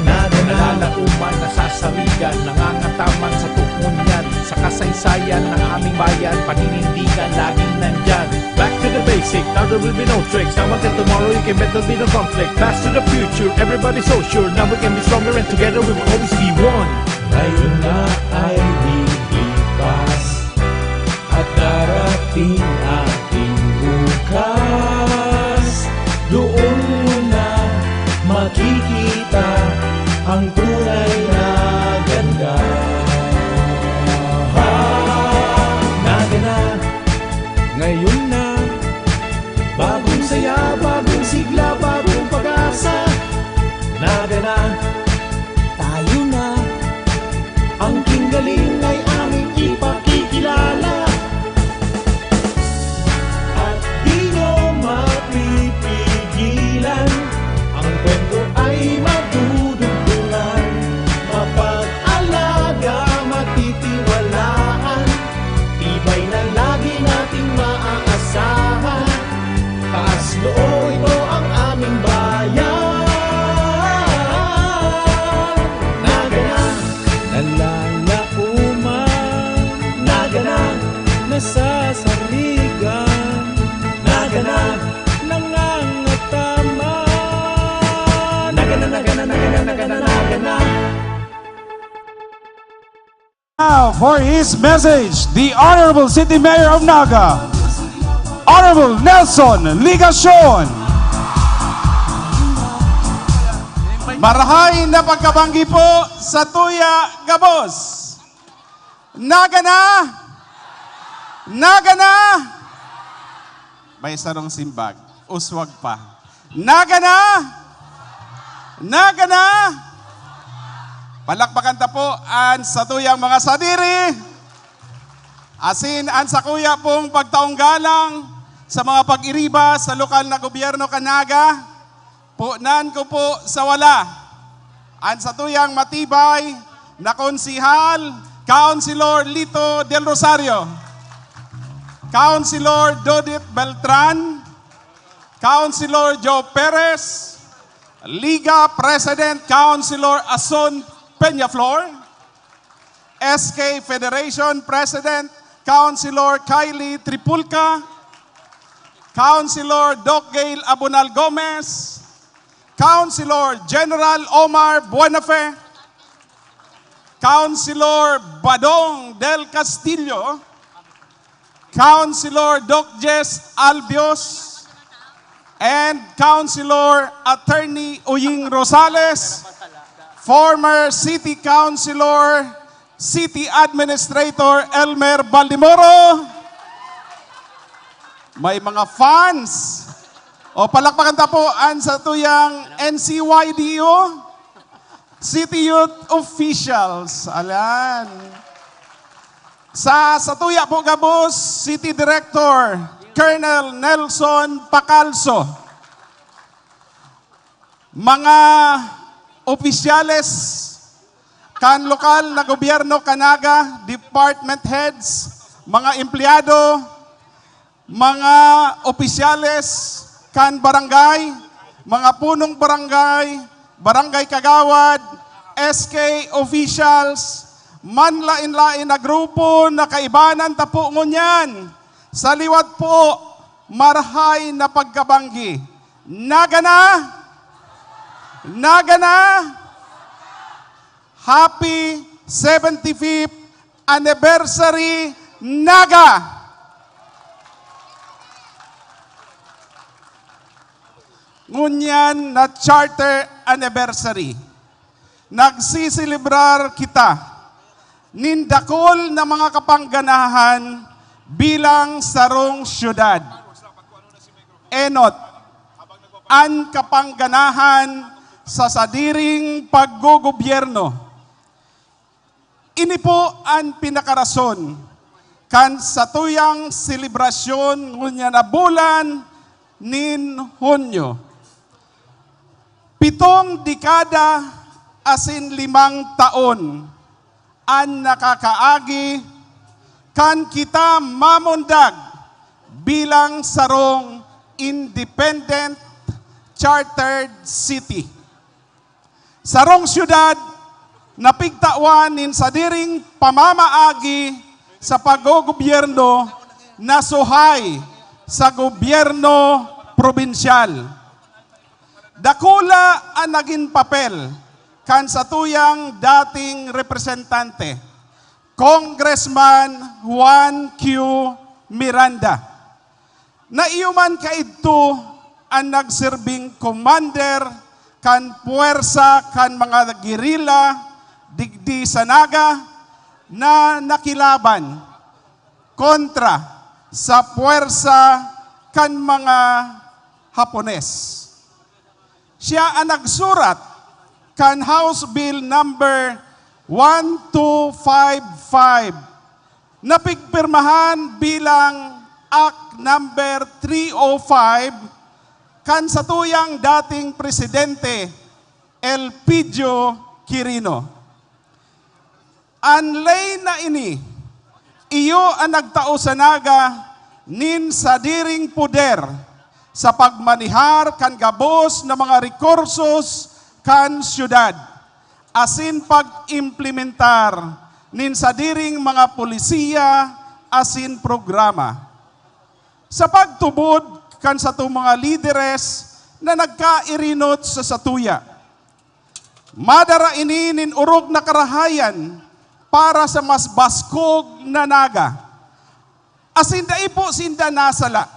Naga na, Nalalauman, nasasawigan, nangangataman sa tukunyan, sa kasaysayan ng aming bayan, paninindigan laging nandyan. Back to the basic, now there will be no tricks. Now until tomorrow you can bet there'll be no conflict. Fast to the future, everybody's so sure. Now we can be stronger and together we will always be one. ngayon na ay lilipas at darating ating bukas. Doon mo na makikita ang tunay na ganda. Naga na, ngayon na, bagong saya, bagong sigla, bagong pag-asa. Naga na, tayo na, ang kinggaling ay aming ipakikilala. At di nyo mapipigilan, ang kwento ay madudugtungan. Mapag-alaga, matitiwalaan, tibay na lagi nating maaasahan. Taas noo, ito ang aming bayan. Naga na, nalalauman. Naga na, nasasaligan. Naga na, nangangataman. Naga na, naga na, naga na, naga na, naga na. Now, for his message, the Honorable City Mayor of Naga, Honorable Nelson Ligacion. Marahay na pagkabanggi po sa Tuya Gabos. Naga na! Naga na! May sarong simbag. Uswag pa. Naga na! Naga na! Palakpakan ta po an sa tuyang mga sadiri. Asin an sa kuya pong pagtaong galang sa mga pag-iriba sa lokal na gobyerno kanaga. Punan ko po sa wala. An sa tuyang matibay na konsihal, Councilor Lito Del Rosario, Councilor Dodit Beltran, Councilor Joe Perez, Liga President Councilor Ason Peñaflor, SK Federation President Councilor Kylie Tripulca, Councilor Doc Gail Abunal Gomez, Councilor General Omar Buenafe, Councilor Badong Del Castillo, Councilor Doc Jess Albios, and Councilor Attorney Uying Rosales, former City Councilor, City Administrator Elmer Baldimoro. May mga fans. O palakpakan ta po an sa tuyang NCYDO, City Youth Officials. Alan. Sa Satuya po Gabos, City Director Colonel Nelson Pacalso. Mga opisyales kan lokal na gobyerno Kanaga, department heads, mga empleyado, mga opisyales kan barangay, mga punong barangay, barangay kagawad, SK officials, manlain-lain na grupo na kaibanan tapo ngunyan. Sa liwat po, marhay na pagkabanggi. Naga na! Naga na! Happy 75th anniversary, Naga! Ngunyan na charter anniversary. Nagsisilibrar kita nindakol na mga kapangganahan bilang sarong syudad. Enot, an kapangganahan sa sadiring paggogobyerno. Ini po ang pinakarason kan sa tuyang selebrasyon ngunya na bulan nin Hunyo. 7 dekada asin 5 taon an nakakaagi kan kita mamundag bilang sarong independent chartered city. Sarong syudad na pigtawan nin sadiring pamamaagi sa paggogobyerno na suhay sa gobyerno probinsyal. Dakula ang naging papel kan sa tuyang dating representante, Congressman Juan Q. Miranda. Na iyuman kaidto ang nagsirbing commander kan puwersa kan mga gerilla digdi sa Naga na nakilaban kontra sa puwersa kan mga Hapones. Siya ang nagsurat kan House Bill number 1255 na pigpirmahan bilang Act number 305 kan sa tuyang dating presidente Elpidio Quirino. Anlay na ini, iyo ang nagtao sa Naga nin sa diring puder sa pagmanihar kan gabos na mga rekursos kan syudad, asin pag-implementar nin sa diring mga polisiya asin programa. Sa pagtubod kan sa itong mga lideres na nagkairinot sa satuya. Madara ini nin urog na karahayan para sa mas baskog na Naga. Asin dai po sinda nasala.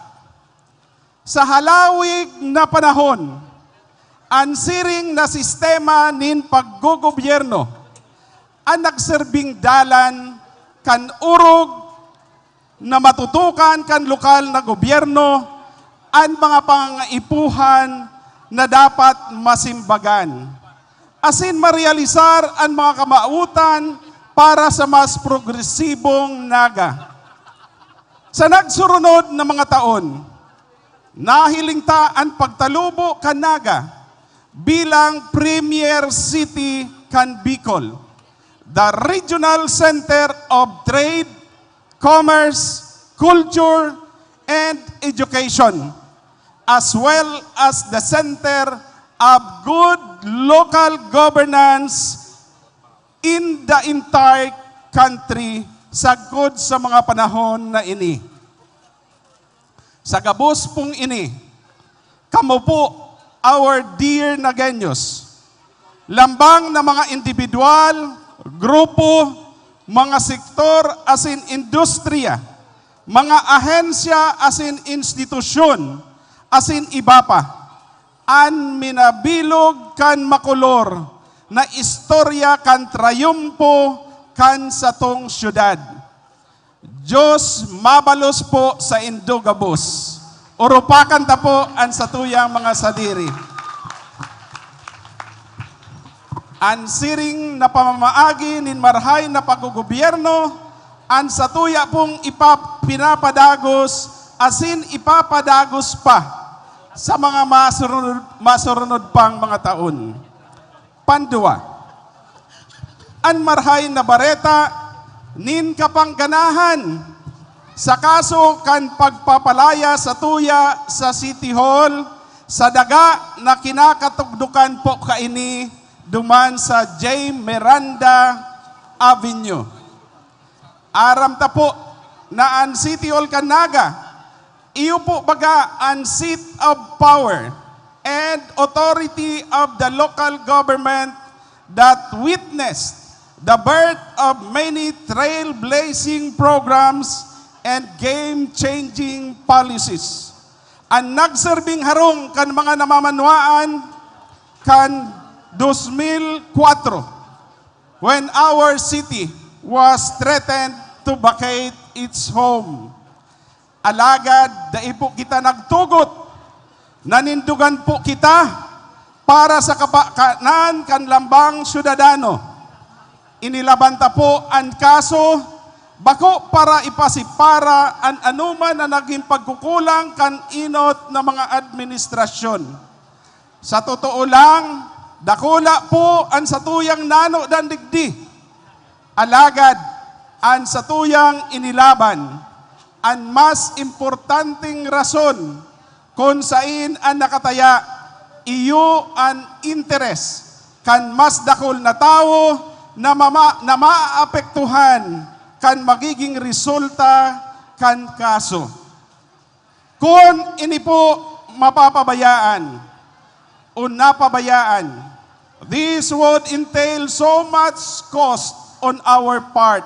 Sa halawig na panahon, ang siring na sistema nin paggogobyerno ang nagserbing dalan kan urog na matutukan kan lokal na gobyerno ang mga pangaipuhan na dapat masimbagan. Asin marealisar ang mga kamautan para sa mas progresibong Naga. Sa nagsurunod na mga taon, nahiling ta ang pagtalubo kan Naga bilang premier city kan Bicol, the regional center of trade, commerce, culture, and education, as well as the center of good local governance in the entire country sagod sa mga panahon na ini. Sa gabos pong ini, kamo po, our dear Nagenyos, lambang na mga individual, grupo, mga sektor asin industriya, mga ahensya asin institusyon, asin iba pa, an minabilog kan makulor na istorya kan trayumpo kan satong syudad. Diyos mabalos po sa Indogabos. Urupakan ta po ang satuyang mga sadiri. Ang siring na pamamaagi nin marhay na paggogobyerno Ang satuya pong pinapadagos, asin ipapadagos pa sa mga masurunod pang mga taon. Pandua, an marhay na bareta, nin kapangganahan sa kaso kan pagpapalaya sa tuya sa City Hall sa daga na kinakatugdukan po kaini duman sa J. Miranda Avenue. Aram ta po na ang City Hall kan Naga, iyo po baga ang seat of power and authority of the local government that witnessed the birth of many trailblazing programs and game-changing policies. Ang nagserbing harong kan mga namamanwaan kan 2004 when our city was threatened to vacate its home. Alagad, dai po kita nagtugot, nanindugan po kita para sa kapakanan kan lambang syudadano. Inilabanta po ang kaso, bako para ipasipara ang anuman na naging pagkukulang kan inot na mga administrasyon. Sa totoo lang, dakula po ang satuyang nano dan digdi. Alagad, ang satuyang inilaban, ang mas importanteng rason kung saan ang nakataya, iyo ang interes kan mas dakol na tao na maaapektuhan kan magiging resulta kan kaso. Kung ini po mapapabayaan o napabayaan, this would entail so much cost on our part,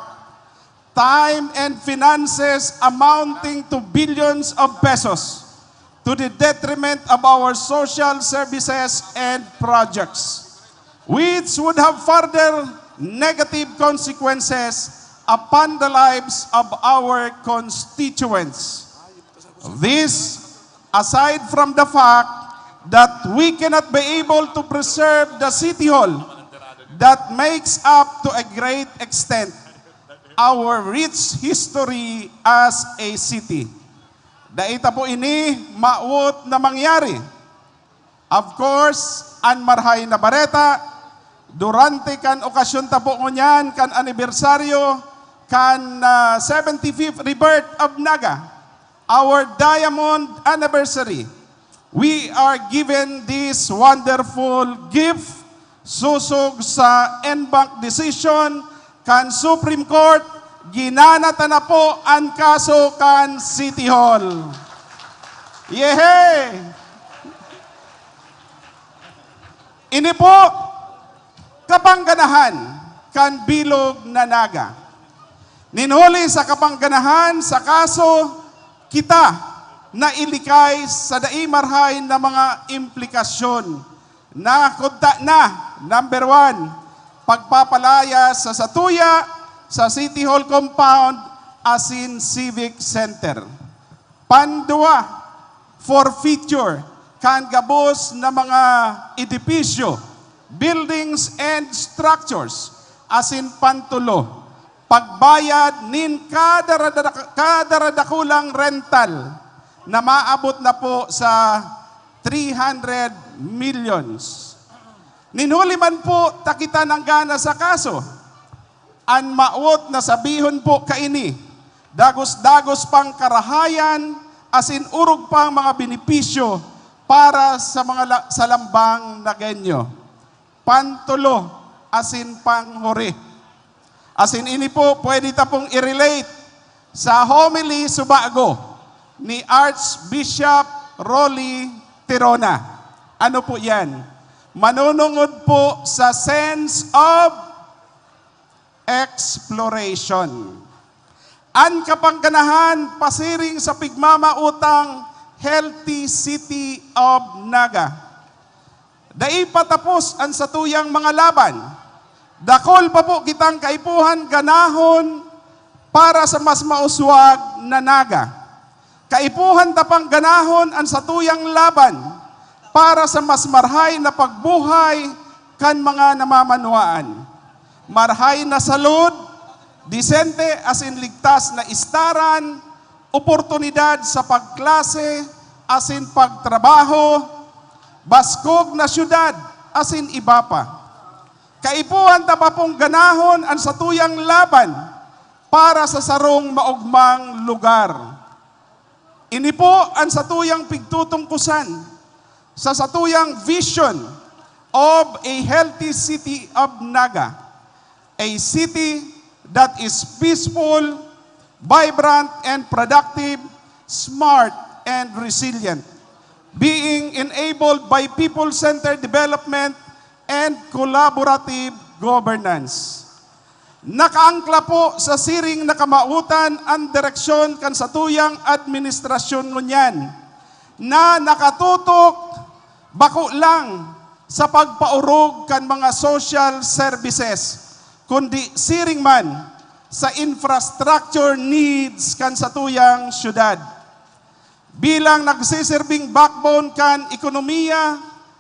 time and finances amounting to billions of pesos to the detriment of our social services and projects, which would have further negative consequences upon the lives of our constituents. This, aside from the fact that we cannot be able to preserve the City Hall that makes up to a great extent our rich history as a city. Daita po ini maut na mangyari. Of course, an marhay na bareta, durante kan okasyon ta po ngunyan, kan anibersaryo, kan 75th rebirth of Naga, our diamond anniversary, we are given this wonderful gift susog sa en banc decision kan Supreme Court, ginanata na po ang kaso kan City Hall. Yehe! Ini po, kapangganahan kan bilog na Naga. Ninhuli sa kapangganahan sa kaso, kita na ilikay sa daimarhay na mga implikasyon na kunta na, number 1, pagpapalaya sa satuya sa City Hall compound as in Civic Center. Pandua, forfeiture kan gabos na mga edipisyo, buildings and structures as in pantulo. Pagbayad nin kadaradakulang rental na maabot na po sa 300 millions. Ninhuli man po takita ng gana sa kaso. An maot na sabihon po kaini, dagos-dagos pang karahayan, asin urog pang mga benepisyo para sa mga salambang nagenyo. Pantulo, asin panghuri. Asin ini po, pwede ta pong i-relate sa homily subago ni Archbishop Rolly Tirona. Ano po yan? Manunungod po sa sense of exploration. Ang kapangganahan pasiring sa pigmamautang Healthy City of Naga. Dai patapos ang satuyang mga laban. Dakol pa po kitang kaipuhan ganahon para sa mas mauswag na Naga. Kaipuhan tapang ganahon ang satuyang laban para sa mas marhay na pagbuhay kan mga namamanwaan. Marhay na salud, Disente as in ligtas na istaran, oportunidad sa pagklase as in pagtrabaho, baskog na syudad as in iba pa. Kaipuhan taba pong ganahon ang satuyang laban para sa sarong maugmang lugar. Ini po ang satuyang pigtutungkusan sa satuyang vision of a healthy city of Naga, a city that is peaceful, vibrant and productive, smart and resilient, being enabled by people-centered development and collaborative governance. Nakaangkla po sa siring na kamautan ang direksyon kan satuyang administrasyon ngunyan na nakatutok bako lang sa pagpaurog kan mga social services kundi siring man sa infrastructure needs kan satuyang syudad. Bilang nagsisirbing backbone kan ekonomiya,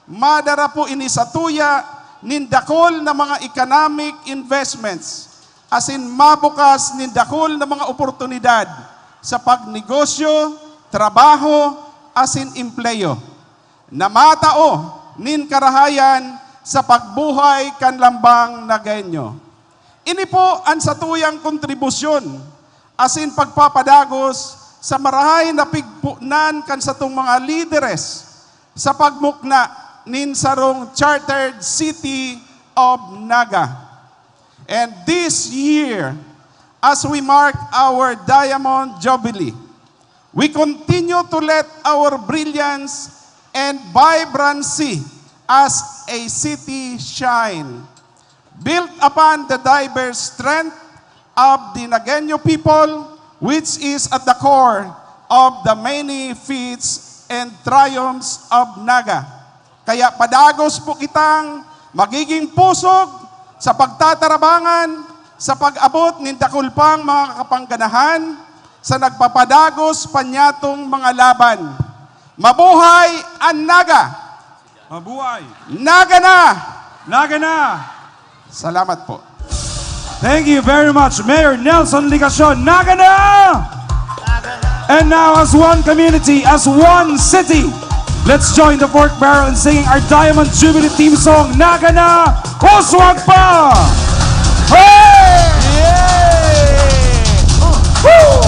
madara po ini satuya nindakol na mga economic investments as in mabukas nindakol na mga oportunidad sa pagnegosyo, trabaho, as in empleyo. Namatao nin karahayan sa pagbuhay kan lambang Nagaenyo. Ini po ang satuyang kontribusyon as in pagpapadagos sa marahay na pigpunan kan satong mga lideres sa pagmukna nin sarong Chartered City of Naga. And this year, as we mark our Diamond Jubilee, we continue to let our brilliance and vibrancy as a city shine, built upon the diverse strength of the Nagueño people, which is at the core of the many feats and triumphs of Naga. Kaya padagos po kitang magiging pusog sa pagtatarabangan, sa pag-abot ng dakulpang mga kapangganahan, sa nagpapadagos panyatong mga laban. Mabuhay ang Naga! Mabuhay! Naga na! Naga na! Salamat po. Thank you very much, Mayor Nelson Ligacion. Naga na! And now, as one community, as one city, let's join the pork barrel in singing our Diamond Jubilee theme song, Naga na! Uswag pa! Hey! Woo!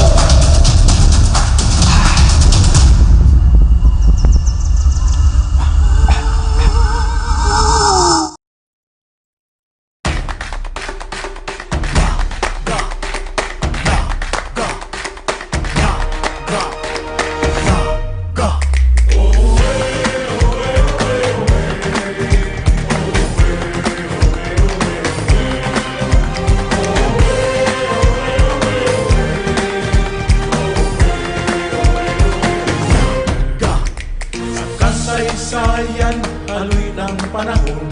Kasaysayan, haloy ng panahon,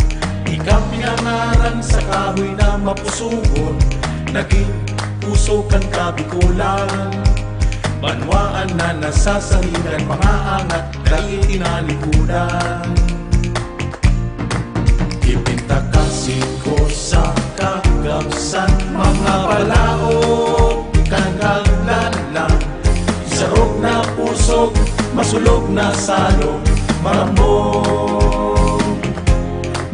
ikaw pinangaran sa kahoy na mapusugon. Naging puso kang kabikulan, banwaan na nasasangilan, pangaangat dahil tinalikudan. Ipinta kasi ko sa kagamsan, mga palaot, ikangaglalan, sarog na pusog, masulog na salog, marambong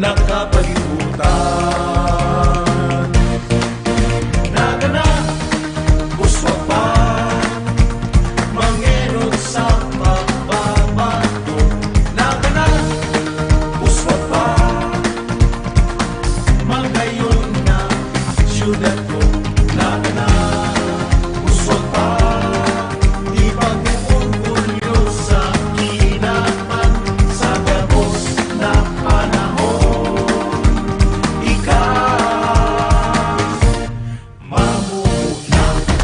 nakapalibutan. Naga na, uswag pa, mangenod sa pagbabato. Naga na, uswag pa, magayon na syudad ko. Naga na, uswag pa, ipag-ipon-punyo sa kinaman sa gabos na panahon. Ikaw, mamuna ka.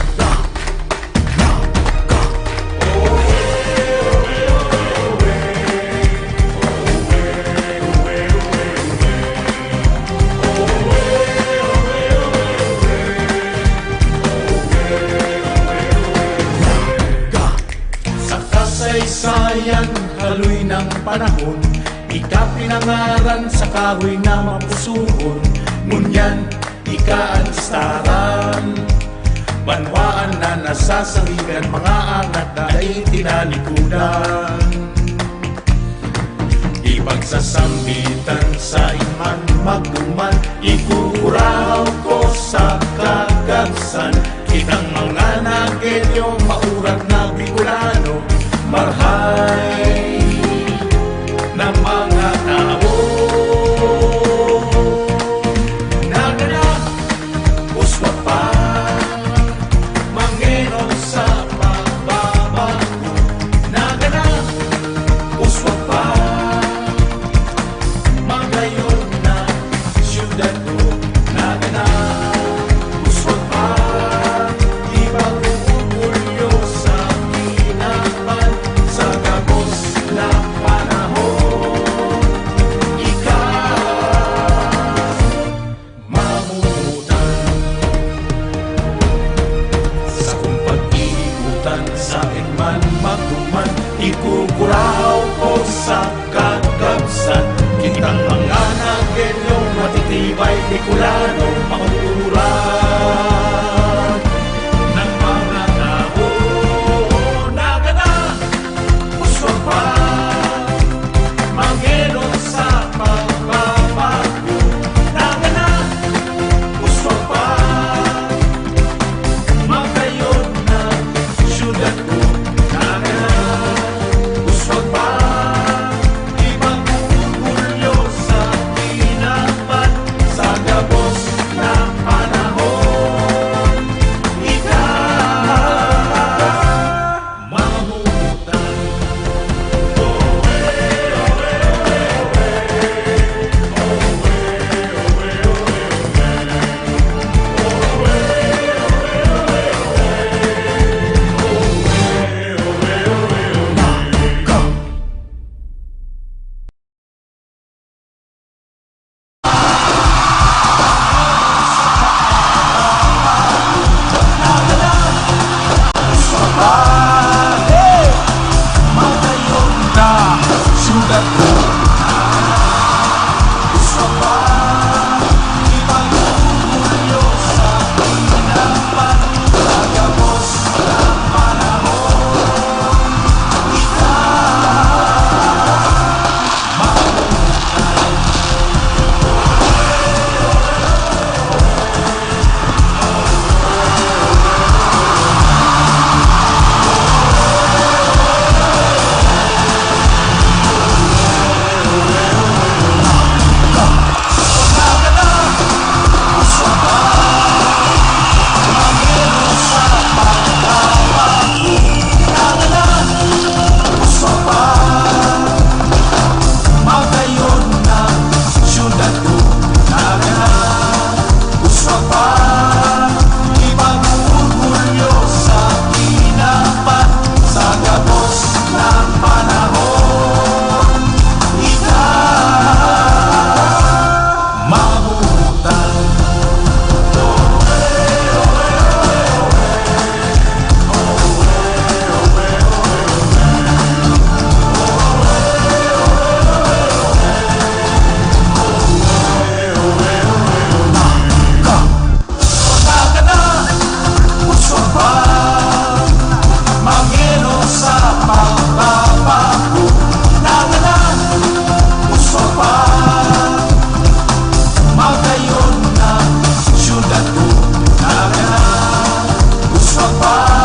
Sa kasaysayan, haloy ng panahon, ika pinangaran sa kahoy na mapusuhon. Ngunyan, ika ang istaran, Banwaan na nasasangigan, mga angat na ay tinalikudan. Ipagsasambitan sa iman, magduman, ikukuraw ko sa kagabsan. Kitang mga nagelyo, maurat na Bicolano, marhay na mga tao. Nagana, uswa pa, mangeno sa pagbabago. Nagana, uswa pa, magayon na siyudad ko. Nagana, uswa pa, ibang umulyo sa kinapan, sa gabos na panahon. Ikaw, mamutan sa kung pag-iikutan, sa man magduman, ikukuraw ko sa kagabsan. Kitang mga nagelyo, matitibay Bicolano, makuturan ng mga tao. Nagana, uswa pa, mangelo sa pagbabago. Nagana, uswa pa, magayon na siyudad ko. Nagana, uswa pa, ibang umulyo sa tinapan, sa gabos na panahon. Ikaw, mamutan.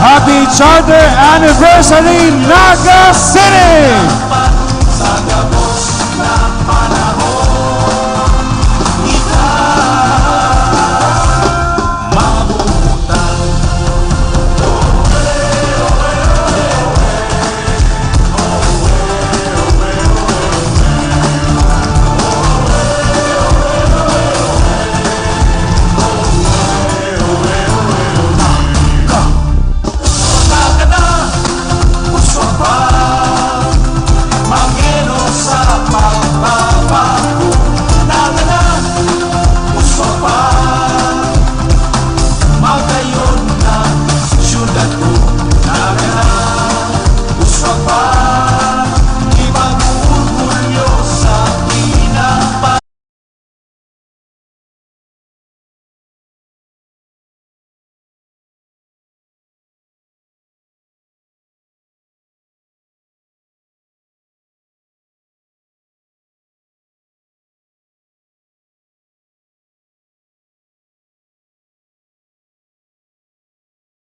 Happy Charter Anniversary, Naga City!